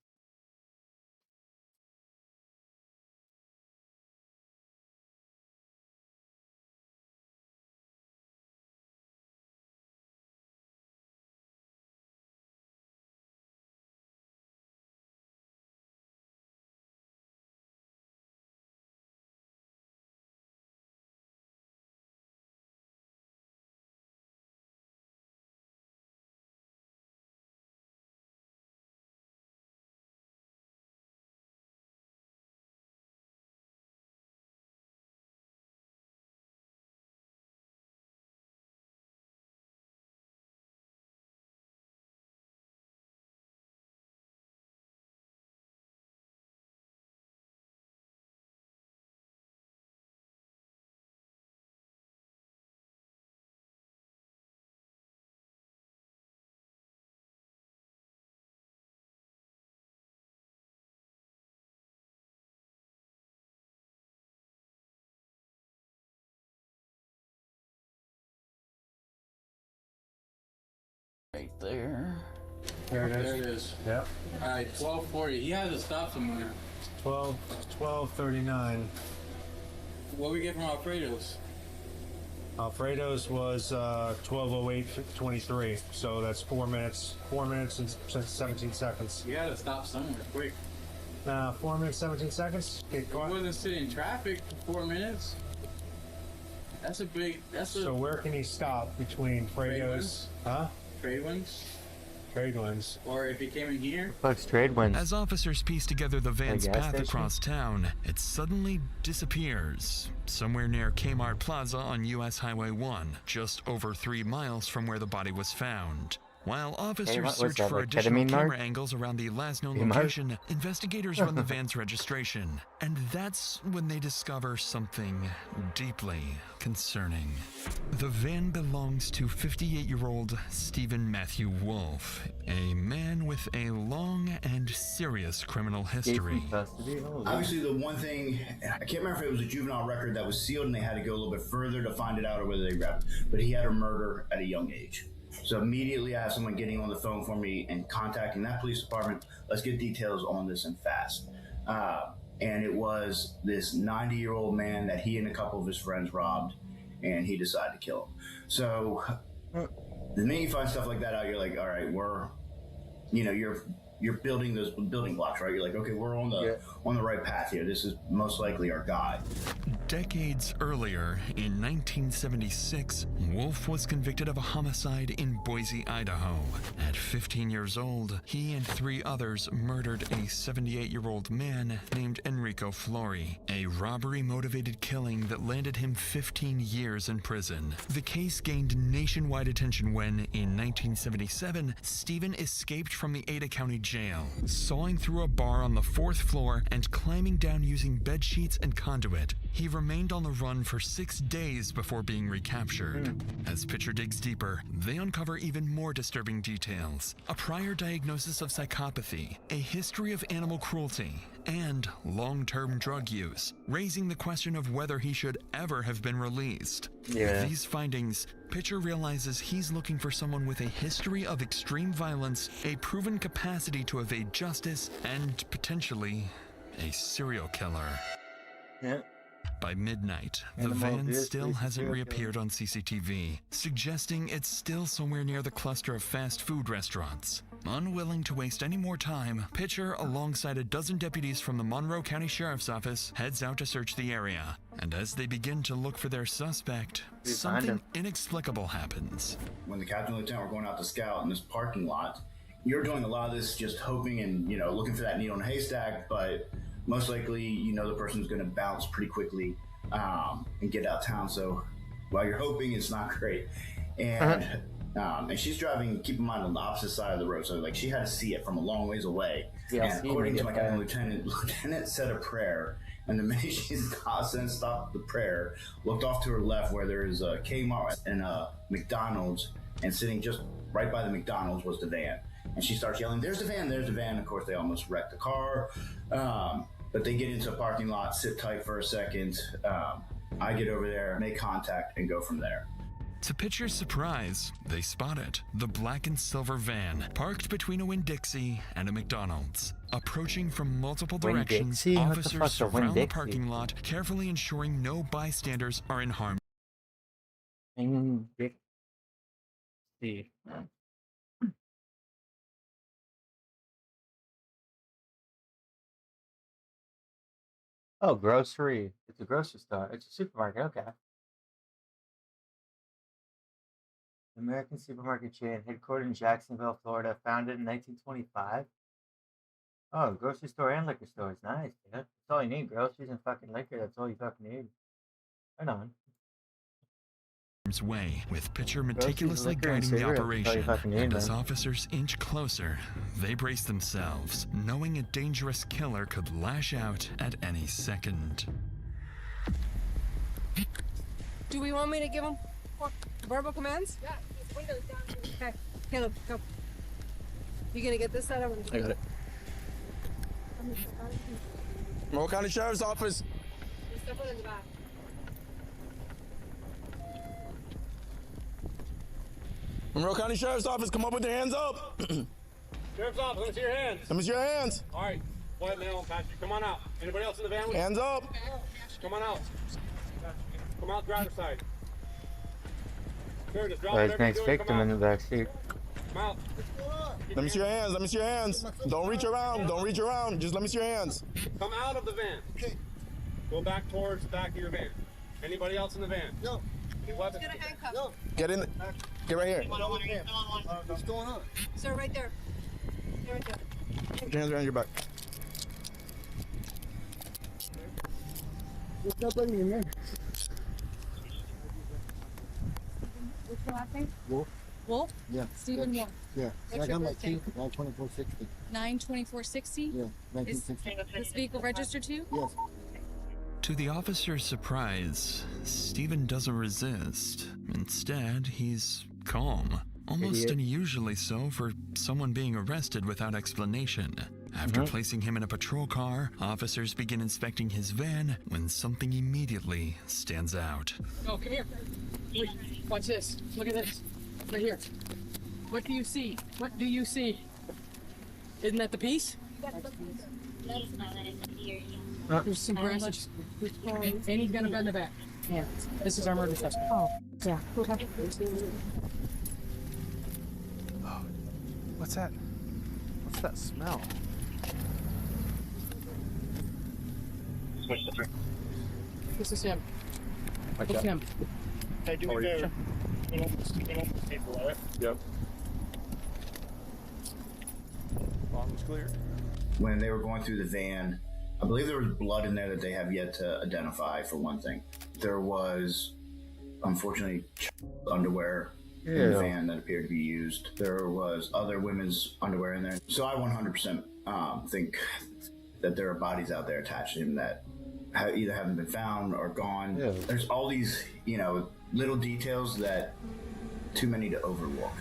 Speaker 4: there.
Speaker 3: There it is.
Speaker 4: There it is.
Speaker 3: Yep.
Speaker 4: All right, 1240. He has to stop somewhere.
Speaker 3: 12:39.
Speaker 4: What we get from Alfredo's?
Speaker 3: Alfredo's was 12:08:23. So that's 4 minutes. 4 minutes and 17 seconds.
Speaker 4: You gotta stop somewhere quick.
Speaker 3: 4 minutes 17 seconds. Get
Speaker 4: I
Speaker 3: caught.
Speaker 4: wasn't sitting in traffic for 4 minutes. That's a big. That's a.
Speaker 3: So where can he stop between Fredo's? Huh?
Speaker 4: Trade winds.
Speaker 3: Trade winds.
Speaker 4: Or if he came in here.
Speaker 1: Fuck's trade winds.
Speaker 16: As officers piece together the van's
Speaker 1: gas
Speaker 16: path
Speaker 1: station?
Speaker 16: across town, it suddenly disappears. Somewhere near Kmart Plaza on US Highway 1, just over 3 miles from where the body was found. While officers
Speaker 1: Kmart, what's
Speaker 16: search
Speaker 1: that,
Speaker 16: for
Speaker 1: like
Speaker 16: additional
Speaker 1: ketamine
Speaker 16: camera
Speaker 1: mart?
Speaker 16: angles around the last known
Speaker 1: Kmart?
Speaker 16: location, investigators run the van's registration. And that's when they discover something deeply concerning. The van belongs to 58-year-old Stephen Matthew Wolf, a man with a long and serious criminal history.
Speaker 27: Obviously, the one thing, I can't remember if it was a juvenile record that was sealed and they had to go a little bit further to find it out or whether they grabbed it, but he had a murder at a young age. So immediately I have someone getting on the phone for me and contacting that police department. Let's get details on this and fast. And it was this 90-year-old man that he and a couple of his friends robbed, and he decided to kill him. So the minute you find stuff like that out, you're like, all right, you're building those building blocks, right? You're like, okay, we're on the right path here. This is most likely our guy.
Speaker 16: Decades earlier, in 1976, Wolf was convicted of a homicide in Boise, Idaho. At 15 years old, he and 3 others murdered a 78-year-old man named Enrico Flori, a robbery-motivated killing that landed him 15 years in prison. The case gained nationwide attention when, in 1977, Stephen escaped from the Ada County Jail, sawing through a bar on the 4th floor and climbing down using bed sheets and conduit. He remained on the run for 6 days before being recaptured. As Pitcher digs deeper, they uncover even more disturbing details. A prior diagnosis of psychopathy, a history of animal cruelty, and long-term drug use, raising the question of whether he should ever have been released. With these findings, Pitcher realizes he's looking for someone with a history of extreme violence, a proven capacity to evade justice, and potentially a serial killer. By midnight, the van still hasn't reappeared on CCTV, suggesting it's still somewhere near the cluster of fast food restaurants. Unwilling to waste any more time, Pitcher, alongside a dozen deputies from the Monroe County Sheriff's Office, heads out to search the area. And as they begin to look for their suspect, something inexplicable happens.
Speaker 27: When the captain and lieutenant were going out to scout in this parking lot, you're doing a lot of this just hoping and, looking for that needle in a haystack, but most likely, the person's going to bounce pretty quickly and get out of town. So while you're hoping, it's not great. And she's driving, keep in mind, on the opposite side of the road. So, she had to see it from a long ways away. And according to my captain lieutenant said a prayer. And the minute she's stopped the prayer, looked off to her left where there is a Kmart and a McDonald's, and sitting just right by the McDonald's was the van. And she starts yelling, there's the van, there's the van. Of course, they almost wrecked the car. But they get into a parking lot, sit tight for a second. I get over there, make contact, and go from there.
Speaker 16: To Pitcher's surprise, they spot it. The black and silver van, parked between a Winn-Dixie and a McDonald's. Approaching from multiple directions, officers surround the parking lot, carefully ensuring no bystanders are in harm.
Speaker 1: Winn-Dixie. Oh, grocery. It's a grocery store. It's a supermarket. Okay. American supermarket chain, headquartered in Jacksonville, Florida, founded in 1925. Oh, grocery store and liquor stores. Nice, dude. That's all you need. Groceries and fucking liquor. That's all you fucking need. Right on.
Speaker 16: Way, with Pitcher meticulously guiding the operation, and as officers inch closer, they brace themselves, knowing a dangerous killer could lash out at any second.
Speaker 20: Do we want me to give him verbal commands? Yeah, his window's down here. Okay, Caleb, go. You gonna get this side over?
Speaker 18: I got it. Monroe County Sheriff's Office.
Speaker 20: Step it in the back.
Speaker 18: 10-4,
Speaker 25: Monroe County Sheriff's Office, come up with your hands up.
Speaker 5: Sheriff's Office, let me see your hands.
Speaker 25: Let me see your hands.
Speaker 5: All right, quiet male, Patrick, come on out. Anybody else in the van?
Speaker 25: Hands up.
Speaker 5: Come on out. Come out driver's side. Sure, just drop
Speaker 1: His
Speaker 5: whatever
Speaker 1: next
Speaker 5: you're doing,
Speaker 1: victim
Speaker 5: come
Speaker 1: in the back seat.
Speaker 5: Come out.
Speaker 25: Let me see your hands. Let me see your hands. Don't reach around. Don't reach around. Just let me see your hands.
Speaker 5: Come out of the van. Okay. Go back towards the back of your van. Anybody else in the van? No. Any weapons?
Speaker 20: Get a handcuff. No.
Speaker 25: Get in. Get right here.
Speaker 20: What's going on? Sir, right there. They're right there.
Speaker 25: Put your hands around your back.
Speaker 20: There's nobody in there.
Speaker 2: What's the last name?
Speaker 26: Wolf?
Speaker 2: Wolf?
Speaker 26: Yeah.
Speaker 2: Stephen Wolf.
Speaker 26: Yeah.
Speaker 2: What's
Speaker 26: I
Speaker 2: your
Speaker 26: got my
Speaker 2: birthday?
Speaker 26: teeth, 9/24/60.
Speaker 2: 9/24/60?
Speaker 26: Yeah,
Speaker 2: Is
Speaker 26: 1960.
Speaker 2: this vehicle registered to you?
Speaker 26: Yes.
Speaker 16: To the officer's surprise, Stephen doesn't resist. Instead, he's calm. Almost
Speaker 1: Idiot.
Speaker 16: unusually so for someone being arrested without explanation. After placing him in a patrol car, officers begin inspecting his van when something immediately stands out.
Speaker 10: Oh, come here. Wait, watch this. Look at this. Right here. What do you see? What do you see? Isn't that the piece? There's some grasses. And he's got a gun in the back. Yeah. This is our murder suspect.
Speaker 2: Oh, yeah. Okay.
Speaker 11: What's that? What's that smell?
Speaker 10: This is him.
Speaker 11: Watch
Speaker 10: It's
Speaker 11: out.
Speaker 10: him.
Speaker 5: Hey, do me a favor. Yep.
Speaker 11: Long's clear.
Speaker 27: When they were going through the van, I believe there was blood in there that they have yet to identify, for one thing. There was, unfortunately, underwear in the
Speaker 1: Ew.
Speaker 27: van that appeared to be used. There was other women's underwear in there. So I 100% think that there are bodies out there attached to him that either haven't been found or gone.
Speaker 1: Yeah.
Speaker 27: There's all these, little details that too many to overlook.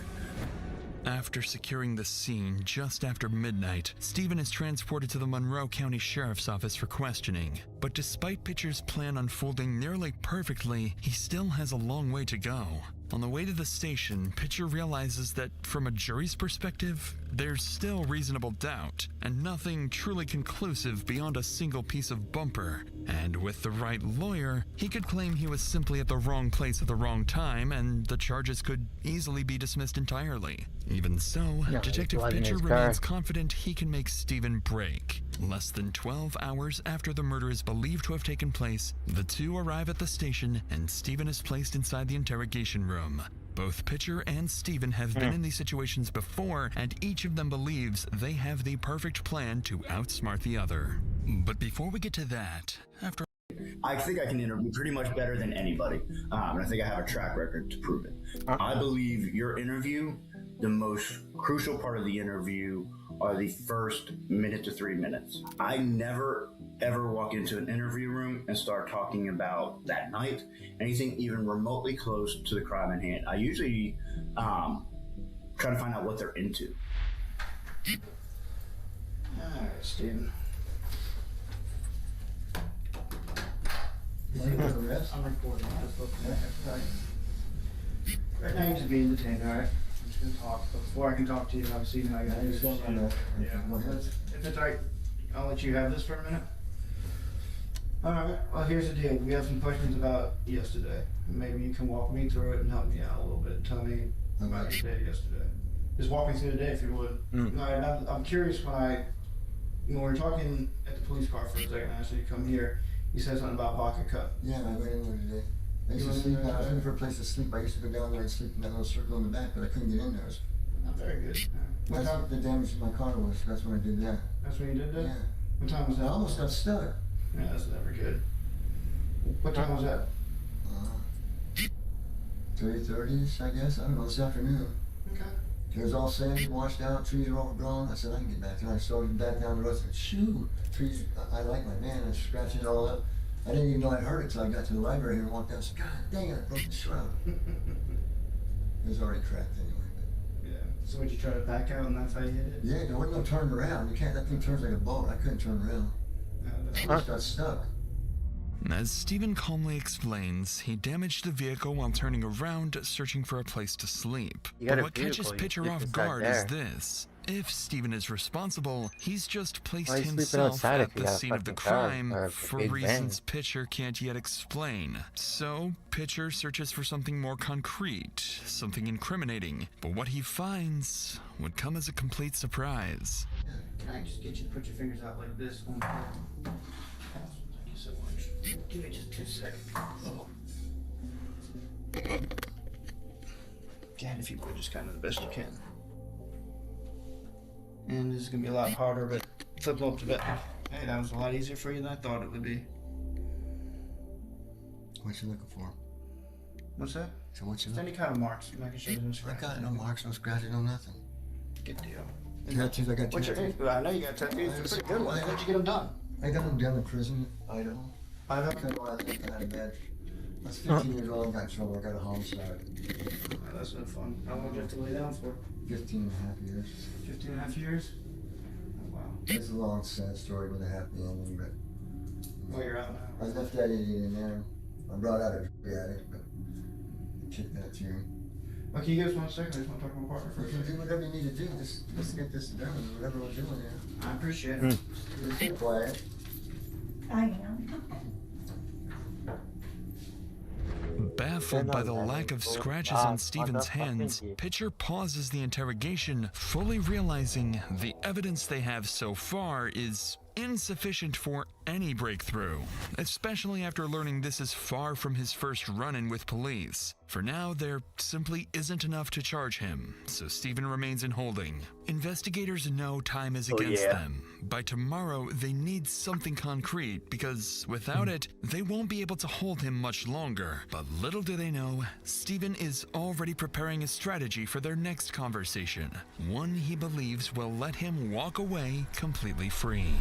Speaker 16: After securing the scene just after midnight, Stephen is transported to the Monroe County Sheriff's Office for questioning. But despite Pitcher's plan unfolding nearly perfectly, he still has a long way to go. On the way to the station, Pitcher realizes that from a jury's perspective, there's still reasonable doubt, and nothing truly conclusive beyond a single piece of bumper. And with the right lawyer, he could claim he was simply at the wrong place at the wrong time, and the charges could easily be dismissed entirely. Even so,
Speaker 1: Yeah,
Speaker 16: Detective
Speaker 1: blood in
Speaker 16: Pitcher
Speaker 1: his
Speaker 16: remains
Speaker 1: car.
Speaker 16: confident he can make Stephen break. Less than 12 hours after the murder is believed to have taken place, the two arrive at the station, and Stephen is placed inside the interrogation room. Both Pitcher and Stephen have been in these situations before, and each of them believes they have the perfect plan to outsmart the other. But before we get to that, after
Speaker 27: I think I can interview pretty much better than anybody, and I think I have a track record to prove it. I believe your interview, the most crucial part of the interview are the first minute to 3 minutes. I never ever walk into an interview room and start talking about that night, anything even remotely close to the crime at hand. I usually try to find out what they're into. All right, Steven.
Speaker 7: I'm recording. Right now, you're just being detained, alright? I'm just gonna talk. But before I can talk to you, obviously, you know I gotta do this. If it's alright, I'll let you have this for a minute. Alright, well, here's the deal. We have some questions about yesterday. Maybe you can walk me through it and help me out a little bit. Tell me about your day yesterday. Just walk me through the day if you would. Alright, I'm curious when we were talking at the police car for a second, I asked you to come here. You said something about vodka cup.
Speaker 17: Yeah, I went in there today. I used to sleep, I was looking for a place to sleep. I used to go down there and sleep in that little circle in the back, but I couldn't get in there.
Speaker 7: Not very good.
Speaker 17: What time the damage to my car was, that's when I did that.
Speaker 7: That's when you did that?
Speaker 17: Yeah.
Speaker 7: What time was that?
Speaker 17: I almost got stuck.
Speaker 7: Yeah, that's never good. What time was that?
Speaker 17: 3:30ish, I guess. I don't know, this afternoon.
Speaker 7: Okay.
Speaker 17: It was all sandy, washed out, trees are overgrown. I said, I can get back there. I started back down the road. I said, shoo, trees, I like my van. I scratched it all up. I didn't even know I'd heard it till I got to the library here and walked out. I said, God dang it, I broke the shroud. It was already cracked anyway. But
Speaker 7: yeah. So would you try to back out and that's how you hit it?
Speaker 17: yeah, there wasn't no turning around. You can't, that thing turns like a boat. I couldn't turn around. I just got stuck.
Speaker 16: As Stephen calmly explains, he damaged the vehicle while turning around, searching for a place to sleep.
Speaker 1: You got
Speaker 16: But
Speaker 1: a
Speaker 16: what catches
Speaker 1: vehicle, you
Speaker 16: Pitcher
Speaker 1: sleep
Speaker 16: off
Speaker 1: inside
Speaker 16: guard is
Speaker 1: there.
Speaker 16: this. If Stephen is responsible, he's just placed
Speaker 1: Why are you sleeping
Speaker 16: himself
Speaker 1: outside
Speaker 16: at
Speaker 1: if you
Speaker 16: the
Speaker 1: got a
Speaker 16: scene of the
Speaker 1: fucking car
Speaker 16: crime
Speaker 1: or a
Speaker 16: for
Speaker 1: big
Speaker 16: reasons
Speaker 1: van?
Speaker 16: Pitcher can't yet explain. So, Pitcher searches for something more concrete, something incriminating. But what he finds would come as a complete surprise.
Speaker 7: Can I just get you to put your fingers out like this? Thank you so much. Give me just 2 seconds. Oh. Again, if you would, just kind of the best you can. And this is gonna be a lot harder, but flip them up to bed. Hey, that was a lot easier for you than I thought it would be.
Speaker 17: What you looking for?
Speaker 7: What's that?
Speaker 17: So what you
Speaker 7: Just any
Speaker 17: looking
Speaker 7: kind of marks. Making sure there's no
Speaker 17: I
Speaker 7: scratches.
Speaker 17: got no marks, no scratches, no nothing.
Speaker 7: Good deal.
Speaker 17: Tattoos, I got
Speaker 7: What's your
Speaker 17: tattoos.
Speaker 7: I know you got tattoos. They're pretty good ones. How'd you get them done?
Speaker 17: I got them down in prison, Idaho.
Speaker 7: Idaho?
Speaker 17: I had a bad. I was 15 years old, got in trouble, I got a homicide.
Speaker 7: That's no fun. How long did you have to lay down for?
Speaker 17: 15 and a half years.
Speaker 7: 15 and a half years? Oh, wow.
Speaker 17: It's a long, sad story with a happy ending, but...
Speaker 7: Well, you're out now.
Speaker 17: I left that idiot in there. I brought out a drug addict, but... Kick that to you.
Speaker 7: Okay, you give us 1 second. I just want to talk to my partner for a
Speaker 17: You
Speaker 7: second.
Speaker 17: do whatever you need to do, just get this done, whatever we're doing here.
Speaker 7: I appreciate it.
Speaker 17: Just be quiet.
Speaker 13: I am.
Speaker 16: Baffled by the lack of scratches on Stephen's hands, Pitcher pauses the interrogation, fully realizing the evidence they have so far is insufficient for any breakthrough, especially after learning this is far from his first run-in with police. For now, there simply isn't enough to charge him, so Stephen remains in holding. Investigators know time is against them. By tomorrow, they need something concrete, because without it, they won't be able to hold him much longer. But little do they know, Stephen is already preparing a strategy for their next conversation, one he believes will let him walk away completely free.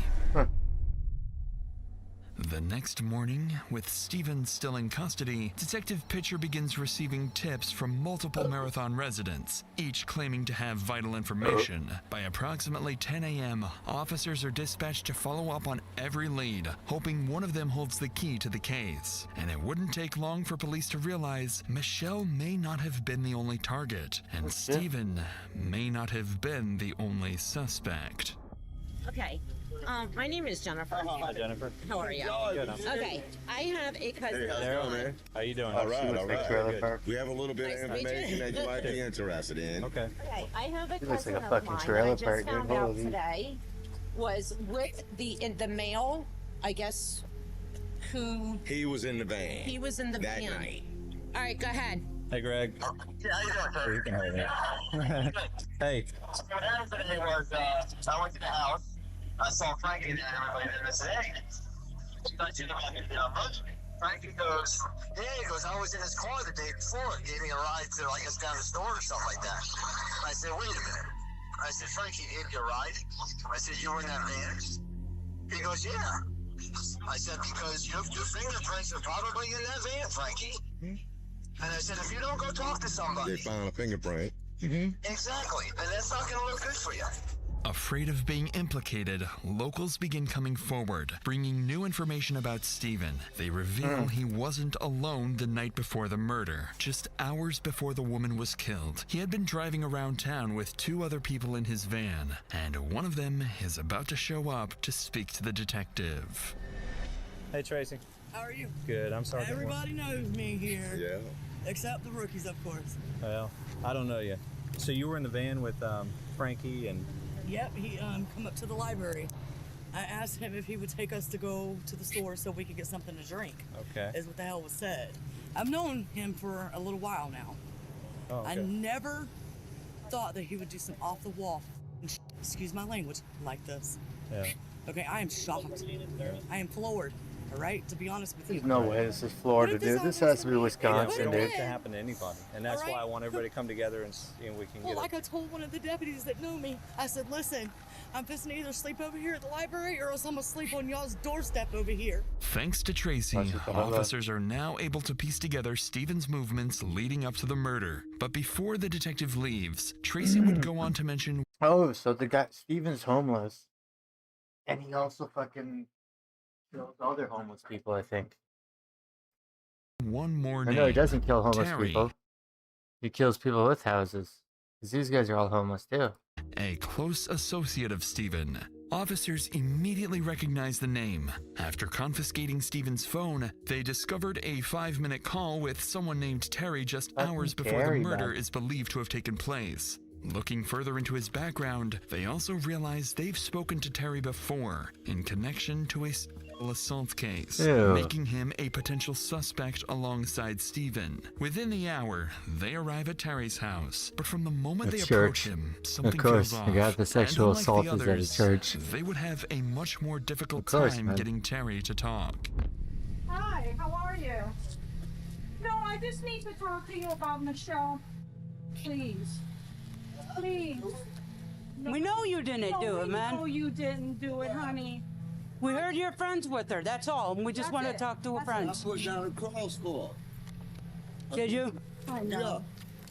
Speaker 16: The next morning, with Stephen still in custody, Detective Pitcher begins receiving tips from multiple Marathon residents, each claiming to have vital information. By approximately 10 a.m., officers are dispatched to follow up on every lead, hoping one of them holds the key to the case. And it wouldn't take long for police to realize Michelle may not have been the only target, and Stephen may not have been the only suspect.
Speaker 8: Okay. My name is Jennifer.
Speaker 14: Hi, Jennifer.
Speaker 8: How are you?
Speaker 14: Good.
Speaker 8: Okay. I have a cousin.
Speaker 14: There. How you doing?
Speaker 6: All right, all right.
Speaker 14: Good.
Speaker 6: We have a little bit of
Speaker 8: Nice to meet
Speaker 6: information
Speaker 8: you.
Speaker 6: that you might be interested in.
Speaker 14: Okay.
Speaker 8: Okay. I have a
Speaker 1: He looks
Speaker 8: cousin
Speaker 1: like a
Speaker 8: of
Speaker 1: fucking
Speaker 8: mine
Speaker 1: trailer
Speaker 8: that I
Speaker 1: park,
Speaker 8: just
Speaker 1: dude.
Speaker 8: found out
Speaker 1: Holy.
Speaker 8: today was with the male, I guess, who
Speaker 6: He was in the van.
Speaker 8: he was in the
Speaker 6: that
Speaker 8: van.
Speaker 6: night.
Speaker 8: All right, go ahead.
Speaker 14: Hey, Greg.
Speaker 12: Yeah, how you doing, sir?
Speaker 14: You can hold it. Hey.
Speaker 12: What happened today was, I went to the house, I saw Frankie there and everybody there, and I said, hey, you guys see the budget? Frankie goes, yeah, he goes, I was in his car the day before, gave me a ride to, I guess, down the store or something like that. I said, wait a minute. I said, Frankie gave you a ride? I said, you were in that van? He goes, yeah. I said, because your fingerprints are probably in that van, Frankie. And I said, if you don't go talk to somebody.
Speaker 6: They found a fingerprint.
Speaker 12: Exactly. And that's not going to look good for you.
Speaker 16: Afraid of being implicated, locals begin coming forward, bringing new information about Stephen. They reveal he wasn't alone the night before the murder. Just hours before the woman was killed, he had been driving around town with 2 other people in his van, and one of them is about to show up to speak to the detective.
Speaker 14: Hey, Tracy.
Speaker 15: How are you?
Speaker 14: Good. I'm sorry.
Speaker 15: Everybody knows me here.
Speaker 6: Yeah.
Speaker 15: Except the rookies, of course.
Speaker 14: Well, I don't know you. So you were in the van with Frankie and...
Speaker 15: Yep, he come up to the library. I asked him if he would take us to go to the store so we could get something to drink.
Speaker 14: Okay.
Speaker 15: Is what the hell was said. I've known him for a little while now.
Speaker 14: Oh, okay.
Speaker 15: I never thought that he would do some off the wall, excuse my language, like this.
Speaker 14: Yeah.
Speaker 15: Okay, I am shocked. I am floored. All right, to be honest with you.
Speaker 1: There's no way this is Florida, dude. This has to be Wisconsin,
Speaker 14: It
Speaker 1: dude.
Speaker 14: don't happen to anybody, and that's why I want everybody to come together and we can
Speaker 15: Well,
Speaker 14: get
Speaker 15: like I told one of the deputies that knew me, I said, listen, I'm fixing to either sleep over here at the library or else I'm going to sleep on y'all's doorstep over here.
Speaker 16: Thanks to Tracy, officers are now able to piece together Stephen's movements leading up to the murder. But before the detective leaves, Tracy would go on to mention...
Speaker 1: Oh, so the guy, Stephen's homeless. And he also fucking kills other homeless people, I think.
Speaker 16: one more
Speaker 1: I
Speaker 16: name.
Speaker 1: know he doesn't kill homeless
Speaker 16: Terry.
Speaker 1: people. He kills people with houses. Because these guys are all homeless too.
Speaker 16: A close associate of Stephen. Officers immediately recognized the name. After confiscating Stephen's phone, they discovered a 5-minute call with someone named Terry just hours before the murder is believed to have taken place. Looking further into his background, they also realized they've spoken to Terry before in connection to a sexual assault case, making him a potential suspect alongside Stephen. Within the hour, they arrive at Terry's house, but from the moment they approach him, something feels off.
Speaker 1: You got the sexual
Speaker 16: And
Speaker 1: assault
Speaker 16: unlike
Speaker 1: is
Speaker 16: the
Speaker 1: at a
Speaker 16: others,
Speaker 1: church.
Speaker 16: they would have a much more difficult
Speaker 1: course,
Speaker 16: time
Speaker 1: man.
Speaker 16: getting Terry to talk.
Speaker 13: Hi, how are you? No, I just need to talk to you about Michelle. Please. Please.
Speaker 3: We know you didn't do it, man.
Speaker 13: No, you didn't do it, honey.
Speaker 3: We heard you're friends with her, that's all. And we just want to talk to her friends.
Speaker 9: I put down a cross for her.
Speaker 3: Did you?
Speaker 13: I know.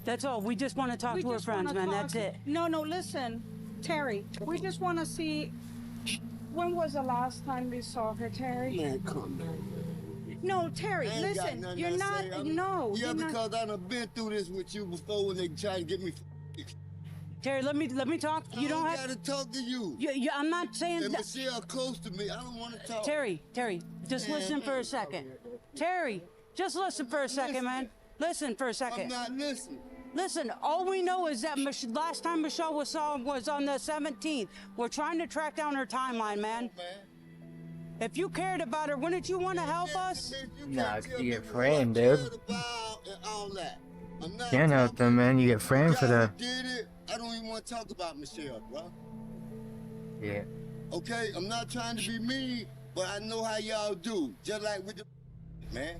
Speaker 3: That's all. We just want to talk to her friends, man. That's it.
Speaker 13: No, listen, Terry. We just want to see. When was the last time we saw her, Terry?
Speaker 9: Man, come on.
Speaker 13: No, Terry,
Speaker 9: I ain't got
Speaker 13: listen.
Speaker 9: nothing
Speaker 13: You're
Speaker 9: to
Speaker 13: not.
Speaker 9: say.
Speaker 13: No.
Speaker 9: Yeah,
Speaker 13: you're not-
Speaker 9: because I done been through this with you before when they tried to get me.
Speaker 3: Terry, let me talk. You don't have
Speaker 9: to talk to you.
Speaker 3: I'm not saying
Speaker 9: and
Speaker 3: that.
Speaker 9: Michelle close to me. I don't want to talk.
Speaker 3: Terry, just listen for a second. Terry, just listen for a second, man. Listen for a second.
Speaker 9: I'm not listening.
Speaker 3: Listen, all we know is that last time Michelle was saw was on the 17th. We're trying to track down her timeline, man. If you cared about her, wouldn't you want to help us?
Speaker 1: Nah, you get framed, dude.
Speaker 9: All that. I'm not
Speaker 1: Can't help them, man. You get framed for that.
Speaker 9: did it. I don't even want to talk about Michelle, bro.
Speaker 1: Yeah.
Speaker 9: Okay, I'm not trying to be mean, but I know how y'all do. Just like with the man.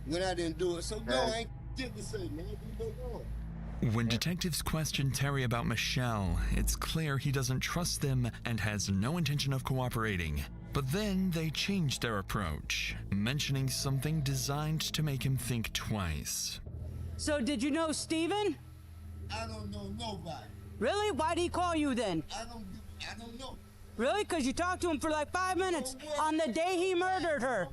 Speaker 9: When I didn't do it. So no, I ain't shit to say, man. You go on.
Speaker 16: When detectives question Terry about Michelle, it's clear he doesn't trust them and has no intention of cooperating. But then they changed their approach, mentioning something designed to make him think twice.
Speaker 3: So did you know Steven?
Speaker 9: I don't know nobody.
Speaker 3: Really? Why'd he call you then?
Speaker 9: I don't know.
Speaker 3: Really? Because you talked to him for like 5 minutes on the day he murdered her.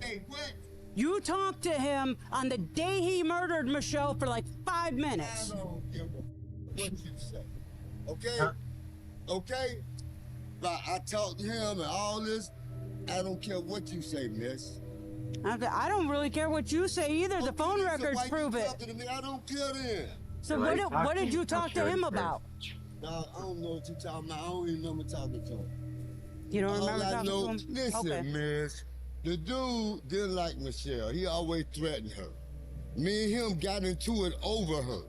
Speaker 9: Hey, what?
Speaker 3: You talked to him on the day he murdered Michelle for like 5 minutes.
Speaker 9: I don't give a what you say. Okay? Okay? Like, I talked to him and all this. I don't care what you say, miss.
Speaker 3: I don't really care what you say either. The phone records
Speaker 9: why you
Speaker 3: prove it.
Speaker 9: talking to me? I don't care then.
Speaker 3: So what did you talk to him about?
Speaker 9: No, I don't know what you're talking about. I don't even remember talking to him.
Speaker 3: You don't remember
Speaker 9: All I
Speaker 3: talking
Speaker 9: know,
Speaker 3: to him?
Speaker 9: listen,
Speaker 3: Okay.
Speaker 9: miss. The dude didn't like Michelle. He always threatened her. Me and him got into it over her.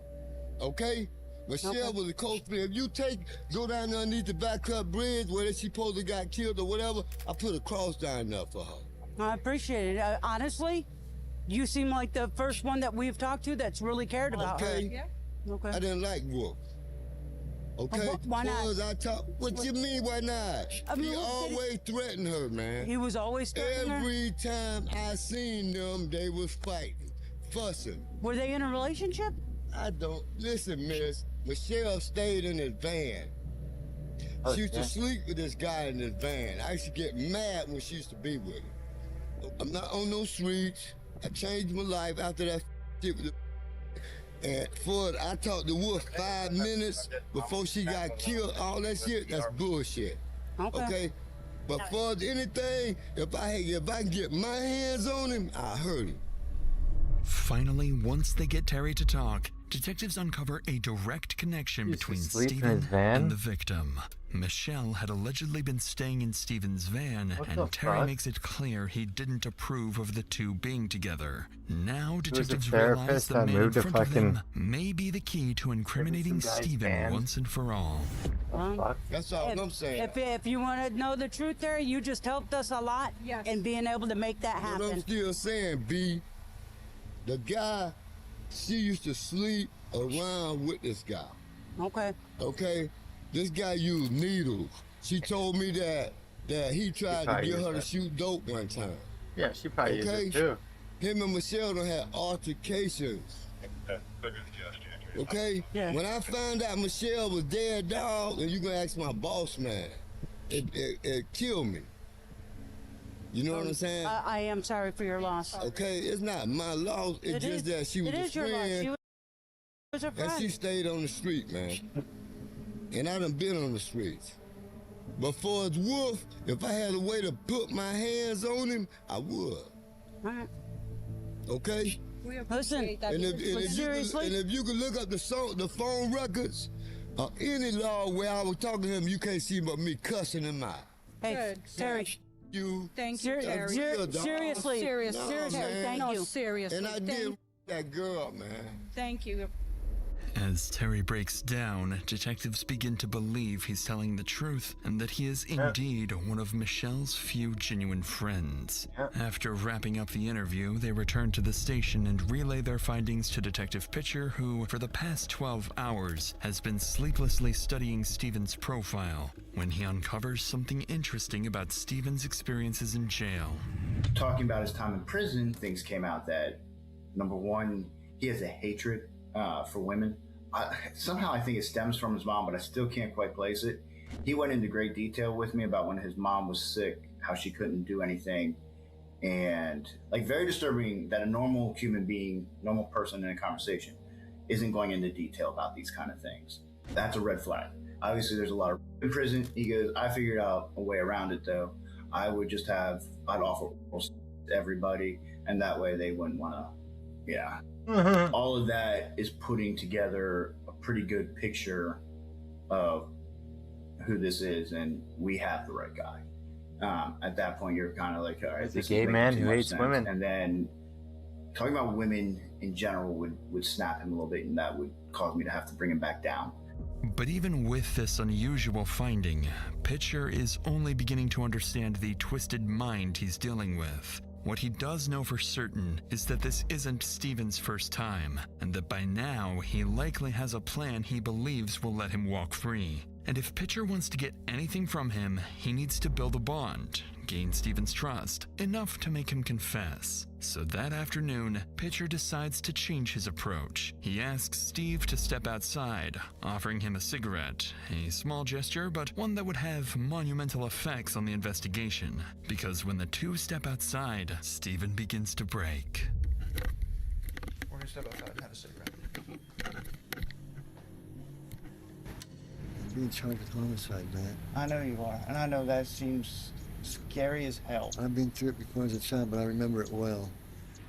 Speaker 9: Okay? Michelle was a close friend. If you go down there underneath the Backcut Bridge where she supposed to got killed or whatever, I put a cross down there for her.
Speaker 3: I appreciate it. Honestly, you seem like the first one that we've talked to that's really cared about her.
Speaker 9: Okay?
Speaker 3: Okay.
Speaker 9: I didn't like Wolf. Okay?
Speaker 3: Why not?
Speaker 9: As I talk, what you mean, why not?
Speaker 3: I mean,
Speaker 9: He always threatened her, man.
Speaker 3: He was always threatening her?
Speaker 9: Every time I seen them, they was fighting, fussing.
Speaker 3: Were they in a relationship?
Speaker 9: I don't. Listen, miss. Michelle stayed in his van. She used to sleep with this guy in his van. I used to get mad when she used to be with him. I'm not on no streets. I changed my life after that shit with the and I talked to Wolf 5 minutes before she got killed. All that shit, that's bullshit. Okay? But for anything, if I can get my hands on him, I hurt him.
Speaker 16: Finally, once they get Terry to talk, detectives uncover a direct connection between Stephen and the victim. Michelle had allegedly been staying in Stephen's van, and Terry makes it clear he didn't approve of the two being together. Now detectives realize the man in front of them may be the key to incriminating Stephen once and for all.
Speaker 9: That's all I'm saying.
Speaker 3: If you want to know the truth, Terry, you just helped us a lot in being able to make that happen.
Speaker 9: What I'm still saying, B, the guy, she used to sleep around with this guy.
Speaker 3: Okay.
Speaker 9: Okay? This guy used needles. She told me that he tried to get her to shoot dope one time.
Speaker 1: Yeah, she probably used it too.
Speaker 9: Him and Michelle done had altercations. Okay?
Speaker 3: Yeah.
Speaker 9: When I found out Michelle was dead, dog, and you gonna ask my boss man, it killed me. You know what I'm saying?
Speaker 3: I am sorry for your loss.
Speaker 9: Okay, it's not my loss. It's just that she was a
Speaker 3: your loss.
Speaker 9: friend.
Speaker 3: She was a friend.
Speaker 9: And she stayed on the street, man. And I done been on the streets. But for his wolf, if I had a way to put my hands on him, I would.
Speaker 3: All right.
Speaker 9: Okay?
Speaker 3: Listen,
Speaker 9: And if you could look up the phone records of any law where I was talking to him, you can't see but me cussing him out.
Speaker 3: Hey, Terry.
Speaker 9: You.
Speaker 3: Thank you, Terry. Seriously. Seriously, thank you. Seriously.
Speaker 9: And I did that girl, man.
Speaker 3: Thank you.
Speaker 16: As Terry breaks down, detectives begin to believe he's telling the truth and that he is indeed one of Michelle's few genuine friends. After wrapping up the interview, they return to the station and relay their findings to Detective Pitcher, who, for the past 12 hours, has been sleeplessly studying Stephen's profile when he uncovers something interesting about Stephen's experiences in jail.
Speaker 27: Talking about his time in prison, things came out that, number one, he has a hatred for women. Somehow I think it stems from his mom, but I still can't quite place it. He went into great detail with me about when his mom was sick, how she couldn't do anything, and like very disturbing that a normal human being, normal person in a conversation isn't going into detail about these kind of things. That's a red flag. Obviously there's a lot of in prison. He goes, I figured out a way around it though. I'd offer to everybody, and that way they wouldn't want to, all of that is putting together a pretty good picture of who this is, and we have the right guy. At that point, you're kind of like, all right,
Speaker 1: It's a gay man who hates women.
Speaker 27: And then talking about women in general would snap him a little bit, and that would cause me to have to bring him back down.
Speaker 16: But even with this unusual finding, Pitcher is only beginning to understand the twisted mind he's dealing with. What he does know for certain is that this isn't Stephen's first time, and that by now he likely has a plan he believes will let him walk free. And if Pitcher wants to get anything from him, he needs to build a bond, gain Stephen's trust, enough to make him confess. So that afternoon, Pitcher decides to change his approach. He asks Steve to step outside, offering him a cigarette, a small gesture, but one that would have monumental effects on the investigation, because when the two step outside, Stephen begins to break.
Speaker 7: We're gonna step outside and have a cigarette.
Speaker 17: I'm being charged with homicide, man.
Speaker 7: I know you are, and I know that seems scary as hell.
Speaker 17: I've been through it before as a child, but I remember it well.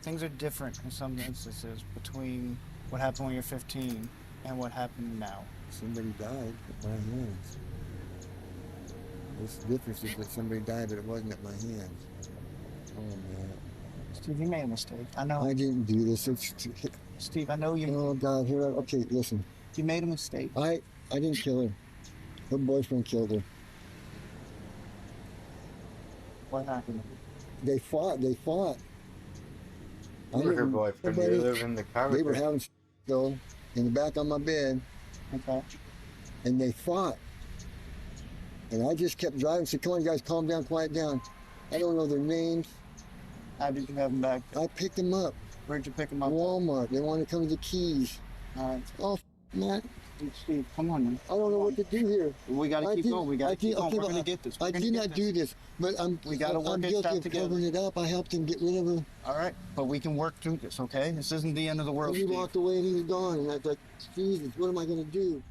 Speaker 7: Things are different in some instances between what happened when you're 15 and what happened now.
Speaker 17: Somebody died at my hands. The difference is that somebody died, but it wasn't at my hands. Oh, man.
Speaker 7: Steve, you made a mistake. I know.
Speaker 17: I didn't do this.
Speaker 7: Steve, I know you...
Speaker 17: Oh, God, here, okay, listen.
Speaker 7: You made a mistake.
Speaker 17: I didn't kill her. Her boyfriend killed her.
Speaker 7: What happened?
Speaker 17: They fought.
Speaker 1: You were her boyfriend. You live in the car with
Speaker 17: They were
Speaker 1: her.
Speaker 17: having though in the back on my bed.
Speaker 7: Okay.
Speaker 17: And they fought. And I just kept driving. Said, "Come on, guys, calm down, quiet down." I don't know their names.
Speaker 7: How did you have them back?
Speaker 17: I picked them up.
Speaker 7: Where'd you pick them up?
Speaker 17: Walmart. They wanted to come to the Keys.
Speaker 7: All right.
Speaker 17: Oh, man.
Speaker 7: Steve, come on, man.
Speaker 17: I don't know what to do here.
Speaker 7: We gotta keep going. We gotta keep going. We're gonna get this.
Speaker 17: I did not do this, but I'm guilty of covering it up. I helped him get rid of her.
Speaker 7: All right, but we can work through this, okay? This isn't the end of the world,
Speaker 17: He
Speaker 7: Steve.
Speaker 17: walked away and he was gone, and I thought, Jesus, what am I going to do?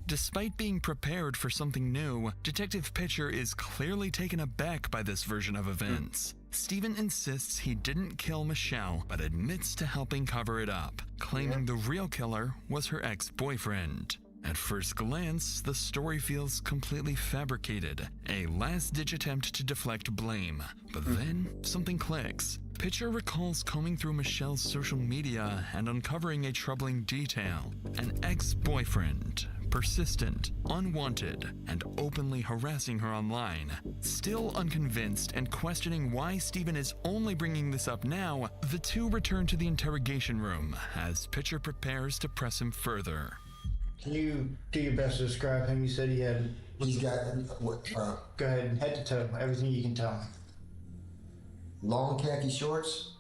Speaker 16: Despite being prepared for something new, Detective Pitcher is clearly taken aback by this version of events. Stephen insists he didn't kill Michelle, but admits to helping cover it up, claiming the real killer was her ex-boyfriend. At first glance, the story feels completely fabricated, a last-ditch attempt to deflect blame. But then, something clicks. Pitcher recalls combing through Michelle's social media and uncovering a troubling detail. An ex-boyfriend, persistent, unwanted, and openly harassing her online. Still unconvinced and questioning why Stephen is only bringing this up now, the two return to the interrogation room as Pitcher prepares to press him further.
Speaker 7: Can you do your best to describe him? You said he had...
Speaker 17: He's got, what,
Speaker 7: Go ahead, head to toe, everything you can tell me.
Speaker 17: long khaki shorts.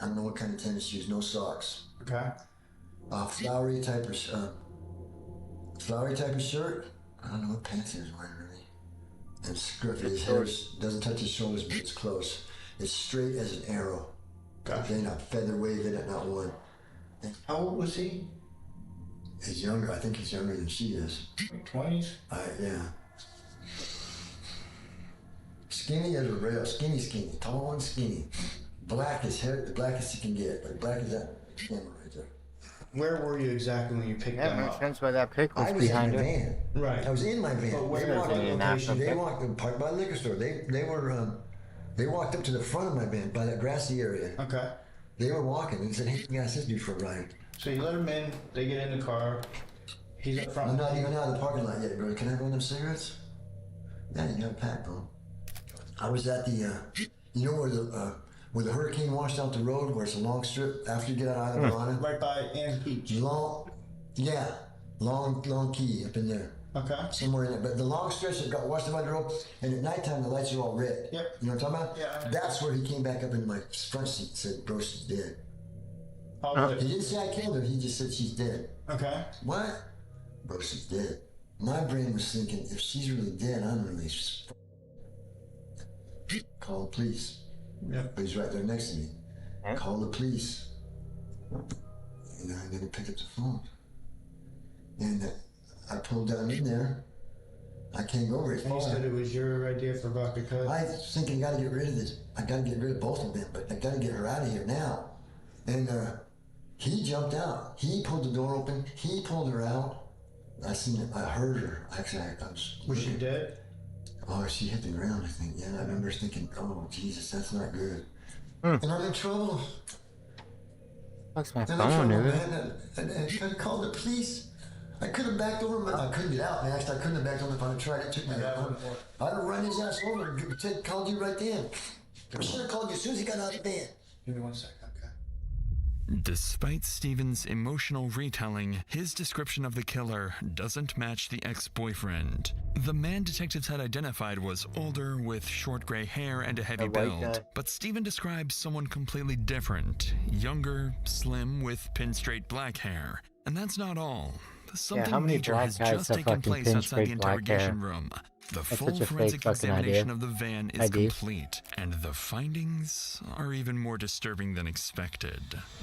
Speaker 17: I don't know what kind of tennis shoes, no socks.
Speaker 7: Okay.
Speaker 17: Flowery type of shirt. I don't know what pants he was wearing, really. And his hair doesn't touch his shoulders, but it's close. It's straight as an arrow.
Speaker 7: Gotcha.
Speaker 17: Okay, not feather waving it, not one.
Speaker 7: How old was he?
Speaker 17: He's younger. I think he's younger than she is.
Speaker 7: 20s?
Speaker 17: Yeah. Skinny as a rail. Skinny. Tall and skinny. Black as hair, the blackest you can get. Like black as that camera right there.
Speaker 7: Where were you exactly when you picked
Speaker 1: That
Speaker 7: them
Speaker 1: makes
Speaker 7: up?
Speaker 1: sense why that pick was
Speaker 17: I was
Speaker 1: behind
Speaker 17: in my
Speaker 1: her.
Speaker 17: van.
Speaker 7: Right.
Speaker 17: I was in my van.
Speaker 7: But where
Speaker 17: They walked
Speaker 1: was
Speaker 17: up
Speaker 1: it?
Speaker 17: the location. They
Speaker 1: Okay.
Speaker 17: walked parked by the liquor store. They walked up to the front of my van by that grassy area.
Speaker 7: Okay.
Speaker 17: They were walking and said, "Hey, you guys, this dude for a ride."
Speaker 7: So you let him in, they get in the car. He's up front.
Speaker 17: I'm not even out of the parking lot yet, bro. Can I have one of them cigarettes? Yeah, you got a pack, bro. I was at the, you know where the hurricane washed out the road, where it's a long strip after you get out of Atlanta?
Speaker 7: Right by Ann's Beach.
Speaker 17: Long key up in there.
Speaker 7: Okay.
Speaker 17: Somewhere in there. But the long stretch that got washed out the road, and at nighttime the lights are all red.
Speaker 7: Yep.
Speaker 17: You know what I'm talking about?
Speaker 7: Yeah.
Speaker 17: That's where he came back up in my front seat and said, "Bro, she's dead."
Speaker 7: Oh,
Speaker 17: He didn't say I killed her, he just said she's dead.
Speaker 7: okay.
Speaker 17: What? Bro, she's dead. My brain was thinking, if she's really dead, I'm really call the police.
Speaker 7: Yep.
Speaker 17: But he's right there next to me. Call the police. And I didn't pick up the phone. And I pulled down in there. I can't go very
Speaker 7: And
Speaker 17: far.
Speaker 7: you said it was your idea for vodka cut?
Speaker 17: I was thinking, I gotta get rid of this. I gotta get rid of both of them, but I gotta get her out of here now. And he jumped out. He pulled the door open. He pulled her out. I seen it. I heard her. Actually, I
Speaker 7: Was she dead?
Speaker 17: Oh, she hit the ground, I think. Yeah, I remember thinking, oh, Jesus, that's not good. And I'm in trouble.
Speaker 1: Fuck's my
Speaker 17: I'm in
Speaker 1: phone,
Speaker 17: trouble,
Speaker 1: dude.
Speaker 17: man. I could have called the police. I could have backed over. I couldn't get out, man. Actually, I couldn't have backed over if I'd have tried. It took me I'd have run his ass over and called you right then. I should have called you as soon as he got out of the van.
Speaker 7: Give me 1 second, okay?
Speaker 16: Despite Stephen's emotional retelling, his description of the killer doesn't match the ex-boyfriend. The man detectives had identified was older with short gray hair and a heavy build, but Stephen describes someone completely different, younger, slim with pin-straight black hair. And that's not all. Something
Speaker 1: how many
Speaker 16: major
Speaker 1: black
Speaker 16: has
Speaker 1: guys
Speaker 16: just
Speaker 1: have
Speaker 16: taken
Speaker 1: fucking
Speaker 16: place outside the
Speaker 1: pin-straight black
Speaker 16: interrogation
Speaker 1: hair?
Speaker 16: room. The
Speaker 1: That's
Speaker 16: full
Speaker 1: such a fake
Speaker 16: forensic
Speaker 1: fucking
Speaker 16: examination
Speaker 1: idea.
Speaker 16: of the van is complete, and the findings are even more disturbing than expected.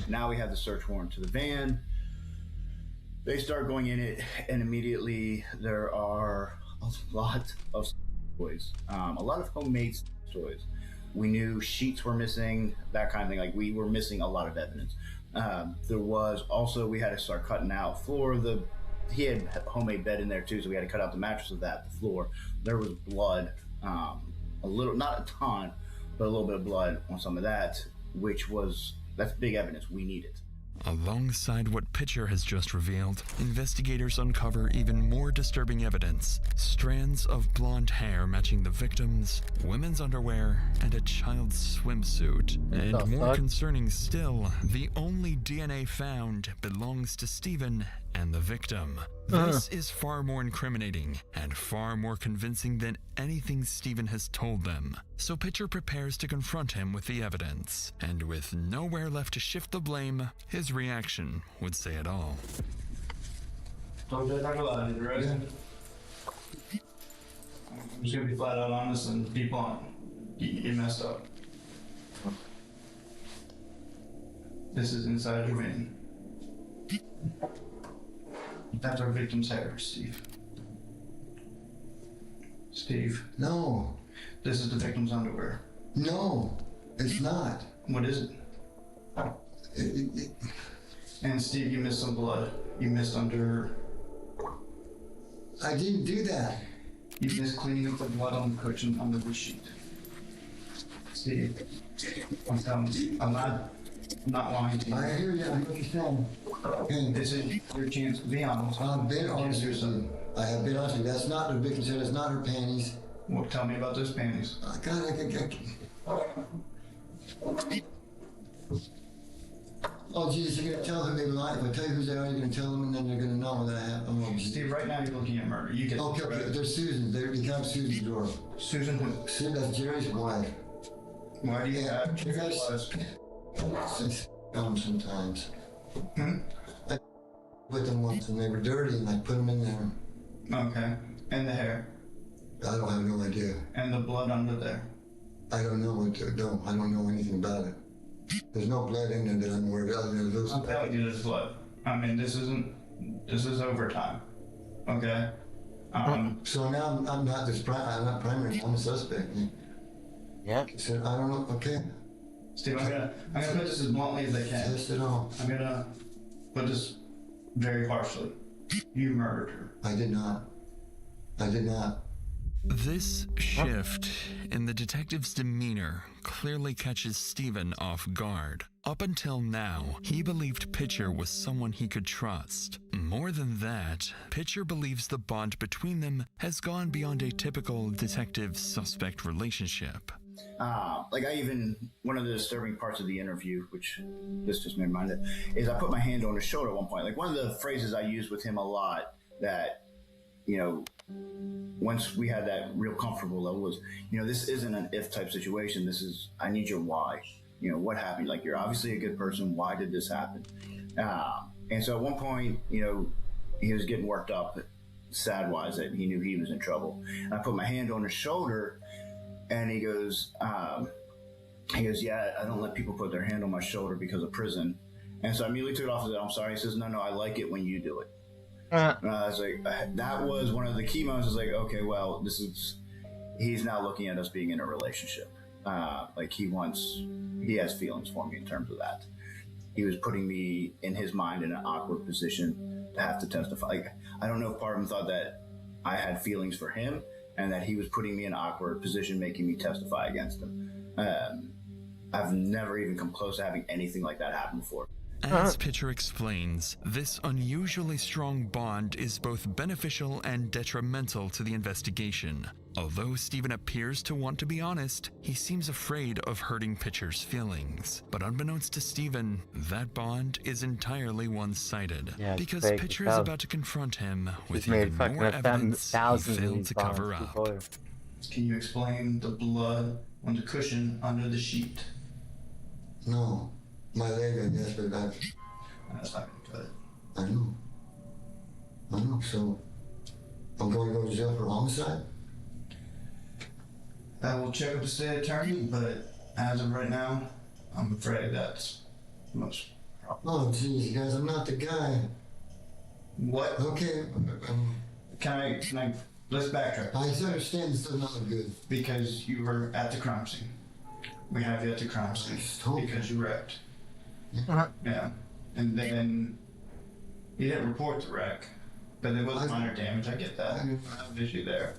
Speaker 27: Now we have the search warrant to the van. They start going in it, and immediately there are a lot of toys, a lot of homemade toys. We knew sheets were missing, that kind of thing. Like, we were missing a lot of evidence. There was also, we had to start cutting out floor. He had a homemade bed in there too, so we had to cut out the mattress of that, the floor. There was blood, a little, not a ton, but a little bit of blood on some of that, that's big evidence. We need it.
Speaker 16: Alongside what Pitcher has just revealed, investigators uncover even more disturbing evidence. Strands of blonde hair matching the victims, women's underwear, and a child's swimsuit. And more concerning still, the only DNA found belongs to Stephen and the victim. This is far more incriminating and far more convincing than anything Stephen has told them. So Pitcher prepares to confront him with the evidence, and with nowhere left to shift the blame, his reaction would say it all.
Speaker 7: Don't talk about it, right? I'm just gonna be flat out honest and be blunt. You messed up. This is inside your van. That's our victim's hair, Steve. Steve.
Speaker 17: No.
Speaker 7: This is the victim's underwear.
Speaker 17: No, it's not.
Speaker 7: What is it? And Steve, you missed some blood. You missed under...
Speaker 17: I didn't do that.
Speaker 7: You missed cleaning up the blood on the cushion under the sheet. Steve, I'm telling you, I'm not lying to you.
Speaker 17: I hear you. I hear what you're saying.
Speaker 7: This is your chance to be honest.
Speaker 17: I've been honest with you. I have been honest with you. That's not the victim's hair. That's not her panties.
Speaker 7: Well, tell me about those panties.
Speaker 17: Oh, Jesus, you're going to tell who they lie. If I tell you who they are, you're going to tell them, and then they're going to know that I have. Oh,
Speaker 7: Steve, right now you're looking at murder. You get
Speaker 17: okay, they're Susan. They're become Susan's door.
Speaker 7: Susan who?
Speaker 17: Susan, that's Jerry's wife.
Speaker 7: Why do you have
Speaker 17: you guys sometimes? I with them once, and they were dirty, and I put them in there.
Speaker 7: Okay. And the hair?
Speaker 17: I don't have no idea.
Speaker 7: And the blood under there?
Speaker 17: I don't know what to do. I don't know anything about it. There's no blood in there that I'm aware of other than those.
Speaker 7: I'm telling you there's blood. I mean, this is overtime. Okay?
Speaker 17: So now I'm not just I'm not primary, I'm a suspect.
Speaker 1: Yeah.
Speaker 17: So I don't know, okay.
Speaker 7: Steve, I'm gonna put this as bluntly as I can.
Speaker 17: Test it all.
Speaker 7: I'm gonna put this very harshly. You murdered her.
Speaker 17: I did not. I did not.
Speaker 16: This shift in the detective's demeanor clearly catches Stephen off guard. Up until now, he believed Pitcher was someone he could trust. More than that, Pitcher believes the bond between them has gone beyond a typical detective-suspect relationship.
Speaker 27: One of the disturbing parts of the interview, which this just made me mind of, is I put my hand on his shoulder at one point. Like, one of the phrases I used with him a lot that, you know, once we had that real comfortable level was, you know, this isn't an if type situation. This is, I need your why. You know, what happened? Like, you're obviously a good person. Why did this happen? And so at one point, you know, he was getting worked up, sad-wise, that he knew he was in trouble. And I put my hand on his shoulder, and he goes, yeah, I don't let people put their hand on my shoulder because of prison. And so I immediately took it off and said, I'm sorry. He says, no, I like it when you do it. And I was like, that was one of the key moments. I was like, okay, well, he's now looking at us being in a relationship. Like, he has feelings for me in terms of that. He was putting me, in his mind, in an awkward position to have to testify. Like, I don't know if part of him thought that I had feelings for him and that he was putting me in an awkward position, making me testify against him. I've never even come close to having anything like that happen before.
Speaker 16: As Pitcher explains, this unusually strong bond is both beneficial and detrimental to the investigation. Although Stephen appears to want to be honest, he seems afraid of hurting Pitcher's feelings. But unbeknownst to Stephen, that bond is entirely one-sided.
Speaker 1: Yeah,
Speaker 16: because
Speaker 1: fake
Speaker 16: Pitcher
Speaker 1: as
Speaker 16: is
Speaker 1: hell.
Speaker 16: about to confront him with
Speaker 1: He's made
Speaker 16: even
Speaker 1: fucking
Speaker 16: more evidence he
Speaker 1: thousands of
Speaker 16: failed
Speaker 1: these
Speaker 16: to cover
Speaker 1: bonds
Speaker 16: up.
Speaker 1: before.
Speaker 7: Can you explain the blood on the cushion under the sheet?
Speaker 17: No. My leg, I guess, but
Speaker 7: that's not gonna cut it.
Speaker 17: I know, so I'm going to go to jail for homicide?
Speaker 7: I will check with the state attorney, but as of right now, I'm afraid that's most probable.
Speaker 17: Oh, geez, guys, I'm not the guy.
Speaker 7: What?
Speaker 17: Okay.
Speaker 7: Can I, let's backtrack.
Speaker 17: I understand this does not look good.
Speaker 7: Because you were at the crime scene. We have you at the crime scene because you wrecked. Yeah. And then you didn't report the wreck, but there was minor damage. I get that. I'm visually there.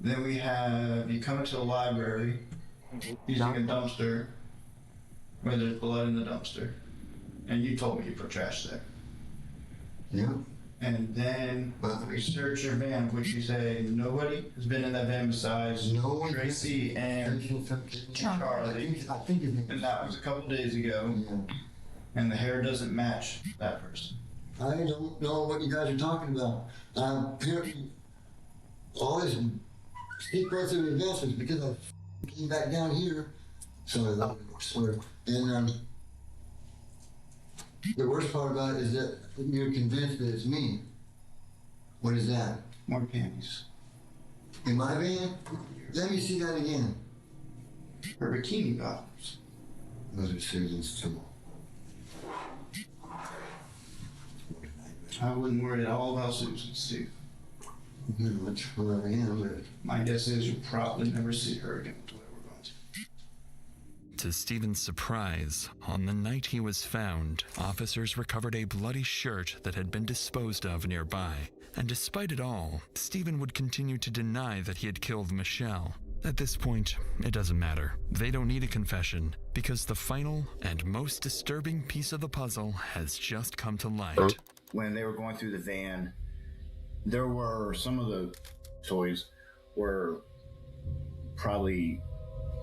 Speaker 7: Then we have you come into the library using a dumpster where there's blood in the dumpster. And you told me you put trash there.
Speaker 17: Yeah.
Speaker 7: And then we search your van, which you say nobody has been in that van besides Tracy and Charlie.
Speaker 17: I think
Speaker 7: and that was a couple days ago.
Speaker 17: Yeah.
Speaker 7: And the hair doesn't match that person.
Speaker 17: I don't know what you guys are talking about. Apparently, all this secrets of advancements because I came back down here. So I swear. And the worst part about it is that you're convinced that it's me. What is that?
Speaker 7: More panties.
Speaker 17: In my van? Let me see that again.
Speaker 7: Her bikini bottoms.
Speaker 17: Those are Susan's too.
Speaker 7: I wouldn't worry at all about Susan, Steve.
Speaker 17: No, that's where I am, but
Speaker 7: my guess is you'll probably never see her again.
Speaker 16: To Stephen's surprise, on the night he was found, officers recovered a bloody shirt that had been disposed of nearby. And despite it all, Stephen would continue to deny that he had killed Michelle. At this point, it doesn't matter. They don't need a confession, because the final and most disturbing piece of the puzzle has just come to light.
Speaker 27: When they were going through the van, there were some of the toys were probably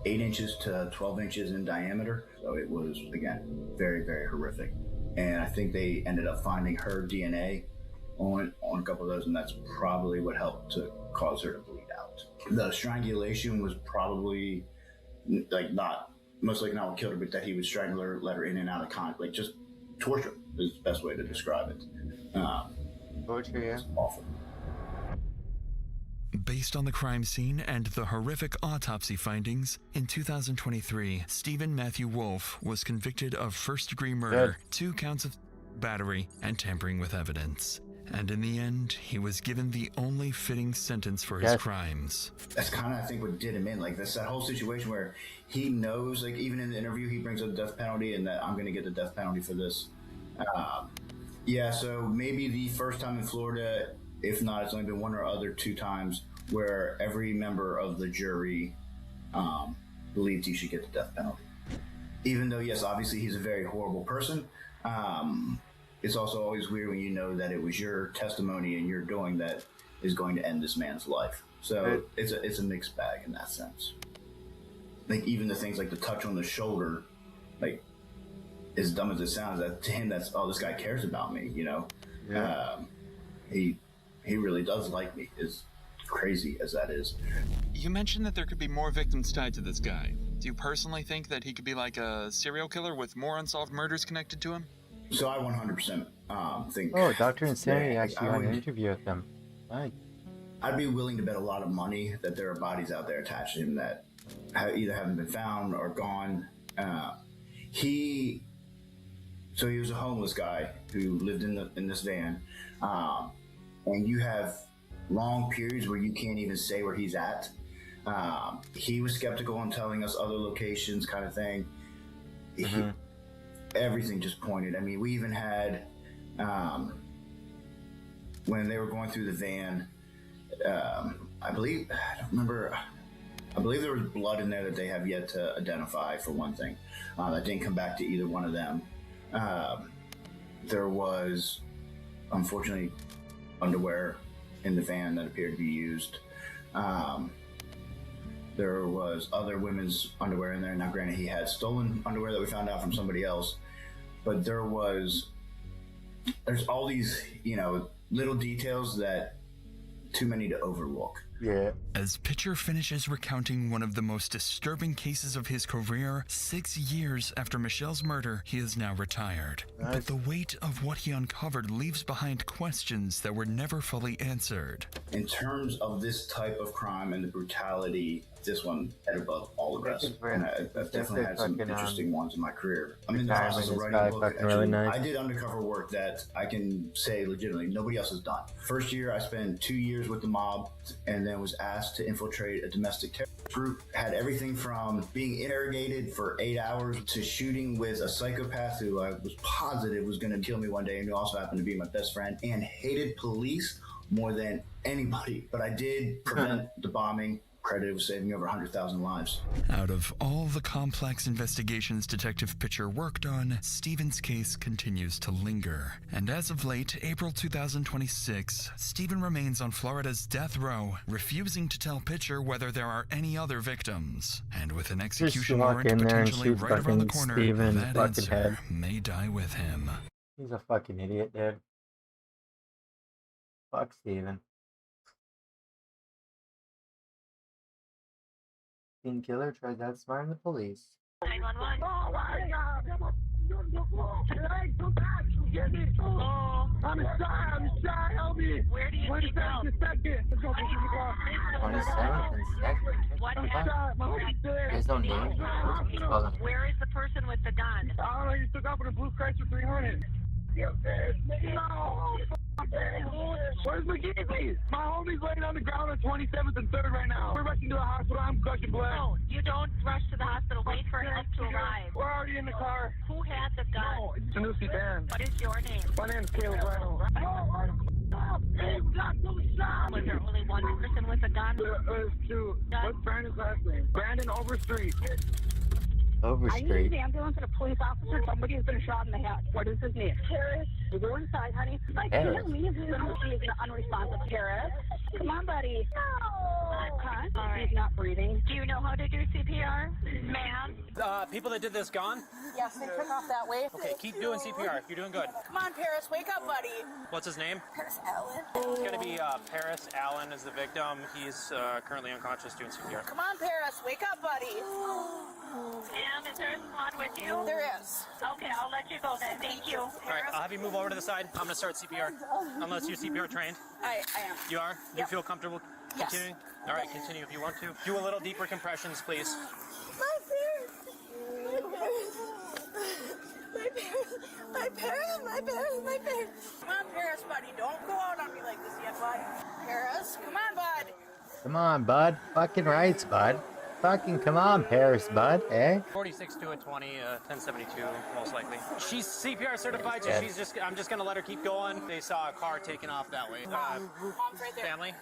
Speaker 27: 8 inches to 12 inches in diameter. So it was, again, very, very horrific. And I think they ended up finding her DNA on a couple of those, and that's probably what helped to cause her to bleed out. The strangulation was probably most likely not what killed her, but that he would strangle her, let her in and out of contact, like just torture is the best way to describe it.
Speaker 1: Torture, yeah.
Speaker 27: Awful.
Speaker 16: Based on the crime scene and the horrific autopsy findings, in 2023, Stephen Matthew Wolf was convicted of first-degree murder, 2 counts of battery, and tampering with evidence. And in the end, he was given the only fitting sentence for his crimes.
Speaker 27: That's kind of, I think, what did him in. Like, that's that whole situation where he knows, like, even in the interview, he brings up the death penalty and that I'm going to get the death penalty for this. Yeah, so maybe the first time in Florida, if not, it's only been 1 or other 2 times where every member of the jury believed he should get the death penalty. Even though, yes, obviously he's a very horrible person, it's also always weird when you know that it was your testimony and your doing that is going to end this man's life. So it's a mixed bag in that sense. Like, even the things like the touch on the shoulder, like, as dumb as it sounds, that to him, that's, oh, this guy cares about me, you know? Yeah. He really does like me, as crazy as that is.
Speaker 16: You mentioned that there could be more victims tied to this guy. Do you personally think that he could be like a serial killer with more unsolved murders connected to him?
Speaker 27: So I 100% think...
Speaker 1: Oh, Dr. Insanity actually had an interview with him. Right.
Speaker 27: I'd be willing to bet a lot of money that there are bodies out there attached to him that either haven't been found or gone. He was a homeless guy who lived in this van, and you have long periods where you can't even say where he's at. He was skeptical on telling us other locations, kind of thing. Everything just pointed. I mean, we even had when they were going through the van. I believe there was blood in there that they have yet to identify, for one thing. That didn't come back to either one of them. There was, unfortunately, underwear in the van that appeared to be used. There was other women's underwear in there. Now, granted, he had stolen underwear that we found out from somebody else, but there's all these, little details that too many to overlook.
Speaker 1: Yeah.
Speaker 16: As Pitcher finishes recounting one of the most disturbing cases of his career, 6 years after Michelle's murder, he is now retired.
Speaker 1: Nice.
Speaker 16: But the weight of what he uncovered leaves behind questions that were never fully answered.
Speaker 27: In terms of this type of crime and the brutality, this one head above all the rest. And I've definitely had some interesting ones in my career. I'm in the process of writing a book. Actually,
Speaker 1: really nice.
Speaker 27: I did undercover work that I can say legitimately nobody else has done. First year, I spent 2 years with the mob and then was asked to infiltrate a domestic terrorist group. Had everything from being interrogated for 8 hours to shooting with a psychopath who I was positive was going to kill me one day and who also happened to be my best friend and hated police more than anybody. But I did prevent the bombing. Credited with saving over 100,000 lives.
Speaker 16: Out of all the complex investigations Detective Pitcher worked on, Stephen's case continues to linger. And as of late, April 2026, Stephen remains on Florida's death row, refusing to tell Pitcher whether there are any other victims. And with an execution warrant potentially right around the corner, that answer may die with him.
Speaker 1: He's a fucking idiot, dude. Fuck Stephen. Teen killer tried to outsmart the police.
Speaker 5: 911. Oh my God! I'm inside, help me! Where do you need help?
Speaker 1: 27th and 2nd.
Speaker 5: What happened?
Speaker 1: There's no name.
Speaker 5: Where is the person with the gun? I don't know, you took off with a blue Chrysler 300. No! Where's McGeezy? My homie's laying on the ground on 27th and 3rd right now. We're rushing to the hospital. I'm gushing blood.
Speaker 8: No, you don't rush to the hospital. Wait for help to arrive.
Speaker 5: We're already in the car.
Speaker 8: Who had the gun?
Speaker 5: No, it's a Nusi band.
Speaker 8: What is your name?
Speaker 5: My name's Caleb Randall. Hey, we got some shots.
Speaker 8: Was there only one person with a gun?
Speaker 5: There's two. What's Brandon's last name? Brandon Overstreet.
Speaker 1: Overstreet.
Speaker 4: I need the ambulance and a police officer. Somebody has been shot in the head. What is his name? Paris. Go inside, honey. Like, you know me. He's an unresponsive. Paris. Come on, buddy. No. Huh? All right. He's not breathing.
Speaker 8: Do you know how to do CPR? Ma'am?
Speaker 10: People that did this gone?
Speaker 4: Yes, they took off that way.
Speaker 10: Okay, keep doing CPR. You're doing good.
Speaker 4: Come on, Paris. Wake up, buddy.
Speaker 10: What's his name?
Speaker 4: Paris Allen.
Speaker 10: It's going to be Paris Allen is the victim. He's currently unconscious doing CPR.
Speaker 4: Come on, Paris. Wake up, buddy.
Speaker 8: Ma'am, is there a squad with you?
Speaker 4: There is.
Speaker 8: Okay, I'll let you go then. Thank you.
Speaker 10: All right, I'll have you move over to the side. I'm going to start CPR. Unless you're CPR trained.
Speaker 4: I am.
Speaker 10: You are? You feel comfortable
Speaker 18: Yes.
Speaker 19: Continuing? All right, continue if you want to. Do a little deeper compressions, please.
Speaker 15: My parents. Come on, Paris, buddy. Don't go out on me like this yet, bud. Paris, come on, bud.
Speaker 1: Come on, bud. Fucking rights, bud. Fucking come on, Paris, bud. Eh?
Speaker 19: 46 to a 20, 1072, most likely. She's CPR certified, so
Speaker 1: Yeah.
Speaker 19: I'm just gonna let her keep going. They saw a car taking off that way.
Speaker 15: Mom's right there.
Speaker 19: Family?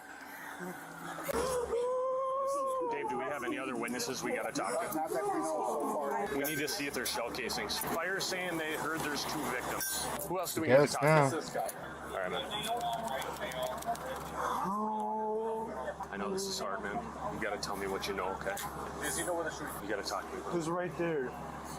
Speaker 21: Dave, do we have any other witnesses we gotta talk to? We need to see if there's shell casings. Fire's saying they heard there's 2 victims. Who else do we need to
Speaker 1: Yes,
Speaker 21: talk
Speaker 1: now.
Speaker 21: to? This guy. All right, man. I know this is hard, man. You gotta tell me what you know, okay?
Speaker 5: Does he know where the shooting?
Speaker 21: You gotta talk to me.
Speaker 5: It was right there.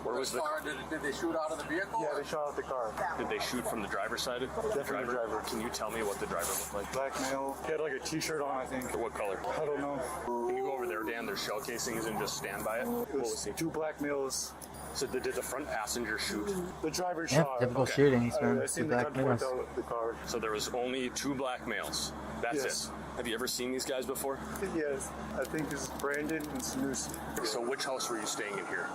Speaker 21: Where was the car?
Speaker 5: Did they shoot out of the vehicle? Yeah, they shot out the car.
Speaker 21: Did they shoot from the driver's side?
Speaker 5: Definitely the driver.
Speaker 21: Can you tell me what the driver looked like?
Speaker 5: Black male. He had like a t-shirt on, I think.
Speaker 21: What color?
Speaker 5: I don't know.
Speaker 21: Can you go over there, Dan? There's shell casings and just stand by it. What was he?
Speaker 5: 2 black males.
Speaker 21: So did the front passenger shoot?
Speaker 5: The driver
Speaker 1: Yeah,
Speaker 5: shot.
Speaker 1: typical shootings, man.
Speaker 5: I
Speaker 1: Two
Speaker 5: seen the
Speaker 1: black
Speaker 5: gun
Speaker 1: males.
Speaker 5: point out the car.
Speaker 21: So there was only 2 black males. That's
Speaker 5: Yes.
Speaker 21: it. Have you ever seen these guys before?
Speaker 5: Yes, I think this is Brandon and Sanusi.
Speaker 21: So which house were you staying in here?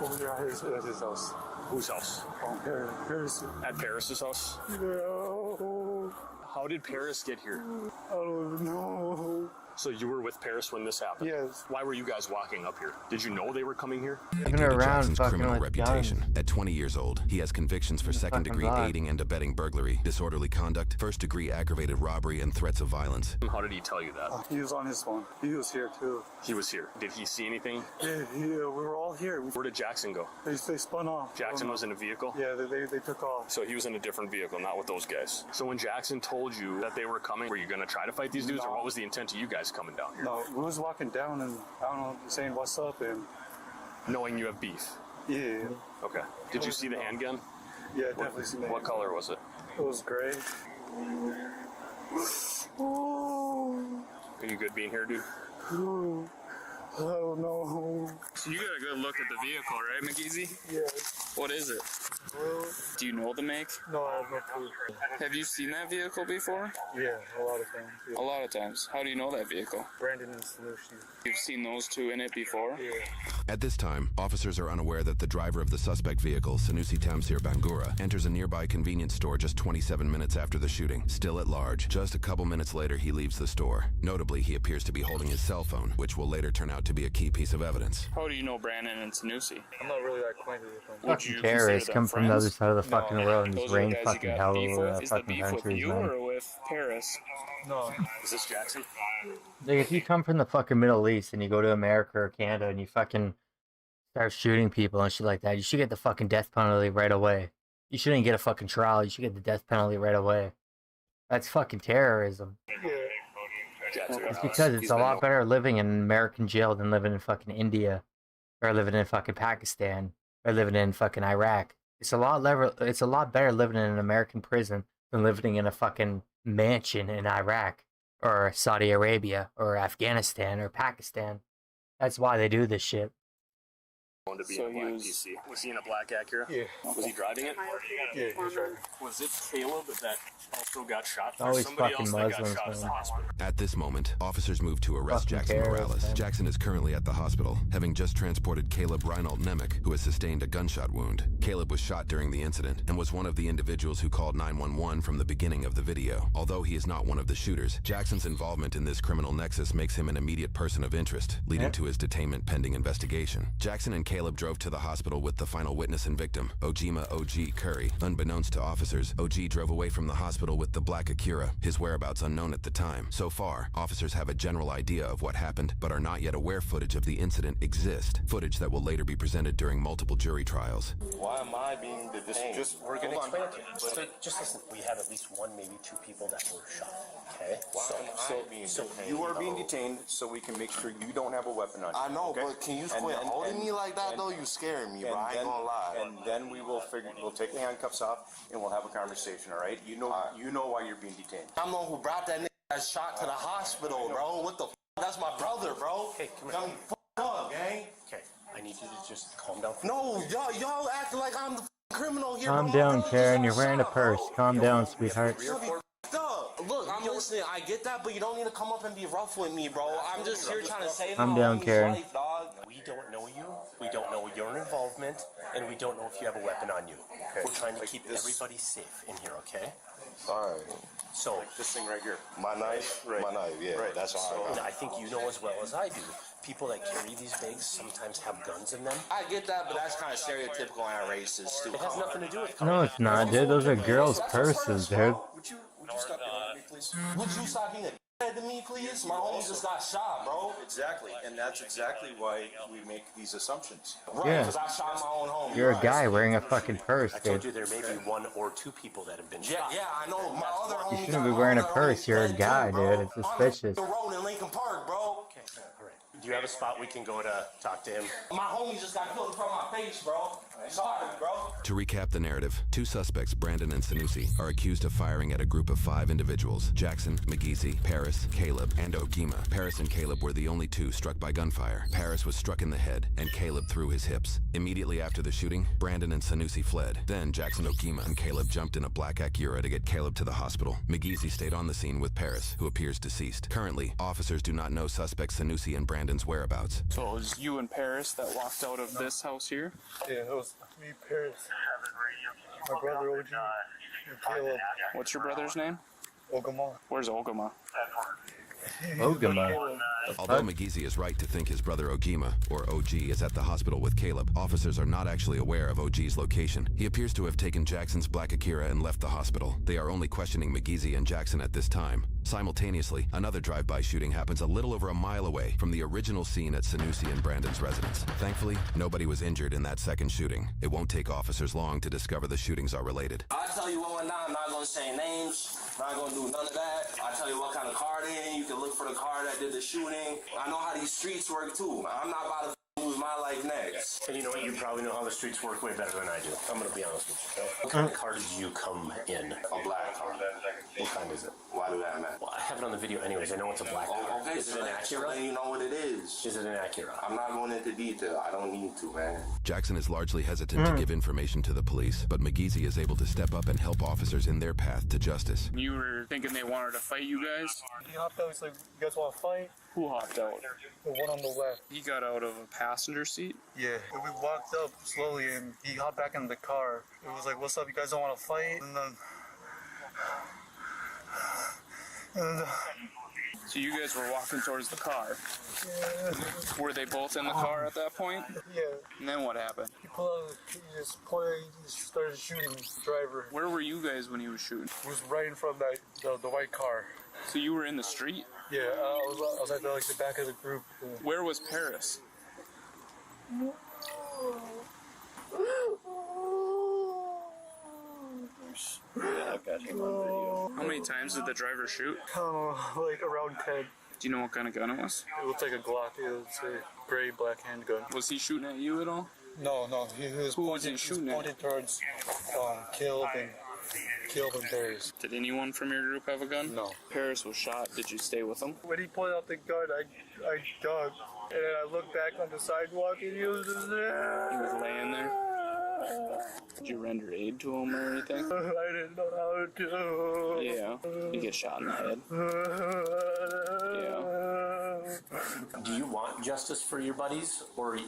Speaker 5: Over there at his house.
Speaker 21: Whose house?
Speaker 5: Paris.
Speaker 21: At Paris's house?
Speaker 5: No.
Speaker 21: How did Paris get here?
Speaker 5: I don't know.
Speaker 21: So you were with Paris when this happened?
Speaker 5: Yes.
Speaker 21: Why were you guys walking up here? Did you know they were coming here?
Speaker 1: Even around
Speaker 16: Jackson's
Speaker 1: fucking
Speaker 16: criminal
Speaker 1: with
Speaker 16: reputation.
Speaker 1: guns.
Speaker 16: At 20 years old, he has convictions for second-degree
Speaker 1: block.
Speaker 16: aiding and abetting burglary, disorderly conduct, first-degree aggravated robbery, and threats of violence.
Speaker 21: How did he tell you that?
Speaker 5: He was on his phone. He was here too.
Speaker 21: He was here. Did he see anything?
Speaker 5: Yeah, we were all here.
Speaker 21: Where did Jackson go?
Speaker 5: They spun off.
Speaker 21: Jackson was in a vehicle?
Speaker 5: Yeah, they took off.
Speaker 21: So he was in a different vehicle, not with those guys. So when Jackson told you that they were coming, were you going to try to fight these dudes, or what was the intent of you guys coming down here?
Speaker 5: No, we was walking down and, I don't know, saying what's up and...
Speaker 21: Knowing you have beef?
Speaker 5: Yeah.
Speaker 21: Okay. Did you see the handgun?
Speaker 5: Yeah, definitely seen that.
Speaker 21: What color was it?
Speaker 5: It was gray.
Speaker 21: Are you good being here, dude?
Speaker 5: I don't know.
Speaker 22: So you got a good look at the vehicle, right, McGeezy?
Speaker 5: Yeah.
Speaker 22: What is it? Do you know the make?
Speaker 5: No, I have no clue.
Speaker 22: Have you seen that vehicle before?
Speaker 5: Yeah, a lot of times. Yeah.
Speaker 22: A lot of times. How do you know that vehicle?
Speaker 5: Brandon and Sanusi.
Speaker 22: You've seen those 2 in it before?
Speaker 5: Yeah.
Speaker 16: At this time, officers are unaware that the driver of the suspect vehicle, Sanusi Tamsir Bangura, enters a nearby convenience store just 27 minutes after the shooting, still at large. Just a couple minutes later, he leaves the store. Notably, he appears to be holding his cell phone, which will later turn out to be a key piece of evidence.
Speaker 22: How do you know Brandon and Sanusi?
Speaker 5: I'm not really that acquainted with them.
Speaker 1: Fucking terrorists come from the other side of the fucking world and
Speaker 22: Those
Speaker 1: just
Speaker 22: are the
Speaker 1: rain
Speaker 22: guys you
Speaker 1: fucking
Speaker 22: got
Speaker 1: hell
Speaker 22: beef
Speaker 1: over
Speaker 22: with? Is the
Speaker 1: fucking
Speaker 22: beef with
Speaker 1: countries,
Speaker 22: you
Speaker 1: man.
Speaker 22: or with Paris?
Speaker 5: No.
Speaker 21: Is this Jackson?
Speaker 1: Like, if you come from the fucking Middle East and you go to America or Canada and you fucking start shooting people and shit like that, you should get the fucking death penalty right away. You shouldn't get a fucking trial. You should get the death penalty right away. That's fucking terrorism.
Speaker 5: Yeah.
Speaker 1: It's because it's a lot better living in an American jail than living in fucking India or living in fucking Pakistan or living in fucking Iraq. It's a lot better living in an American prison than living in a fucking mansion in Iraq or Saudi Arabia or Afghanistan or Pakistan. That's why they do this shit.
Speaker 21: To be in a black PC. Was he in a black Acura?
Speaker 5: Yeah.
Speaker 21: Was he driving it?
Speaker 5: Yeah, he was driving.
Speaker 21: Was it Caleb that also got shot?
Speaker 1: Always
Speaker 21: somebody
Speaker 1: fucking
Speaker 21: else that got
Speaker 1: Muslims,
Speaker 21: shot at the
Speaker 1: man.
Speaker 21: hospital?
Speaker 16: At this moment, officers move to arrest
Speaker 1: Fucking
Speaker 16: Jackson
Speaker 1: terrorists,
Speaker 16: Morales.
Speaker 1: man.
Speaker 16: Jackson is currently at the hospital, having just transported Caleb Reinald Nemec, who has sustained a gunshot wound. Caleb was shot during the incident and was one of the individuals who called 911 from the beginning of the video. Although he is not one of the shooters, Jackson's involvement in this criminal nexus makes him an immediate person of interest, leading to his detainment pending investigation. Jackson and Caleb drove to the hospital with the final witness and victim, Ojima O.G. Curry. Unbeknownst to officers, O.G. drove away from the hospital with the black Acura, his whereabouts unknown at the time. So far, officers have a general idea of what happened, but are not yet aware footage of the incident exists, footage that will later be presented during multiple jury trials.
Speaker 23: Why am I being detained?
Speaker 24: We're going to explain it to you. So just listen, we have at least 1, maybe 2 people that were shot, okay?
Speaker 23: So you are being detained so we can make sure you don't have a weapon on you.
Speaker 24: I know,
Speaker 23: okay?
Speaker 24: but can you quit holding me like that, though? You scaring me, bro. I ain't gonna lie.
Speaker 23: And then we'll take the handcuffs off and we'll have a conversation, all right? You know why you're being detained.
Speaker 24: I'm the one who brought that nigga that shot to the hospital, bro. What the f? That's my brother, bro. Okay, come Got here. me f***ed up, gang. Okay, I need you to just calm down. No, y'all acting like I'm the criminal here.
Speaker 1: Calm
Speaker 24: bro.
Speaker 1: down, Karen. You're wearing a purse. Calm down, sweetheart.
Speaker 24: Look, I'm listening listening. I get that, but you don't need to come up and be rough with me, bro. I'm just here trying to save
Speaker 1: I'm
Speaker 24: my
Speaker 1: down,
Speaker 24: homie's
Speaker 1: Karen.
Speaker 24: life, dog.
Speaker 2: We don't know you, we don't know your involvement, and we don't know if you have a weapon on you. Okay. We're trying to keep everybody safe in here, okay?
Speaker 24: Alright.
Speaker 2: So,
Speaker 24: like this thing right here. My knife? Right. My knife, yeah. Right. That's all
Speaker 2: so I think you know as well as I do, people that carry these bags sometimes have guns in them.
Speaker 24: I get that, but that's kind of stereotypical and racist, too.
Speaker 2: It has nothing to do with
Speaker 1: No, it's not, dude. Those are girls' purses, dude.
Speaker 24: Would you stop yelling at me, please? Would you stop being a to me, please? My homie just got shot, bro.
Speaker 23: Exactly, and that's exactly why we make these assumptions.
Speaker 24: Right, because I shot my own homie.
Speaker 1: You're a guy wearing a fucking purse,
Speaker 2: I told
Speaker 1: dude.
Speaker 2: you there may be 1 or 2 people that have been shot.
Speaker 24: Yeah, I know. My other homie.
Speaker 1: You shouldn't be wearing a purse. You're a guy, dude. It's suspicious.
Speaker 24: The road in Lincoln Park, bro.
Speaker 2: Okay, all right. Do you have a spot we can go to talk to him?
Speaker 24: My homie just got killed in front of my face, bro. Sorry, bro.
Speaker 11: To recap the narrative, 2 suspects, Brandon and Sanusi, are accused of firing at a group of 5 individuals: Jackson, McGeezy, Paris, Caleb, and Ogima. Paris and Caleb were the only 2 struck by gunfire. Paris was struck in the head, and Caleb through his hips. Immediately after the shooting, Brandon and Sanusi fled. Then Jackson, Ogima, and Caleb jumped in a black Acura to get Caleb to the hospital. McGeezy stayed on the scene with Paris, who appears deceased. Currently, officers do not know suspects Sanusi and Brandon's whereabouts.
Speaker 22: So it was you and Paris that walked out of this house here?
Speaker 7: Yeah, it was me, Paris, my brother OG, and Caleb.
Speaker 22: What's your brother's name?
Speaker 7: Ogama.
Speaker 22: Where's Ogama?
Speaker 1: Ogama.
Speaker 11: Although McGeezy is right to think his brother Ogima, or OG, is at the hospital with Caleb, officers are not actually aware of OG's location. He appears to have taken Jackson's black Acura and left the hospital. They are only questioning McGeezy and Jackson at this time. Simultaneously, another drive-by shooting happens a little over a mile away from the original scene at Sanusi and Brandon's residence. Thankfully, nobody was injured in that second shooting. It won't take officers long to discover the shootings are related.
Speaker 24: I'll tell you what went down. I'm not going to say names. Not going to do none of that. I'll tell you what kind of car they in. You can look for the car that did the shooting. I know how these streets work, too. I'm not about to lose my life next.
Speaker 2: And you know what? You probably know how the streets work way better than I do. I'm going to be honest with you. Okay? What kind of car did you come in?
Speaker 24: A black car.
Speaker 2: What kind is it?
Speaker 24: Why do that matter?
Speaker 2: Well, I have it on the video anyways. I know it's a black car.
Speaker 24: Okay,
Speaker 2: is it an Acura?
Speaker 24: You know what it is.
Speaker 2: Is it an Acura?
Speaker 24: I'm not going into detail. I don't need to, man.
Speaker 11: Jackson is largely hesitant to give information to the police, but McGeezy is able to step up and help officers in their path to justice.
Speaker 22: You were thinking they wanted to fight you guys?
Speaker 7: He hopped out. He's like, "You guys want to fight?"
Speaker 22: Who hopped out?
Speaker 7: The one on the left.
Speaker 22: He got out of a passenger seat?
Speaker 7: Yeah. We walked up slowly, and he hopped back in the car. It was like, "What's up? You guys don't want to fight?" And then.
Speaker 22: So you guys were walking towards the car.
Speaker 7: Yeah.
Speaker 22: Were they both in the car at that point?
Speaker 7: Yeah.
Speaker 22: And then what happened?
Speaker 7: He pulled out, he just started shooting the driver.
Speaker 22: Where were you guys when he was shooting?
Speaker 7: He was right in front of the white car.
Speaker 22: So you were in the street?
Speaker 7: Yeah, I was at the back of the group.
Speaker 22: Where was Paris?
Speaker 27: Yeah, I've got him on video.
Speaker 22: How many times did the driver shoot?
Speaker 7: Like around 10.
Speaker 22: Do you know what kind of gun it was?
Speaker 7: It looked like a Glock. It was a gray black handgun.
Speaker 22: Was he shooting at you at all?
Speaker 7: No. He was pointed towards Caleb and Paris.
Speaker 22: Did anyone from your group have a gun?
Speaker 7: No.
Speaker 22: Paris was shot. Did you stay with him?
Speaker 7: When he pulled out the gun, I ducked. And then I looked back on the sidewalk and he was just there.
Speaker 22: He was laying there? Did you render aid to him or anything?
Speaker 7: I didn't know how to.
Speaker 22: Yeah. Did you get shot in the head?
Speaker 2: Yeah. Do you want justice for your buddies? Or
Speaker 24: I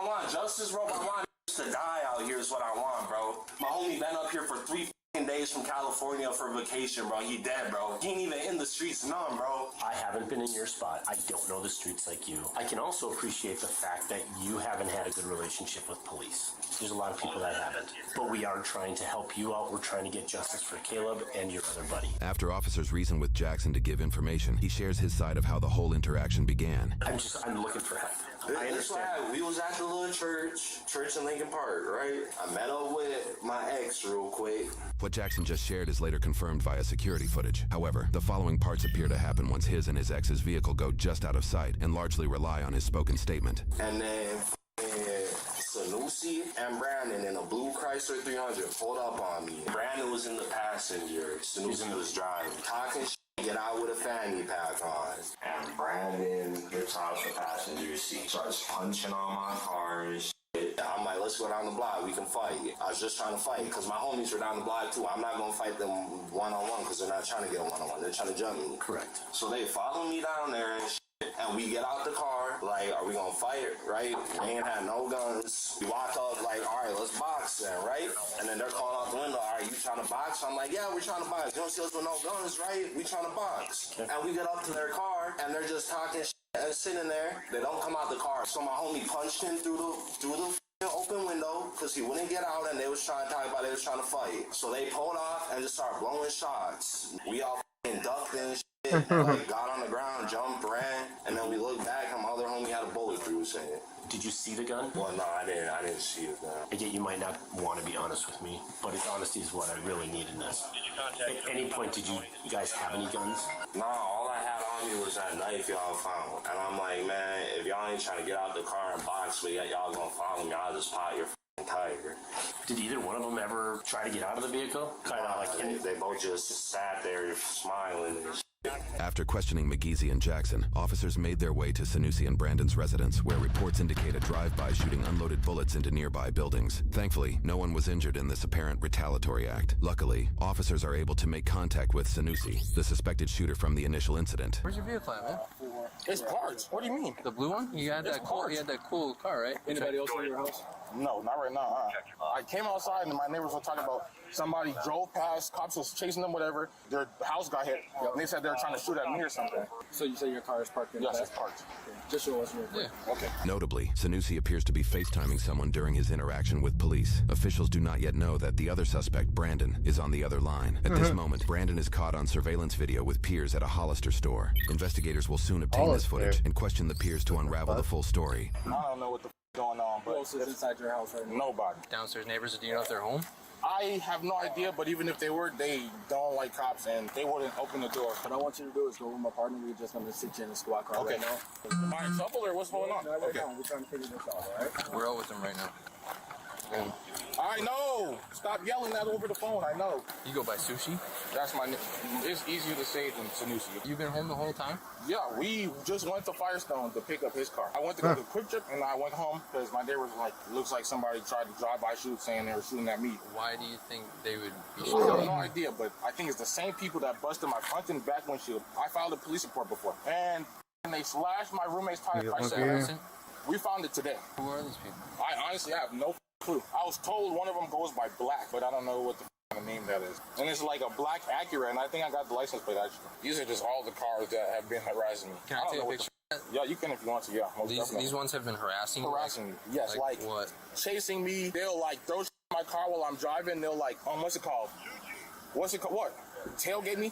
Speaker 24: want justice, bro. I want to die out here is what I want, bro. My homie been up here for 3 days from California for vacation, bro. He dead, bro. He ain't even in the streets, none, bro.
Speaker 2: I haven't been in your spot. I don't know the streets like you. I can also appreciate the fact that you haven't had a good relationship with police. There's a lot of people that haven't. But we are trying to help you out. We're trying to get justice for Caleb and your other buddy.
Speaker 11: After officers reason with Jackson to give information, he shares his side of how the whole interaction began.
Speaker 2: I'm looking for help. I understand.
Speaker 24: We was at the little church in Lincoln Park, right? I met up with my ex real quick.
Speaker 11: What Jackson just shared is later confirmed via security footage. However, the following parts appear to happen once his and his ex's vehicle go just out of sight and largely rely on his spoken statement.
Speaker 24: And then Sanusi and Brandon in a blue Chrysler 300 pulled up on me. Brandon was in the passenger. Sanusi was driving. Talking shit. Get out with a fanny pack on. And Brandon gets out the passenger seat. Starts punching on my car and shit. I'm like, let's go down the block. We can fight. I was just trying to fight because my homies are down the block too. I'm not going to fight them one-on-one because they're not trying to get one-on-one. They're trying to jump me. Correct. So they follow me down there and shit, and we get out the car. Like, are we going to fight, right? They ain't had no guns. We walk up like, all right, let's box then, right? And then they're calling out the window, all right, you trying to box? I'm like, yeah, we're trying to box. You don't see us with no guns, right? We trying to box. And we get up to their car, and they're just talking shit and sitting there. They don't come out the car. So my homie punched him through the open window because he wouldn't get out, and they was trying to talk about they was trying to fight. So they pulled off and just started blowing shots. We all ducked and shit, and like got on the ground, jumped, ran, and then we looked back and my other homie had a bullet through his head.
Speaker 2: Did you see the gun?
Speaker 24: Well, no, I didn't see the gun.
Speaker 2: I get you might not want to be honest with me, but honesty is what I really need in this. Did you contact At any point, did you guys have any guns?
Speaker 24: No, all I had on me was that knife y'all found. And I'm like, man, if y'all ain't trying to get out the car and box me, y'all gonna follow me, I'll just pop your tiger.
Speaker 2: Did either one of them ever try to get out of the vehicle? Kind of like
Speaker 24: they both just sat there smiling and shit.
Speaker 11: After questioning McGeezy and Jackson, officers made their way to Sanusi and Brandon's residence, where reports indicate a drive-by shooting unloaded bullets into nearby buildings. Thankfully, no one was injured in this apparent retaliatory act. Luckily, officers are able to make contact with Sanusi, the suspected shooter from the initial incident.
Speaker 6: Where's your vehicle at, man?
Speaker 12: It's parts. What do you mean?
Speaker 6: The blue one? You had that cool car, right? Anybody else in your house?
Speaker 12: No, not right now. I came outside and my neighbors were talking about somebody drove past, cops was chasing them, whatever. Their house got hit, and they said they were trying to shoot at me or something.
Speaker 6: So you say your car is parked in the back?
Speaker 12: Yes, it's parked.
Speaker 6: Okay. Just show us real quick.
Speaker 12: Yeah. Okay.
Speaker 11: Notably, Sanusi appears to be FaceTiming someone during his interaction with police. Officials do not yet know that the other suspect, Brandon, is on the other line. At this moment, Brandon is caught on surveillance video with peers at a Hollister store. Investigators will soon obtain this footage and question the peers to unravel the full story.
Speaker 12: I don't know what the going on, but
Speaker 6: who else is inside your house right now?
Speaker 12: Nobody.
Speaker 6: Downstairs neighbors, do you know if they're home?
Speaker 12: I have no idea, but even if they were, they don't like cops and they wouldn't open the door.
Speaker 6: What I want you to do is go with my partner. We're just going to sit you in the squad car right now.
Speaker 12: Am I in trouble or what's going on?
Speaker 6: Right now. We're trying to figure this out, all right? We're out with them right now.
Speaker 12: I know. Stop yelling that over the phone. I know.
Speaker 6: You go by Sushi?
Speaker 12: That's my name. It's easier to say than Sanusi.
Speaker 6: You've been home the whole time?
Speaker 12: Yeah, we just went to Firestone to pick up his car. I went to go to Quick Trip and I went home because my neighbor was like, looks like somebody tried to drive-by shoot saying they were shooting at me.
Speaker 6: Why do you think they would be
Speaker 12: I
Speaker 6: shooting?
Speaker 12: have no idea, but I think it's the same people that busted my front and back windshield. I filed a police report before. And they slashed my roommate's tire. We found it today.
Speaker 6: Who are these people?
Speaker 12: I honestly have no clue. I was told one of them goes by Black, but I don't know what the name that is. And it's like a black Acura, and I think I got the license plate actually. These are just all the cars that have been harassing me.
Speaker 6: Can I take a picture?
Speaker 12: Yeah, you can if you want to, yeah.
Speaker 6: These ones have been harassing you?
Speaker 12: Harassing me, yes. Like
Speaker 6: what?
Speaker 12: Chasing me. They'll like throw shit in my car while I'm driving. They'll like, what's it called? What? Tailgate me?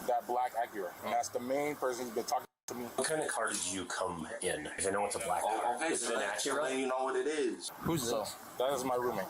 Speaker 12: That black Acura. And that's the main person who's been talking to me.
Speaker 2: What kind of car did you come in? Because I know it's a black car.
Speaker 24: Okay,
Speaker 2: is it an Acura?
Speaker 24: Then you know what it is.
Speaker 6: Who's this?
Speaker 12: That is my roommate.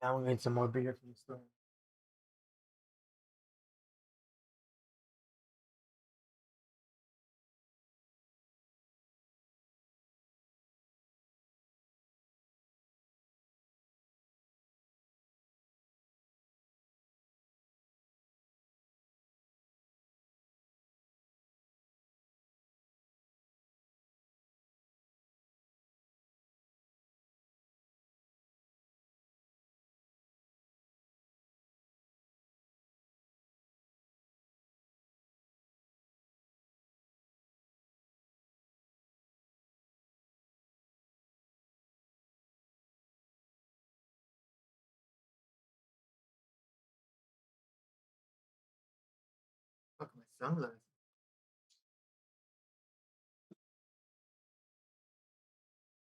Speaker 1: Now we need some more beer from the store. Sunglasses.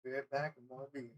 Speaker 1: Be right back with more videos.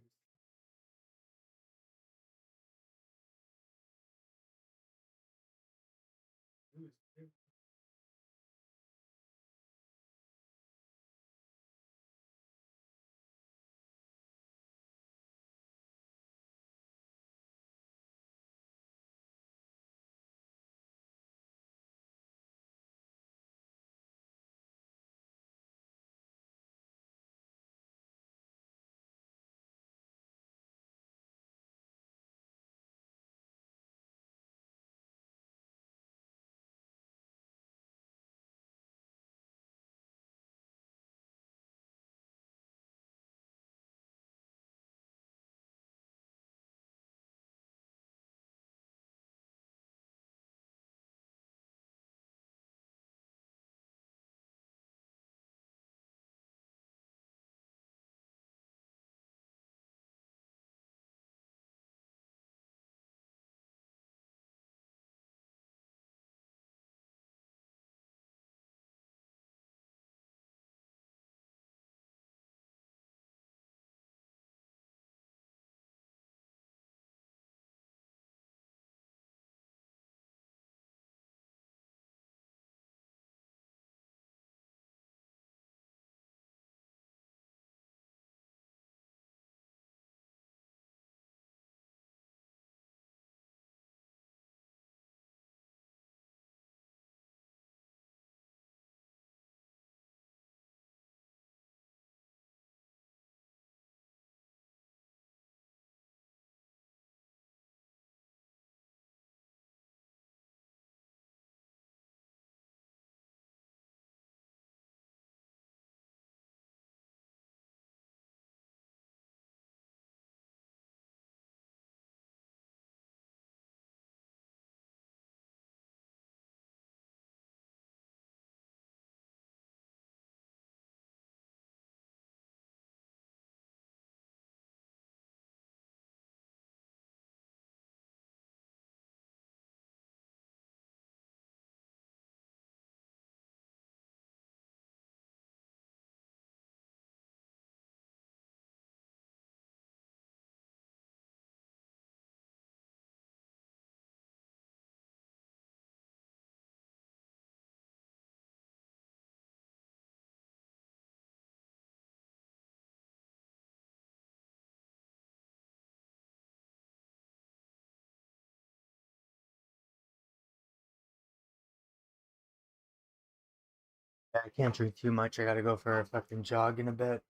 Speaker 1: I can't drink too much. I gotta go for a fucking jog in a bit.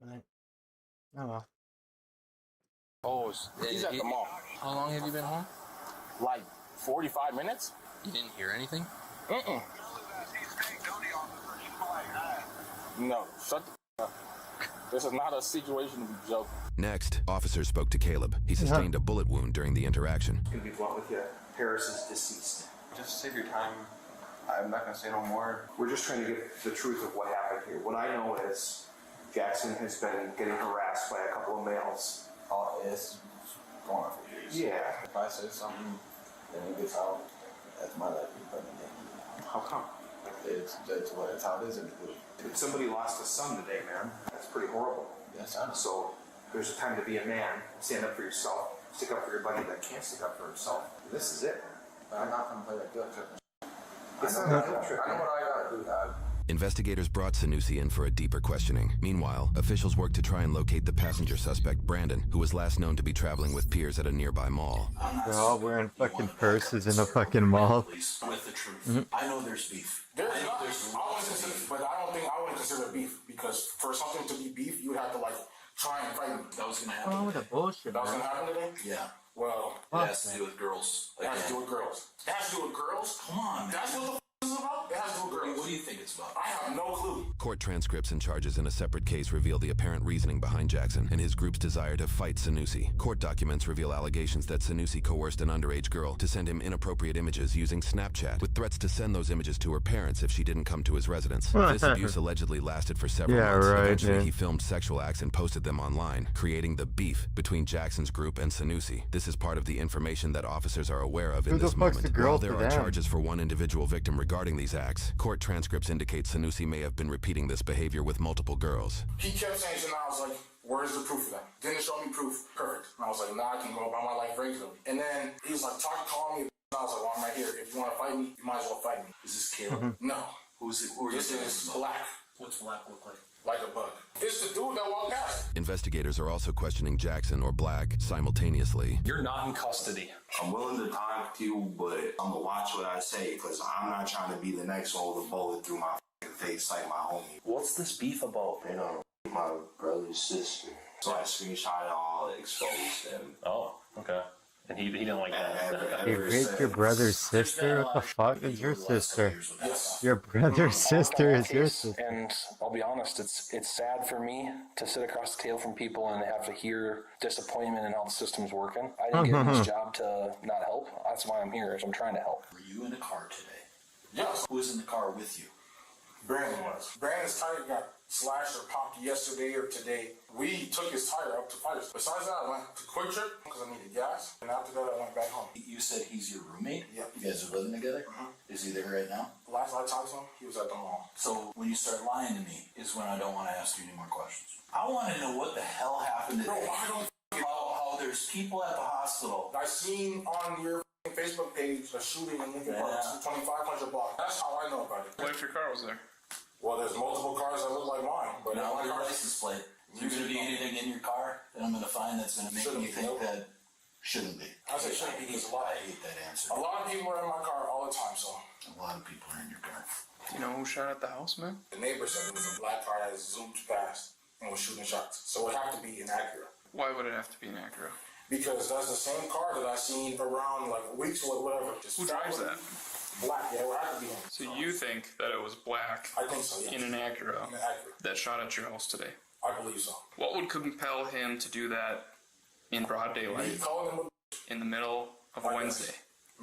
Speaker 1: But, oh well.
Speaker 12: Oh, he's at the mall.
Speaker 9: How long have you been home?
Speaker 12: Like 45 minutes?
Speaker 9: You didn't hear anything?
Speaker 12: No, shut the up. This is not a situation to be joking.
Speaker 11: Next, officers spoke to Caleb. He sustained a bullet wound during the interaction.
Speaker 23: I'm gonna be blunt with you. Paris is deceased. Just save your time. I'm not gonna say no more. We're just trying to get the truth of what happened here. What I know is Jackson has been getting harassed by a couple of males.
Speaker 6: Oh, it's going on for years.
Speaker 23: Yeah.
Speaker 6: If I say something, then it gets out. That's my life in front of me.
Speaker 23: How come?
Speaker 6: It's how it is in the group.
Speaker 23: Somebody lost a son today, man. That's pretty horrible.
Speaker 6: Yes, I know.
Speaker 23: So there's a time to be a man, stand up for yourself, stick up for your buddy that can't stick up for himself. This is it.
Speaker 6: But I'm not gonna play that guilt trip.
Speaker 23: It's not a guilt trip.
Speaker 6: I know what I gotta do, dog.
Speaker 11: Investigators brought Sanusi in for a deeper questioning. Meanwhile, officials worked to try and locate the passenger suspect, Brandon, who was last known to be traveling with peers at a nearby mall.
Speaker 1: They're all wearing fucking purses in a fucking mall.
Speaker 23: With the truth. I know there's beef.
Speaker 12: But I don't think I wouldn't consider it beef, because for something to be beef, you would have to like try and fight me.
Speaker 23: That was gonna happen.
Speaker 1: Oh, the bullshit.
Speaker 12: That was gonna happen today?
Speaker 23: Yeah.
Speaker 12: Well,
Speaker 23: It has to do with girls.
Speaker 12: it has to do with girls. It has to do with girls?
Speaker 23: Come on, man.
Speaker 12: That's what the f is about? It has to do with girls.
Speaker 23: What do you think it's about?
Speaker 12: I have no clue.
Speaker 11: Court transcripts and charges in a separate case reveal the apparent reasoning behind Jackson and his group's desire to fight Sanusi. Court documents reveal allegations that Sanusi coerced an underage girl to send him inappropriate images using Snapchat, with threats to send those images to her parents if she didn't come to his residence. This abuse allegedly lasted for several months. Eventually, he filmed sexual acts and posted them online, creating the beef between Jackson's group and Sanusi. This is part of the information that officers are aware of in this moment. While there are charges for one individual victim regarding these acts, court transcripts indicate Sanusi may have been repeating this behavior with multiple girls.
Speaker 12: He kept saying shit, and I was like, where's the proof of that? Didn't show me proof. Perfect. And I was like, nah, I can go about my life regularly. And then he was like, call me. And I was like, well, I'm right here. If you want to fight me, you might as well fight me. Is this Caleb? No. Who's it? This is Black. What's Black look like? Like a bug. It's the dude that walked past.
Speaker 11: Investigators are also questioning Jackson or Black simultaneously.
Speaker 3: You're not in custody.
Speaker 24: I'm willing to talk to you, but I'm gonna watch what I say, because I'm not trying to be the next one with a bullet through my face like my homie.
Speaker 3: What's this beef about?
Speaker 24: You know, my brother's sister. So I screenshot it all, exposed them.
Speaker 3: Oh, okay. And he didn't like that.
Speaker 1: You raped your brother's sister? What the fuck is your sister? Your brother's sister is your sister.
Speaker 3: And I'll be honest, it's sad for me to sit across the table from people and have to hear disappointment in how the system's working. I didn't get in this job to not help. That's why I'm here, is I'm trying to help.
Speaker 13: Were you in the car today?
Speaker 12: Yes.
Speaker 13: Who was in the car with you?
Speaker 12: Brandon was. Brandon's tire got slashed or popped yesterday or today. We took his tire up to fire. Besides that, I went to Quick Trip because I needed gas. And after that, I went back home.
Speaker 13: You said he's your roommate?
Speaker 12: Yeah.
Speaker 13: You guys are living together? Is he there right now?
Speaker 12: Last I talked to him, he was at the mall.
Speaker 13: So when you start lying to me is when I don't want to ask you any more questions. I want to know what the hell happened today.
Speaker 12: Bro, I don't
Speaker 13: how there's people at the hospital.
Speaker 12: I seen on your Facebook page a shooting in Lincoln Park, 2500 block. That's how I know about it.
Speaker 3: What if your car was there?
Speaker 12: Well, there's multiple cars that look like mine, but
Speaker 13: now your license plate. Is there going to be anything in your car that I'm going to find that's going to make you think that shouldn't be?
Speaker 12: I say shouldn't be because
Speaker 13: I hate that answer.
Speaker 12: A lot of people are in my car all the time, so.
Speaker 13: A lot of people are in your car.
Speaker 3: Do you know who shot at the house, man?
Speaker 12: The neighbor said it was a black car that zoomed past and was shooting shots. So it would have to be an Acura.
Speaker 3: Why would it have to be an Acura?
Speaker 12: Because that's the same car that I seen around like weeks or whatever.
Speaker 3: Who drives that?
Speaker 12: Black, yeah, it would have to be him.
Speaker 3: So you think that it was Black
Speaker 12: I think so, yeah.
Speaker 3: in an Acura,
Speaker 12: In an Acura.
Speaker 3: that shot at your house today?
Speaker 12: I believe so.
Speaker 3: What would compel him to do that in broad daylight,
Speaker 12: Me calling him
Speaker 3: in the middle of a Wednesday?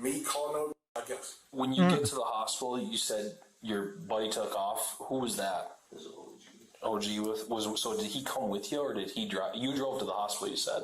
Speaker 12: Me calling him I guess.
Speaker 3: When you get to the hospital, you said your buddy took off. Who was that? OG so did he come with you, or did he drive? You drove to the hospital, you said.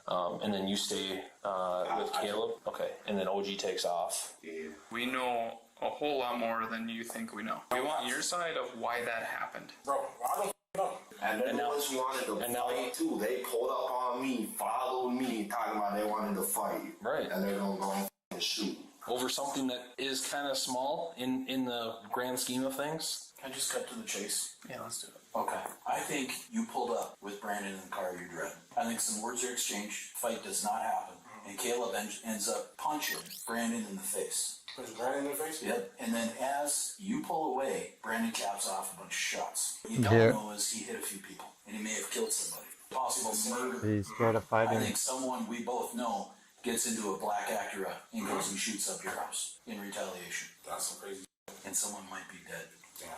Speaker 3: And then you stay with Caleb? Okay, and then OG takes off.
Speaker 24: Yeah.
Speaker 3: We know a whole lot more than you think we know. We want your side of why that happened.
Speaker 12: Bro, I don't know.
Speaker 24: And then now you wanted to fight too. They pulled up on me, followed me, talking about they wanted to fight.
Speaker 3: Right.
Speaker 24: And they're going to go and shoot.
Speaker 3: Over something that is kind of small in the grand scheme of things.
Speaker 13: Can I just cut to the chase?
Speaker 3: Yeah, let's do it.
Speaker 13: Okay. I think you pulled up with Brandon in the car you drove. I think some words are exchanged. Fight does not happen. And Caleb ends up punching Brandon in the face.
Speaker 12: Punch Brandon in the face?
Speaker 13: Yep. And then as you pull away, Brandon caps off a bunch of shots. What you don't know is he hit a few people. And he may have killed somebody. Possible murder.
Speaker 1: He's scared of fighting.
Speaker 13: I think someone we both know gets into a black Acura and goes and shoots up your house in retaliation.
Speaker 12: That's some crazy.
Speaker 13: And someone might be dead.
Speaker 12: Damn.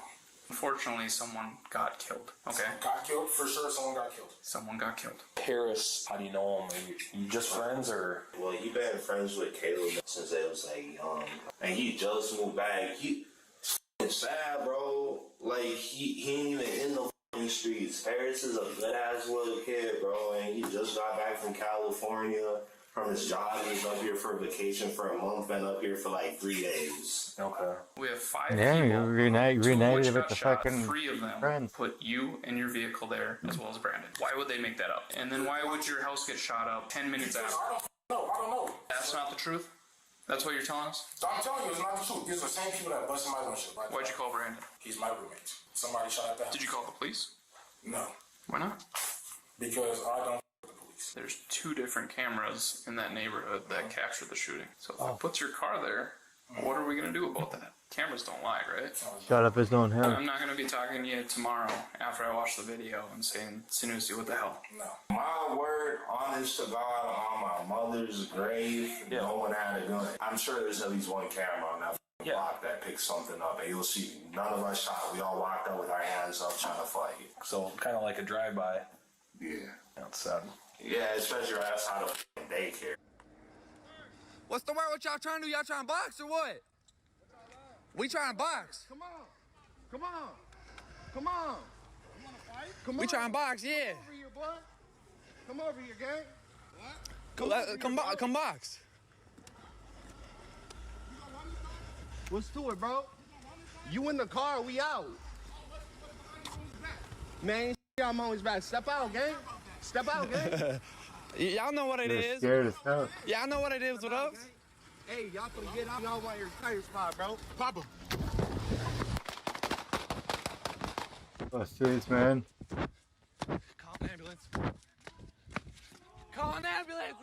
Speaker 3: Unfortunately, someone got killed. Okay.
Speaker 12: Someone got killed? For sure, someone got killed.
Speaker 3: Someone got killed. Paris, how do you know him? Are you just friends, or?
Speaker 24: Well, he been friends with Caleb since they was like young. And he just moved back. It's sad, bro. Like, he ain't even in the streets. Paris is a good-ass little kid, bro. And he just got back from California. From his job, he's up here for vacation for a month, been up here for like 3 days.
Speaker 3: Okay. We have 5
Speaker 1: Yeah,
Speaker 3: people.
Speaker 1: reunited with the
Speaker 3: shot.
Speaker 1: fucking
Speaker 3: 3 of them
Speaker 1: friends.
Speaker 3: put you and your vehicle there, as well as Brandon. Why would they make that up? And then why would your house get shot up 10 minutes after?
Speaker 12: I don't know.
Speaker 3: That's not the truth? That's what you're telling us?
Speaker 12: So I'm telling you, it's not the truth. These are the same people that busted my windshield. Right?
Speaker 3: Why'd you call Brandon?
Speaker 12: He's my roommate. Somebody shot at the house.
Speaker 3: Did you call the police?
Speaker 12: No.
Speaker 3: Why not?
Speaker 12: Because I don't.
Speaker 3: There's 2 different cameras in that neighborhood that captured the shooting. So if it puts your car there,
Speaker 8: What are we gonna do about that? Cameras don't lie, right?
Speaker 1: Shut up, his own hell.
Speaker 8: I'm not gonna be talking to you tomorrow after I watch the video and saying, Sanusi, what the hell?
Speaker 24: No. My word, honest to God, on my mother's grave, no one had a gun. I'm sure there's at least one camera on that block that picks something up, and you'll see none of us shot. We all walked up with our hands up trying to fight.
Speaker 3: So kind of like a drive-by.
Speaker 24: Yeah.
Speaker 3: Outside.
Speaker 24: Yeah, especially right outside of daycare.
Speaker 14: What's the word? What y'all trying to do? Y'all trying to box or what? We trying to box.
Speaker 5: Come on. Come on. Come on. You want to fight? Come
Speaker 14: We
Speaker 5: on.
Speaker 14: trying to box, yeah.
Speaker 5: Come over here, boy. Come over here, gang. What?
Speaker 14: Come box.
Speaker 5: What's to it, bro? You in the car, we out. Man, I'm always back. Step out, gang. Step out, gang.
Speaker 14: Y'all know what it is.
Speaker 1: Scared as hell.
Speaker 14: Y'all know what it is with us.
Speaker 5: Hey, y'all can get out. Y'all want your tire spot, bro. Pop him.
Speaker 1: Oh, serious, man.
Speaker 14: Call an ambulance. Call an ambulance.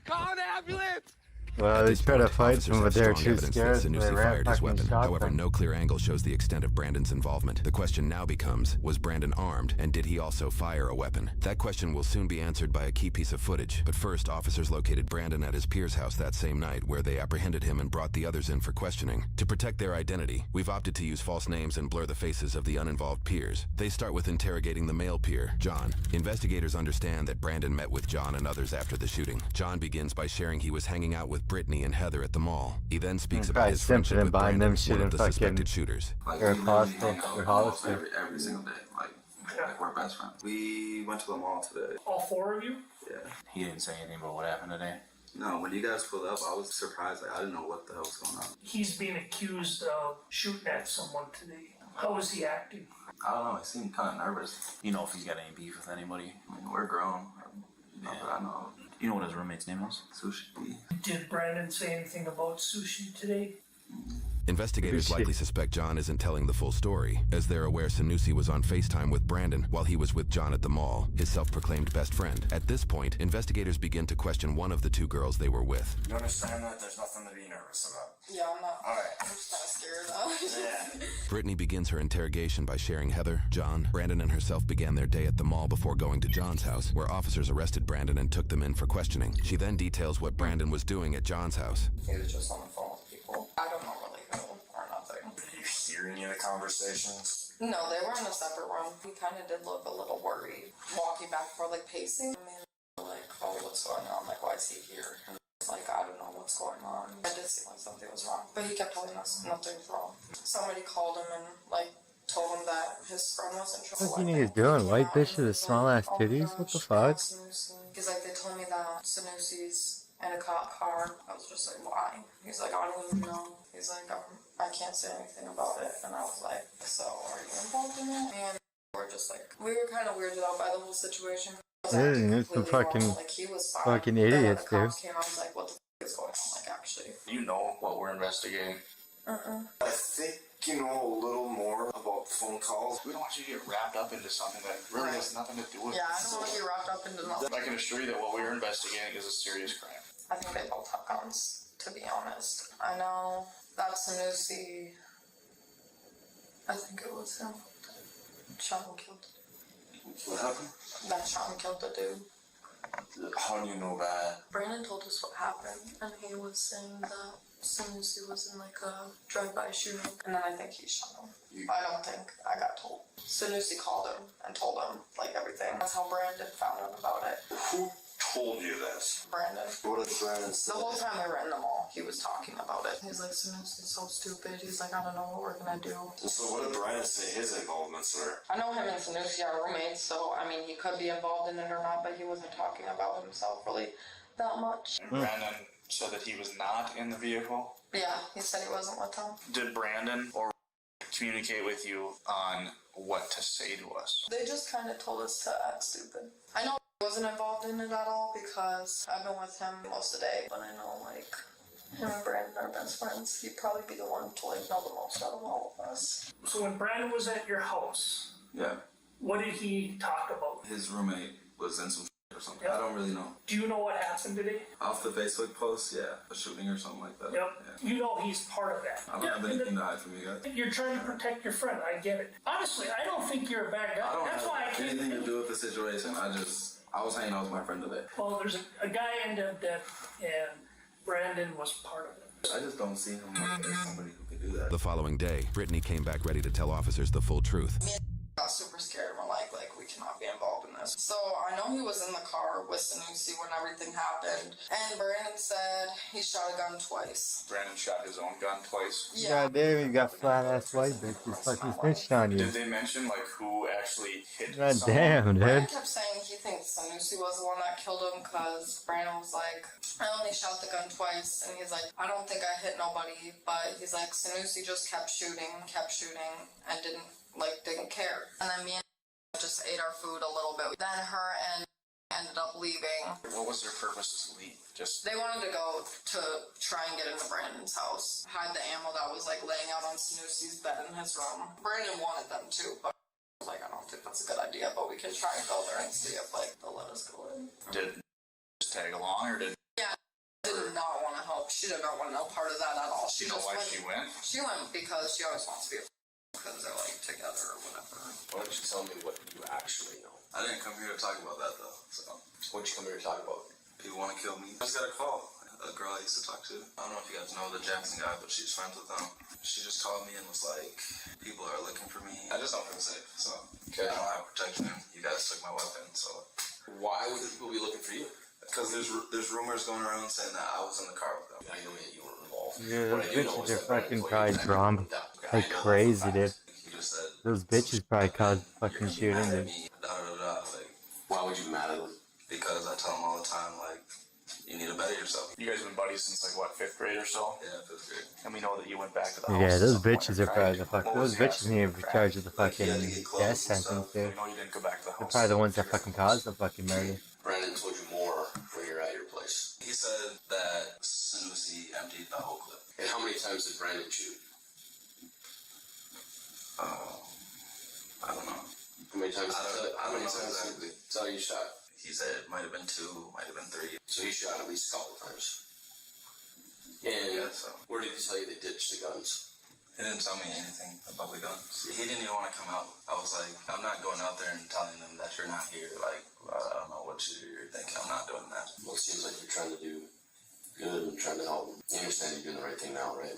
Speaker 14: Call an ambulance.
Speaker 1: Well, they tried to fight
Speaker 11: Officers
Speaker 1: him, but
Speaker 11: have
Speaker 1: they're
Speaker 11: strong
Speaker 1: too
Speaker 11: evidence
Speaker 1: scared.
Speaker 11: that
Speaker 1: So they
Speaker 11: Sanusi
Speaker 1: ran
Speaker 11: fired his
Speaker 1: fucking
Speaker 11: weapon.
Speaker 1: shot
Speaker 11: However,
Speaker 1: them.
Speaker 11: no clear angle shows the extent of Brandon's involvement. The question now becomes, was Brandon armed, and did he also fire a weapon? That question will soon be answered by a key piece of footage. But first, officers located Brandon at his peer's house that same night, where they apprehended him and brought the others in for questioning. To protect their identity, we've opted to use false names and blur the faces of the uninvolved peers. They start with interrogating the male peer, John. Investigators understand that Brandon met with John and others after the shooting. John begins by sharing he was hanging out with Brittany and Heather at the mall. He then speaks about his friendship with
Speaker 1: behind
Speaker 11: Brandon,
Speaker 1: them
Speaker 11: one of the
Speaker 1: shooting
Speaker 11: suspected shooters.
Speaker 1: Or Hollister. Or Hollister.
Speaker 17: Every single day. Like we're best friends. We went to the mall today.
Speaker 19: All four of you?
Speaker 17: Yeah.
Speaker 19: He didn't say anything about what happened today.
Speaker 17: No, when you guys pulled up, I was surprised. Like I didn't know what the hell was going on.
Speaker 19: He's being accused of shooting at someone today. How is he acting?
Speaker 17: I don't know. He seemed kind of nervous.
Speaker 19: You know if he's got any beef with anybody?
Speaker 17: I mean, we're grown. But I know.
Speaker 19: You know what his roommate's name was?
Speaker 17: Sushi.
Speaker 19: Did Brandon say anything about Sushi today?
Speaker 11: Investigators likely suspect John isn't telling the full story, as they're aware Sanusi was on FaceTime with Brandon while he was with John at the mall, his self-proclaimed best friend. At this point, investigators begin to question one of the two girls they were with.
Speaker 17: You understand that there's nothing to be nervous about?
Speaker 15: Yeah, I'm not.
Speaker 17: All right.
Speaker 15: I'm just kind of scared though.
Speaker 17: Yeah.
Speaker 11: Brittany begins her interrogation by sharing Heather, John, Brandon, and herself began their day at the mall before going to John's house, where officers arrested Brandon and took them in for questioning. She then details what Brandon was doing at John's house.
Speaker 17: He was just on the phone with people. I don't know really who or nothing. Did you hear any of the conversations?
Speaker 15: No, they were in a separate room. He kind of did look a little worried. Walking back and forth, like pacing. I mean, like, oh, what's going on? Like, why is he here? And like, I don't know what's going on. It did seem like something was wrong. But he kept telling us nothing's wrong. Somebody called him and, like, told him that his friend was in trouble.
Speaker 1: What do you think he's doing? White bitch with his small ass titties? What the fuck?
Speaker 15: He's like, they told me that Sanusi's in a cop car. I was just like, why? He's like, I don't even know. He's like, I can't say anything about it. And I was like, so are you involved in it? And we're just like, we were kind of weirded out by the whole situation.
Speaker 1: There's some fucking,
Speaker 15: like, he was fine.
Speaker 1: fucking idiots,
Speaker 15: the
Speaker 1: dude.
Speaker 15: cops came, I was like, what the f is going on? Like, actually.
Speaker 17: You know what we're investigating.
Speaker 15: Uh-uh.
Speaker 17: I think you know a little more about phone calls. We don't want you to get wrapped up into something that really has nothing to do with it.
Speaker 15: Yeah, I don't want to get wrapped up into nothing.
Speaker 17: I can assure you that what we're investigating is a serious crime.
Speaker 15: I think they both have guns, to be honest. I know that Sanusi, I think it was him, shot and killed.
Speaker 17: What happened?
Speaker 15: That shot and killed the dude.
Speaker 17: How do you know that?
Speaker 15: Brandon told us what happened, and he was saying that Sanusi was in like a drive-by shooting, and then I think he shot him. I don't think I got told. Sanusi called him and told him like everything. That's how Brandon found out about it.
Speaker 17: Who told you this?
Speaker 15: Brandon.
Speaker 17: What did Brandon say?
Speaker 15: The whole time we were in the mall, he was talking about it. He's like, Sanusi's so stupid. He's like, I don't know what we're gonna do.
Speaker 17: So what did Brandon say his involvements were?
Speaker 15: I know him and Sanusi are roommates, so I mean, he could be involved in it or not, but he wasn't talking about himself really that much.
Speaker 17: And Brandon said that he was not in the vehicle?
Speaker 15: Yeah, he said he wasn't with them.
Speaker 17: Did Brandon or communicate with you on what to say to us?
Speaker 15: They just kind of told us to act stupid. I know I wasn't involved in it at all because I've been with him most of the day, but I know like him and Brandon are best friends. He'd probably be the one to like know the most out of all of us.
Speaker 19: So when Brandon was at your house,
Speaker 17: Yeah.
Speaker 19: what did he talk about?
Speaker 17: His roommate was in some or
Speaker 4: something. I don't really know.
Speaker 10: Do you know what happened today?
Speaker 4: Off the Facebook post, yeah, a shooting or something like that.
Speaker 10: Yep.
Speaker 4: Yeah.
Speaker 10: You know he's part of that.
Speaker 4: I don't have anything to hide from you guys.
Speaker 10: You're trying to protect your friend. I get it. Honestly, I don't think you're a bad guy.
Speaker 4: I don't
Speaker 10: That's
Speaker 4: have why I
Speaker 10: can't
Speaker 4: anything to do with the situation. I was hanging out with my friend today.
Speaker 10: Well, there's a guy ended up dead, and Brandon was part of it.
Speaker 4: I just don't see him like as somebody who could do that.
Speaker 11: The following day, Brittany came back ready to tell officers the full truth.
Speaker 15: Me and got super scared. We're like, we cannot be involved in this. So I know he was in the car with Sanusi when everything happened. And Brandon said he shot a gun twice.
Speaker 22: Brandon shot his own gun twice?
Speaker 15: Yeah.
Speaker 1: God damn, you got flat ass white bitch who's fucking snitched on you.
Speaker 22: Did they mention like who actually hit
Speaker 1: God
Speaker 22: someone?
Speaker 1: damn, dude.
Speaker 15: Brandon kept saying he thinks Sanusi was the one that killed him because Brandon was like, I only shot the gun twice. And he's like, I don't think I hit nobody. But he's like, Sanusi just kept shooting, and didn't care. And then me and just ate our food a little bit. Then her and ended up leaving.
Speaker 22: What was their purpose to leave? Just
Speaker 15: They wanted to go to try and get into Brandon's house. Had the ammo that was like laying out on Sanusi's bed in his room. Brandon wanted them too, but I was like, I don't think that's a good idea, but we can try and go there and see if like they'll let us go in.
Speaker 22: did just tag along or did
Speaker 15: Yeah, did not want to help. She did not want no part of that at all.
Speaker 22: you know why she went?
Speaker 15: She went because she always wants to be a because they're like together or whatever.
Speaker 2: Why don't you tell me what you actually know?
Speaker 4: I didn't come here to talk about that though. So
Speaker 2: What'd you come here to talk about?
Speaker 4: people want to kill me. I just got a call. A girl I used to talk to. I don't know if you guys know the Jackson guy, but she's friends with him. She just called me and was like, people are looking for me. I just don't feel safe. So I don't have protection. You guys took my weapon, so
Speaker 2: Why would people be looking for you?
Speaker 4: because there's rumors going around saying that I was in the car with them.
Speaker 2: I know that you weren't involved.
Speaker 1: Yeah,
Speaker 2: What
Speaker 1: those
Speaker 2: I do know
Speaker 1: bitches
Speaker 2: is
Speaker 1: are
Speaker 2: that Brandon
Speaker 1: fucking
Speaker 2: told you
Speaker 1: probably
Speaker 2: that
Speaker 1: drunk like crazy, dude.
Speaker 4: He just said,
Speaker 1: Those bitches probably caused fucking shooting, dude.
Speaker 4: Like,
Speaker 2: why would you be mad at them?
Speaker 4: Because I tell them all the time, like, you need to better yourself.
Speaker 22: You guys have been buddies since like what, 5th grade or so?
Speaker 4: Yeah, 5th grade.
Speaker 22: And we know that you went back to the house.
Speaker 1: Yeah,
Speaker 22: at
Speaker 1: those
Speaker 22: some point
Speaker 1: bitches
Speaker 22: and
Speaker 1: are probably the
Speaker 22: tried.
Speaker 1: fuck.
Speaker 22: What was
Speaker 1: Those
Speaker 22: the
Speaker 1: bitches need to be
Speaker 22: accident?
Speaker 1: charged with the fucking death sentence, dude.
Speaker 22: We know you didn't go back to the
Speaker 1: They're
Speaker 22: house.
Speaker 1: probably the ones that fucking caused the fucking murder.
Speaker 2: Brandon told you more when you're at your place.
Speaker 4: He said that Sanusi emptied the whole clip.
Speaker 2: And how many times did Brandon shoot?
Speaker 4: I don't know.
Speaker 2: How many times?
Speaker 4: I don't know exactly.
Speaker 2: Tell you shot.
Speaker 4: He said it might have been 2, might have been 3.
Speaker 2: So he shot at least a couple times.
Speaker 4: Yeah,
Speaker 2: And
Speaker 4: so.
Speaker 2: where did he tell you they ditched the guns?
Speaker 4: He didn't tell me anything about the guns. He didn't even want to come out. I was like, I'm not going out there and telling them that you're not here. Like, I don't know what you're thinking. I'm not doing that.
Speaker 2: Well, it seems like you're trying to do good and trying to help. You understand you're doing the right thing now, right?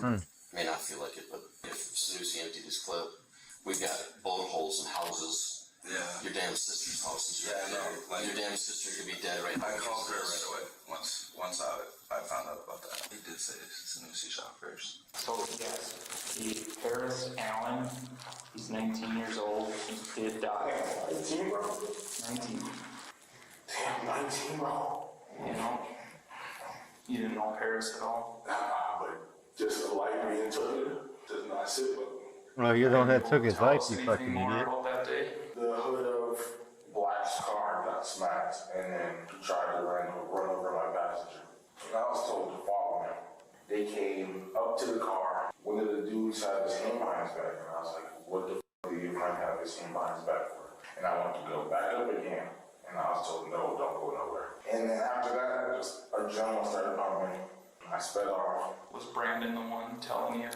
Speaker 2: May not feel like it, but if Sanusi emptied his clip, we've got bullet holes in houses.
Speaker 4: Yeah.
Speaker 2: Your damn sister's house is
Speaker 4: Yeah, I know. Like,
Speaker 2: your damn sister could be dead right now.
Speaker 4: I called her right away once I found out about that. He did say Sanusi shot first.
Speaker 8: So yes, Paris Allen, he's 19 years old. He did die.
Speaker 12: 19, bro?
Speaker 8: 19.
Speaker 12: Damn, 19, bro.
Speaker 8: You know? You didn't know Paris at all?
Speaker 12: Nah, but just the light being took does not sit with me.
Speaker 1: Well, you're the one that took his
Speaker 8: Tell
Speaker 1: life,
Speaker 8: us
Speaker 1: you
Speaker 8: anything
Speaker 1: fucking
Speaker 8: more
Speaker 1: idiot.
Speaker 8: about that day?
Speaker 12: The hood of Black's car got smacked, and then he tried to run over my passenger. And I was told to follow him. They came up to the car. One of the dudes had his hand behind his back, and I was like, what the f*** do you might have his hand behind his back for? And I wanted to go back up again, and I was told, no, don't go nowhere. And then after that, just adrenaline started pumping. I sped off.
Speaker 8: Was Brandon the one telling you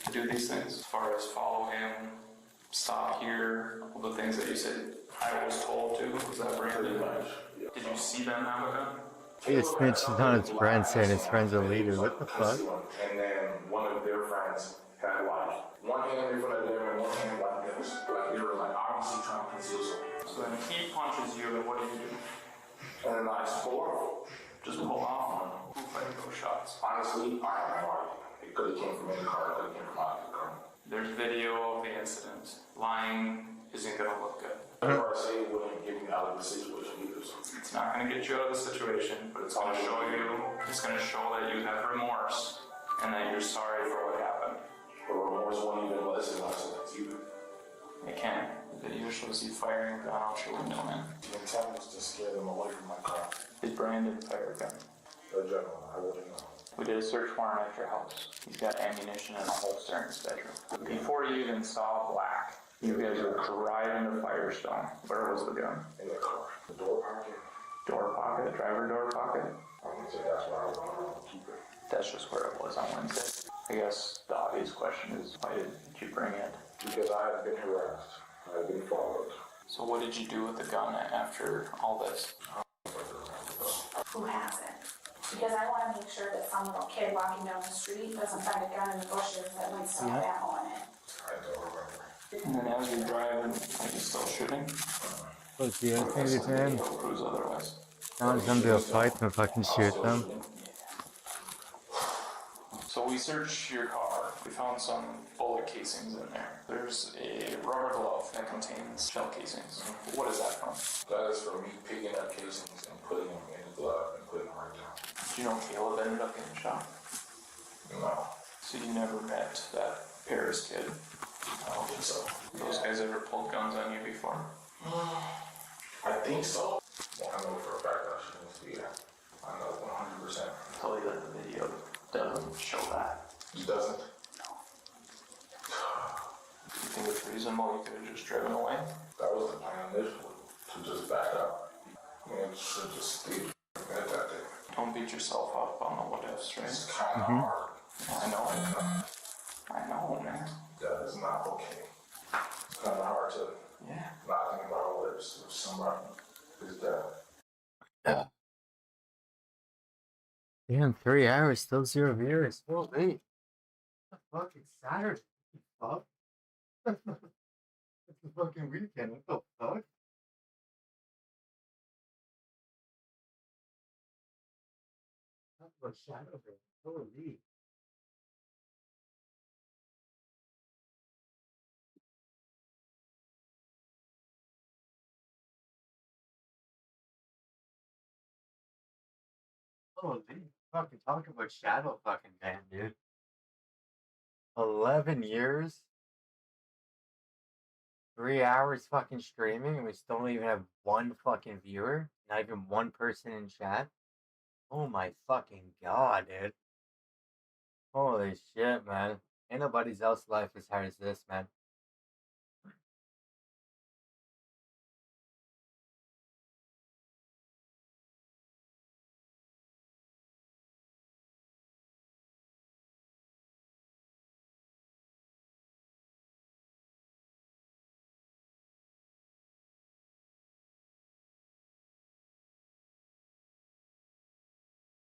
Speaker 8: to do these things? As far as follow him, stop here, all the things that you said I was told to? Was that Brandon? Did you see them have a gun?
Speaker 1: He just snitched on his friend saying his friend's a leader. What the fuck?
Speaker 12: And then one of their friends had like one hand in front of them and one hand like this. Like they were like obviously trying to conceal something.
Speaker 8: So then he punches you, and what do you do?
Speaker 12: And then I just pull off.
Speaker 8: Just pull off on him. Who fired those shots?
Speaker 12: Honestly, I have no idea. It could have came from in the car, it could have came from out of the car.
Speaker 8: There's video of the incident. Lying isn't gonna look good.
Speaker 12: Whatever I say wouldn't get me out of the situation either. So.
Speaker 8: It's not gonna get you out of the situation, but it's gonna show that you have remorse and that you're sorry for what happened.
Speaker 12: But remorse won't even less than either.
Speaker 8: It can. The video shows you firing a gun out your window, man.
Speaker 12: The intent was to scare them away from my car.
Speaker 8: Did Brandon fire a gun?
Speaker 12: No general, I wouldn't know.
Speaker 8: We did a search warrant at your house. He's got ammunition and a holster in his bedroom. Before you even saw Black, you guys were driving to Firestone. Where was the gun?
Speaker 12: In the car. The door pocket.
Speaker 8: door pocket, driver door pocket?
Speaker 12: I'm gonna say that's where I would want to keep it.
Speaker 8: That's just where it was on Wednesday. I guess the obvious question is, why didn't you bring it?
Speaker 12: Because I had been harassed. I had been followed.
Speaker 8: So what did you do with the gun after all this?
Speaker 16: Who has it? Because I want to make sure that some little kid walking down the street doesn't find a gun in the bushes that might still have ammo in it.
Speaker 12: I don't remember.
Speaker 8: And then as you're driving, are you still shooting?
Speaker 1: What's the other thing to him?
Speaker 8: Cruise otherwise.
Speaker 1: Now he's gonna do a fight and fucking shoot them.
Speaker 8: So we searched your car. We found some bullet casings in there. There's a rubber glove that contains shell casings. What is that from?
Speaker 12: That is for me picking up casings and putting them in the glove and putting them right down.
Speaker 8: Do you know Caleb ended up getting shot?
Speaker 12: No.
Speaker 8: So you never met that Paris kid?
Speaker 12: I don't think so.
Speaker 8: Those guys ever pulled guns on you before?
Speaker 12: I think so. I know for a fact that shouldn't be there. I know 100%.
Speaker 8: Tell you that the video doesn't show that.
Speaker 12: It doesn't?
Speaker 8: No. You think it's reasonable you could have just driven away?
Speaker 12: That was the plan initially, to just back up. And should just stay at that day.
Speaker 8: Don't beat yourself up on the what ifs, right?
Speaker 12: It's kind of hard.
Speaker 8: I know, man.
Speaker 12: That is not okay. It's kind of hard to not think about what ifs if somebody is dead.
Speaker 1: Yeah. Damn, 3 hours, still 0 viewers. Holy. What the fuck? It's Saturday. What the fuck? It's the fucking weekend. What the fuck? That's what shadow is. Holy. Holy. Fucking talk about shadow fucking man, dude. 11 years? 3 hours fucking streaming and we still don't even have one fucking viewer? Not even one person in chat? Oh my fucking god, dude. Holy shit, man. Ain't nobody's else life as hard as this, man.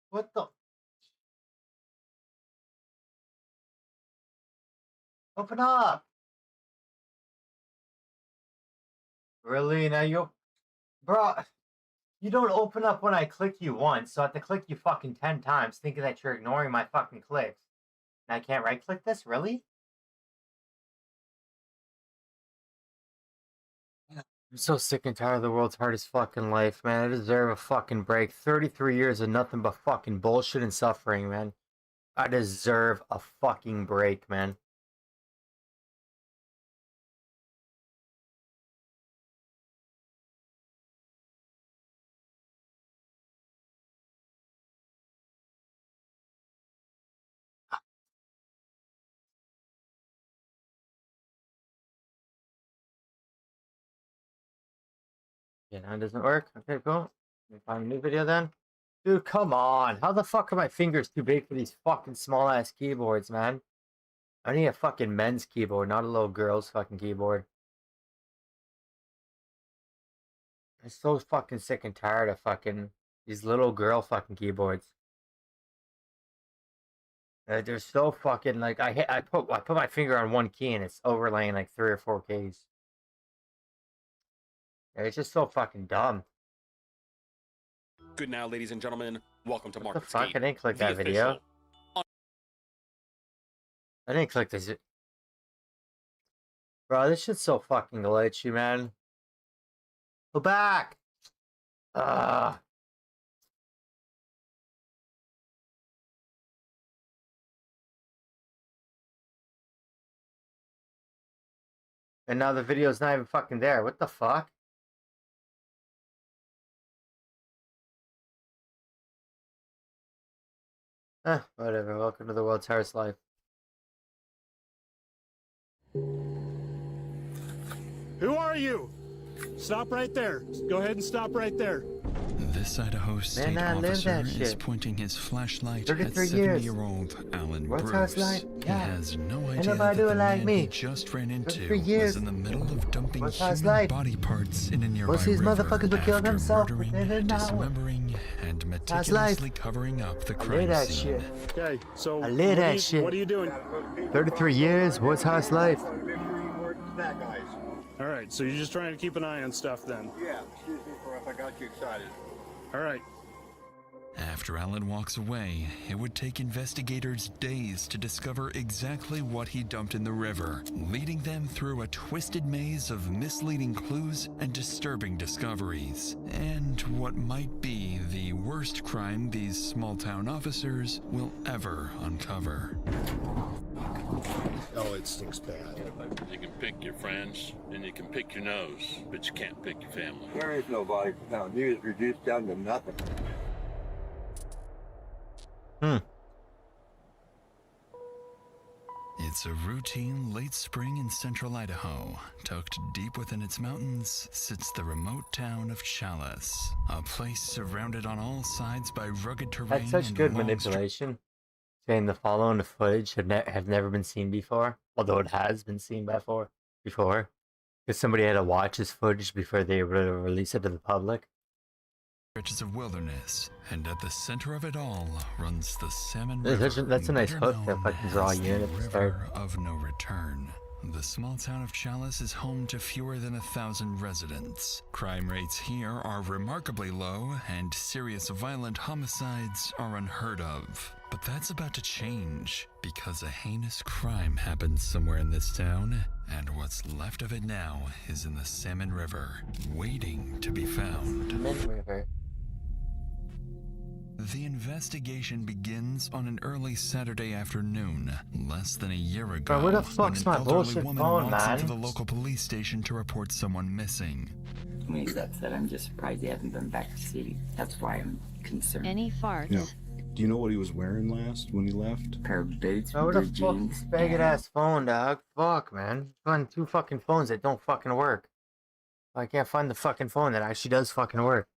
Speaker 1: What the? Open up! Really? Now you... Bro, you don't open up when I click you once, so I have to click you fucking 10 times thinking that you're ignoring my fucking clicks. And I can't right-click this? Really? I'm so sick and tired of the world's hardest fucking life, man. I deserve a fucking break. 33 years of nothing but fucking bullshit and suffering, man. I deserve a fucking break, man. Yeah, now it doesn't work. Okay, cool. Let me find a new video then. Dude, come on. How the fuck are my fingers too big for these fucking small ass keyboards, man? I need a fucking men's keyboard, not a little girl's fucking keyboard. I'm so fucking sick and tired of fucking these little girl fucking keyboards. They're so fucking like I put my finger on one key and it's overlaying like 3 or 4 keys. It's just so fucking dumb.
Speaker 18: Good now, ladies and gentlemen. Welcome to
Speaker 1: What the
Speaker 18: Marketscape.
Speaker 1: fuck? I didn't click that video. I didn't click this. Bro, this shit's so fucking glitchy, man. Go back! And now the video's not even fucking there. What the fuck? Whatever. Welcome to the world's hardest life.
Speaker 5: Who are you? Stop right there. Go ahead and stop right there.
Speaker 11: This Idaho State
Speaker 1: I live
Speaker 11: officer
Speaker 1: that
Speaker 11: is
Speaker 1: shit.
Speaker 11: pointing his flashlight
Speaker 1: 33
Speaker 11: at
Speaker 1: years.
Speaker 11: 70-year-old Alan
Speaker 1: What's
Speaker 11: Bruce.
Speaker 1: house like?
Speaker 11: He
Speaker 1: Yeah.
Speaker 11: has no
Speaker 1: Ain't
Speaker 11: idea
Speaker 1: nobody
Speaker 11: that
Speaker 1: do
Speaker 11: the
Speaker 1: it like
Speaker 11: man
Speaker 1: me.
Speaker 11: he just ran into
Speaker 1: 33
Speaker 11: was
Speaker 1: years.
Speaker 11: in the middle of dumping
Speaker 1: What's house
Speaker 11: human
Speaker 1: like?
Speaker 11: body parts in a nearby
Speaker 1: Most of these
Speaker 11: river
Speaker 1: motherfuckers would kill
Speaker 11: after
Speaker 1: themselves if
Speaker 11: murdering,
Speaker 1: they didn't know it.
Speaker 11: dismembering, and
Speaker 1: House life.
Speaker 11: meticulously covering up the
Speaker 1: I live
Speaker 11: crime
Speaker 1: that
Speaker 11: scene.
Speaker 1: shit.
Speaker 7: Okay, so
Speaker 1: I live that shit.
Speaker 7: What are you doing?
Speaker 1: 33 years. What's house life?
Speaker 7: All right, so you're just trying to keep an eye on stuff then.
Speaker 5: Yeah, excuse me for if I got you excited.
Speaker 7: All right.
Speaker 11: After Alan walks away, it would take investigators days to discover exactly what he dumped in the river, leading them through a twisted maze of misleading clues and disturbing discoveries, and what might be the worst crime these small-town officers will ever uncover.
Speaker 5: Oh, it stinks bad.
Speaker 9: You can pick your friends and you can pick your nose, but you can't pick your family.
Speaker 5: There is no body found. You is reduced down to nothing.
Speaker 11: It's a routine late spring in central Idaho. Tucked deep within its mountains sits the remote town of Chalice, a place surrounded on all sides by rugged terrain.
Speaker 1: That's such
Speaker 11: and
Speaker 1: good
Speaker 11: long
Speaker 1: manipulation. Saying the following footage have never been seen before, although it has been seen before. Because somebody had to watch this footage before they were to release it to the public.
Speaker 11: stretches of wilderness, and at the center of it all runs the Salmon
Speaker 1: Yeah,
Speaker 11: River.
Speaker 1: that's a nice
Speaker 11: better
Speaker 1: hook that
Speaker 11: known
Speaker 1: fucking draw
Speaker 11: as
Speaker 1: you in
Speaker 11: the
Speaker 1: at the start.
Speaker 11: River of No Return. The small town of Chalice is home to fewer than 1,000 residents. Crime rates here are remarkably low, and serious violent homicides are unheard of. But that's about to change, because a heinous crime happened somewhere in this town, and what's left of it now is in the Salmon River, waiting to be found.
Speaker 1: Salmon River.
Speaker 11: The investigation begins on an early Saturday afternoon, less than a year ago.
Speaker 1: Bro, where the fuck's
Speaker 11: when
Speaker 1: my
Speaker 11: an elderly
Speaker 1: bullshit
Speaker 11: woman
Speaker 1: phone,
Speaker 11: walks
Speaker 1: man?
Speaker 11: into the local police station to report someone missing.
Speaker 20: When he's upset, I'm just surprised he hasn't been back to see. That's why I'm concerned.
Speaker 21: Any farts?
Speaker 25: Yeah. Do you know what he was wearing last when he left?
Speaker 20: Pair of boots,
Speaker 1: Bro, where the
Speaker 20: blue
Speaker 1: fuck
Speaker 20: jeans.
Speaker 1: is faggot ass phone, dog? Fuck, man. Find two fucking phones that don't fucking work. I can't find the fucking phone that actually does fucking work.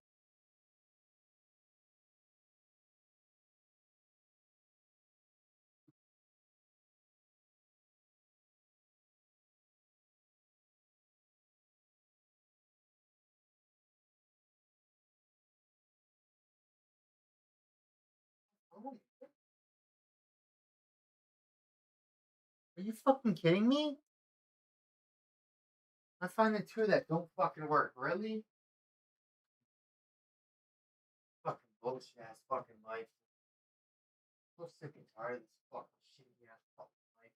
Speaker 1: Are you fucking kidding me? I find the two that don't fucking work. Really? Fucking bullshit ass fucking life. I'm so sick and tired of this fucking shitty ass fucking life.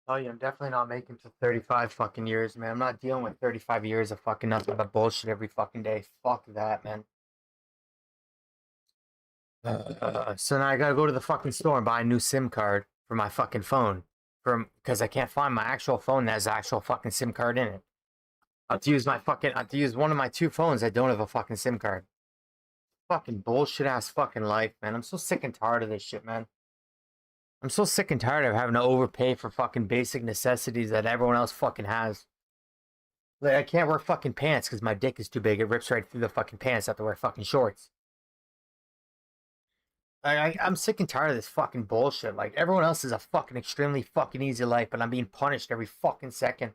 Speaker 1: Oh yeah, I'm definitely not making to 35 fucking years, man. I'm not dealing with 35 years of fucking nothing but bullshit every fucking day. Fuck that, man. So now I gotta go to the fucking store and buy a new SIM card for my fucking phone, because I can't find my actual phone that has the actual fucking SIM card in it. I have to use one of my two phones that don't have a fucking SIM card. Fucking bullshit ass fucking life, man. I'm so sick and tired of this shit, man. I'm so sick and tired of having to overpay for fucking basic necessities that everyone else fucking has. Like, I can't wear fucking pants because my dick is too big. It rips right through the fucking pants. I have to wear fucking shorts. I'm sick and tired of this fucking bullshit. Like, everyone else is a fucking extremely fucking easy life, but I'm being punished every fucking second.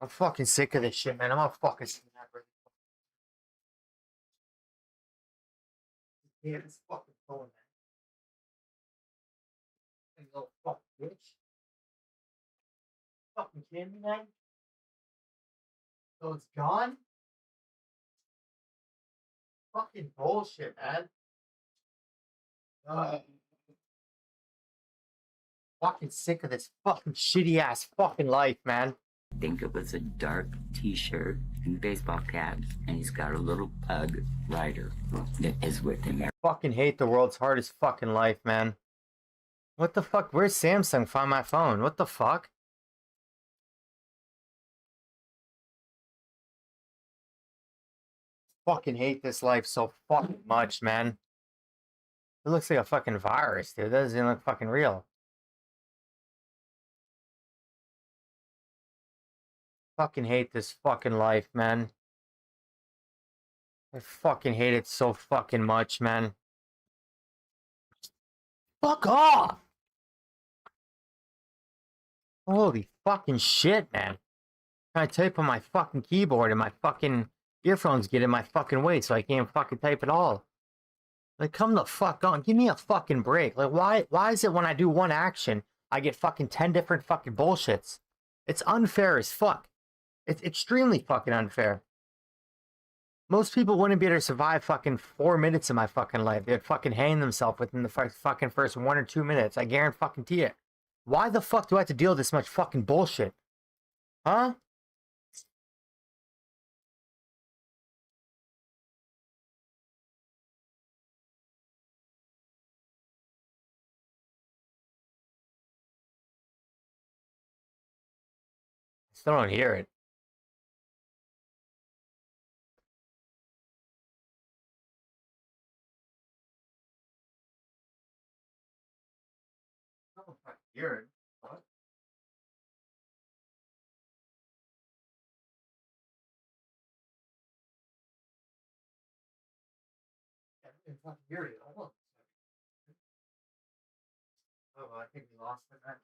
Speaker 1: I'm fucking sick of this shit, man. I'm a fucking snap. Yeah, this fucking phone, man. You little fucking bitch. Fucking kidding me, man? So it's gone? Fucking bullshit, man. Fucking sick of this fucking shitty ass fucking life, man.
Speaker 20: I think it was a dark t-shirt and baseball cap, and he's got a little pug rider that is with him.
Speaker 1: Fucking hate the world's hardest fucking life, man. What the fuck? Where's Samsung? Find my phone. What the fuck? Fucking hate this life so fucking much, man. It looks like a fucking virus, dude. It doesn't even look fucking real. Fucking hate this fucking life, man. I fucking hate it so fucking much, man. Fuck off! Holy fucking shit, man. I type on my fucking keyboard and my fucking earphones get in my fucking way, so I can't fucking type at all. Like, come the fuck on. Give me a fucking break. Like, why is it when I do one action, I get fucking 10 different fucking bullshits? It's unfair as fuck. It's extremely fucking unfair. Most people wouldn't be able to survive fucking 4 minutes of my fucking life. They'd fucking hang themselves within the fucking first 1 or 2 minutes. I guarantee it. Why the fuck do I have to deal with this much fucking bullshit? Huh? Still don't hear it. I don't fucking hear it. What? I didn't fucking hear it. Hold on. Oh, well, I think we lost it, man.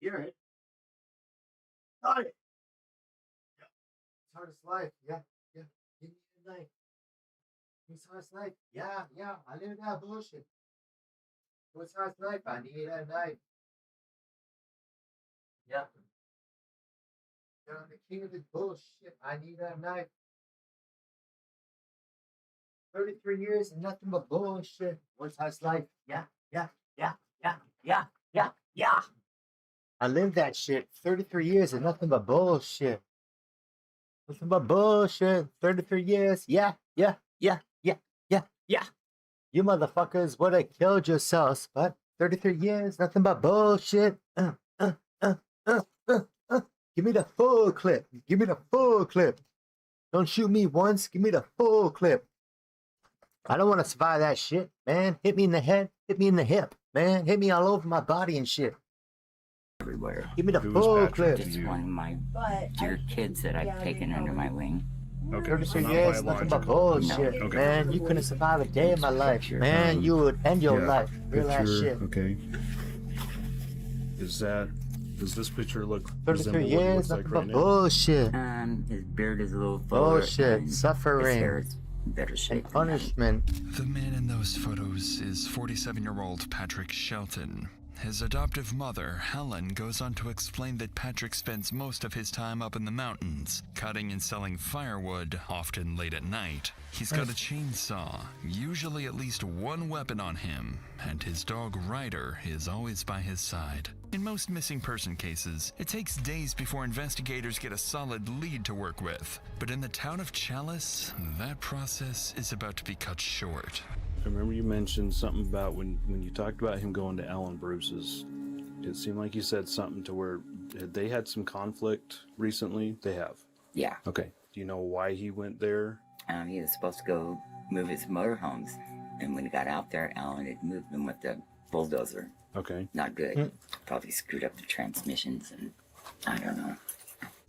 Speaker 1: Hear it? Got it. Yeah. It's hard as life. Yeah. Yeah. Give me a knife. It's hard as life. Yeah. Yeah. I live that bullshit. What's hard as life? I need a knife. Yeah. I'm the king of this bullshit. I need a knife. 33 years and nothing but bullshit. What's hard as life? Yeah. Yeah. Yeah. Yeah. Yeah. Yeah. Yeah. I lived that shit. 33 years and nothing but bullshit. Nothing but bullshit. 33 years. Yeah, yeah, yeah, yeah, yeah, yeah. You motherfuckers would have killed yourselves, but 33 years, nothing but bullshit. Give me the full clip. Give me the full clip. Don't shoot me once. Give me the full clip. I don't want to survive that shit, man. Hit me in the head. Hit me in the hip, man. Hit me all over my body and shit.
Speaker 20: Everywhere.
Speaker 1: Give me the full clip.
Speaker 20: It's one of my dear kids that I've taken under my wing.
Speaker 1: Okay. 33 years, nothing but bullshit,
Speaker 20: No.
Speaker 1: man. You couldn't survive a day of my life, man. You would end your life. Real ass shit.
Speaker 25: Okay. Does this picture look
Speaker 1: 33 years, nothing but bullshit.
Speaker 20: His beard is a little fuller.
Speaker 1: Bullshit,
Speaker 20: and
Speaker 1: suffering,
Speaker 20: his hair is better shape.
Speaker 1: and punishment.
Speaker 3: The man in those photos is 47-year-old Patrick Shelton. His adoptive mother, Helen, goes on to explain that Patrick spends most of his time up in the mountains, cutting and selling firewood, often late at night. He's got a chainsaw, usually at least one weapon on him, and his dog Ryder is always by his side. In most missing person cases, it takes days before investigators get a solid lead to work with. But in the town of Chalice, that process is about to be cut short.
Speaker 25: I remember you mentioned something about when you talked about him going to Alan Bruce's. It seemed like you said something to where they had some conflict recently. They have.
Speaker 20: Yeah.
Speaker 25: Okay. Do you know why he went there?
Speaker 20: He was supposed to go move his motorhomes, and when he got out there, Alan had moved them with the bulldozer.
Speaker 25: Okay.
Speaker 20: Not good. Probably screwed up the transmissions, and I don't know.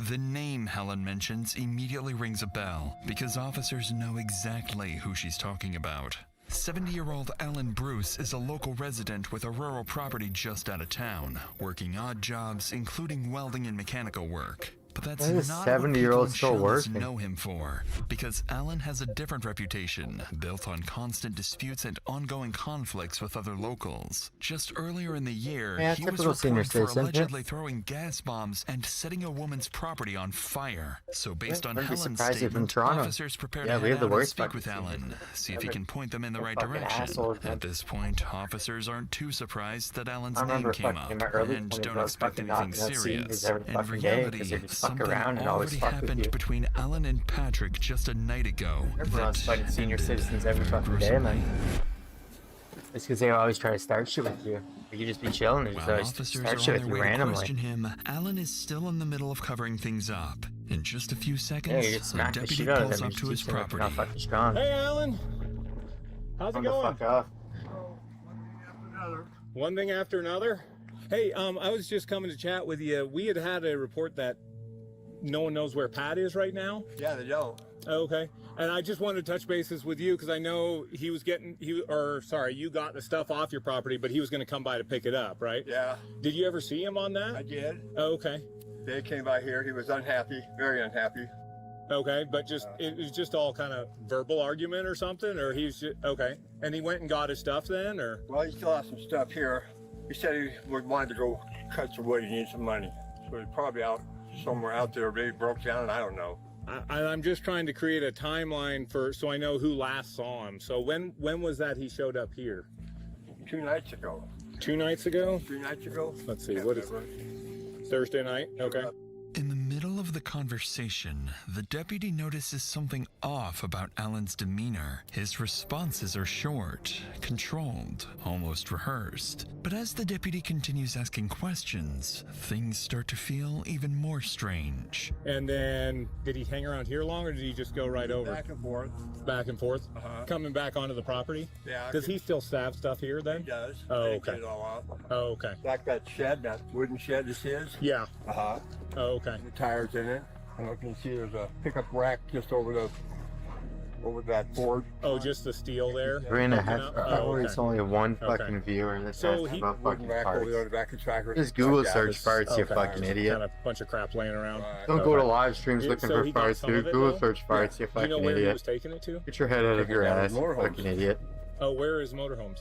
Speaker 3: The name Helen mentions immediately rings a bell because officers know exactly who she's talking about. 70-year-old Alan Bruce is a local resident with a rural property just out of town, working odd jobs, including welding and mechanical work. But that's
Speaker 1: Why is
Speaker 3: not
Speaker 1: 70-year-old
Speaker 3: what
Speaker 1: still
Speaker 3: people in Chalice
Speaker 1: working?
Speaker 3: know him for, because Alan has a different reputation, built on constant disputes and ongoing conflicts with other locals. Just earlier in the year,
Speaker 1: Yeah,
Speaker 3: he was
Speaker 1: typical senior
Speaker 3: reported for
Speaker 1: citizen, yeah.
Speaker 3: allegedly throwing gas bombs and setting a woman's property on fire. So based on
Speaker 1: wouldn't be
Speaker 3: Helen's
Speaker 1: surprised if in
Speaker 3: statement,
Speaker 1: Toronto.
Speaker 3: officers prepare
Speaker 1: Yeah,
Speaker 3: to
Speaker 1: we
Speaker 3: head
Speaker 1: have the
Speaker 3: out and
Speaker 1: worst
Speaker 3: speak with
Speaker 1: fucking
Speaker 3: Alan, see if he
Speaker 1: They're-
Speaker 3: can point them in the
Speaker 1: they're
Speaker 3: right
Speaker 1: fucking
Speaker 3: direction.
Speaker 1: assholes, man.
Speaker 3: At this point, officers aren't too surprised that Alan's
Speaker 1: I
Speaker 3: name
Speaker 1: remember
Speaker 3: came
Speaker 1: fucking in
Speaker 3: up
Speaker 1: my early
Speaker 3: and
Speaker 1: 20s,
Speaker 3: don't
Speaker 1: I was
Speaker 3: expect
Speaker 1: fucking
Speaker 3: anything
Speaker 1: knocking on scenes
Speaker 3: serious.
Speaker 1: every
Speaker 3: In
Speaker 1: fucking day, 'cause
Speaker 3: reality,
Speaker 1: they just fuck
Speaker 3: something
Speaker 1: around and always
Speaker 3: already
Speaker 1: fuck with
Speaker 3: happened
Speaker 1: you.
Speaker 3: between Alan and Patrick just a night ago.
Speaker 1: Everyone's
Speaker 3: that
Speaker 1: fighting senior
Speaker 3: ended
Speaker 1: citizens every fucking day,
Speaker 3: gruesomely.
Speaker 1: man. It's because they always try to start shit with you. You just be chilling and just
Speaker 3: While
Speaker 1: always
Speaker 3: officers
Speaker 1: start
Speaker 3: are
Speaker 1: shit
Speaker 3: on
Speaker 1: with
Speaker 3: their
Speaker 1: you
Speaker 3: way to
Speaker 1: randomly.
Speaker 3: question him, Alan is still in the middle of covering things up. In just a few
Speaker 1: Yeah,
Speaker 3: seconds,
Speaker 1: you just
Speaker 3: a
Speaker 1: smack the
Speaker 3: deputy
Speaker 1: shit out of
Speaker 3: pulls
Speaker 1: them
Speaker 3: up
Speaker 1: and
Speaker 3: to his
Speaker 1: just teach them
Speaker 3: property.
Speaker 1: how fucking strong.
Speaker 7: Hey, Alan. How's it
Speaker 1: Come the
Speaker 7: going?
Speaker 1: fuck off.
Speaker 7: One thing after another. Hey, I was just coming to chat with you. We had a report that no one knows where Pat is right now.
Speaker 6: Yeah, they don't.
Speaker 7: Okay. And I just wanted to touch bases with you because I know you got the stuff off your property, but he was going to come by to pick it up, right?
Speaker 6: Yeah.
Speaker 7: Did you ever see him on that?
Speaker 6: I did.
Speaker 7: Oh, okay.
Speaker 6: They came by here. He was unhappy, very unhappy.
Speaker 7: Okay, but it was just all kind of verbal argument or something, or he's just, okay. And he went and got his stuff then, or?
Speaker 6: Well, he still has some stuff here. He said he wanted to go cut some wood. He needs some money. So he's probably out somewhere out there. Maybe broke down, and I don't know.
Speaker 7: I'm just trying to create a timeline so I know who last saw him. So when was that he showed up here?
Speaker 6: 2 nights ago.
Speaker 7: 2 nights ago?
Speaker 6: 3 nights ago.
Speaker 7: Let's see, what is it? Thursday night? Okay.
Speaker 3: In the middle of the conversation, the deputy notices something off about Alan's demeanor. His responses are short, controlled, almost rehearsed. But as the deputy continues asking questions, things start to feel even more strange.
Speaker 7: And then, did he hang around here long, or did he just go right over?
Speaker 6: Back and forth.
Speaker 7: Back and forth?
Speaker 6: Uh-huh.
Speaker 7: Coming back onto the property?
Speaker 6: Yeah.
Speaker 7: Does he still stab stuff here then?
Speaker 6: He does.
Speaker 7: Oh,
Speaker 6: They
Speaker 7: okay.
Speaker 6: get it all out.
Speaker 7: Oh, okay.
Speaker 6: Like that shed, that wooden shed is his.
Speaker 7: Yeah.
Speaker 6: Uh-huh.
Speaker 7: Oh, okay.
Speaker 6: The tires in it. And you can see there's a pickup rack just over that board.
Speaker 7: Oh, just the steel there?
Speaker 1: 3.5 hours. It's only one fucking viewer that's
Speaker 7: So
Speaker 1: asking
Speaker 7: he-
Speaker 1: about fucking
Speaker 6: Rack
Speaker 1: parts.
Speaker 6: over there, the back of the tracker.
Speaker 1: Just Google search farts, you
Speaker 7: Okay.
Speaker 1: fucking idiot.
Speaker 7: Kind of bunch of crap laying around.
Speaker 1: Don't go to live streams
Speaker 7: Yeah,
Speaker 1: looking
Speaker 7: so
Speaker 1: for
Speaker 7: he got
Speaker 1: farts,
Speaker 7: some of
Speaker 1: dude.
Speaker 7: it,
Speaker 1: Google
Speaker 7: though?
Speaker 1: search farts, you
Speaker 7: Do
Speaker 1: fucking
Speaker 7: you know where he
Speaker 1: idiot.
Speaker 7: was taking it to?
Speaker 1: Get your head out of your
Speaker 6: Taking it
Speaker 1: ass,
Speaker 6: down to motorhomes.
Speaker 1: fucking idiot.
Speaker 7: Oh, where is motorhomes?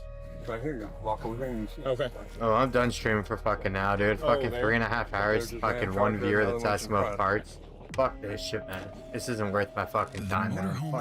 Speaker 6: Right here, you walk over there and you see.
Speaker 7: Okay.
Speaker 1: Oh, I'm done streaming for fucking now, dude. Fucking
Speaker 7: there.
Speaker 1: 3.5 hours,
Speaker 6: There's a
Speaker 1: fucking
Speaker 6: van
Speaker 1: one
Speaker 6: truck,
Speaker 1: viewer
Speaker 6: there's
Speaker 1: that's
Speaker 6: another
Speaker 1: asking
Speaker 6: one
Speaker 1: about
Speaker 6: in front.
Speaker 1: farts. Fuck this shit, man. This isn't worth my fucking time, man.
Speaker 3: Motorhome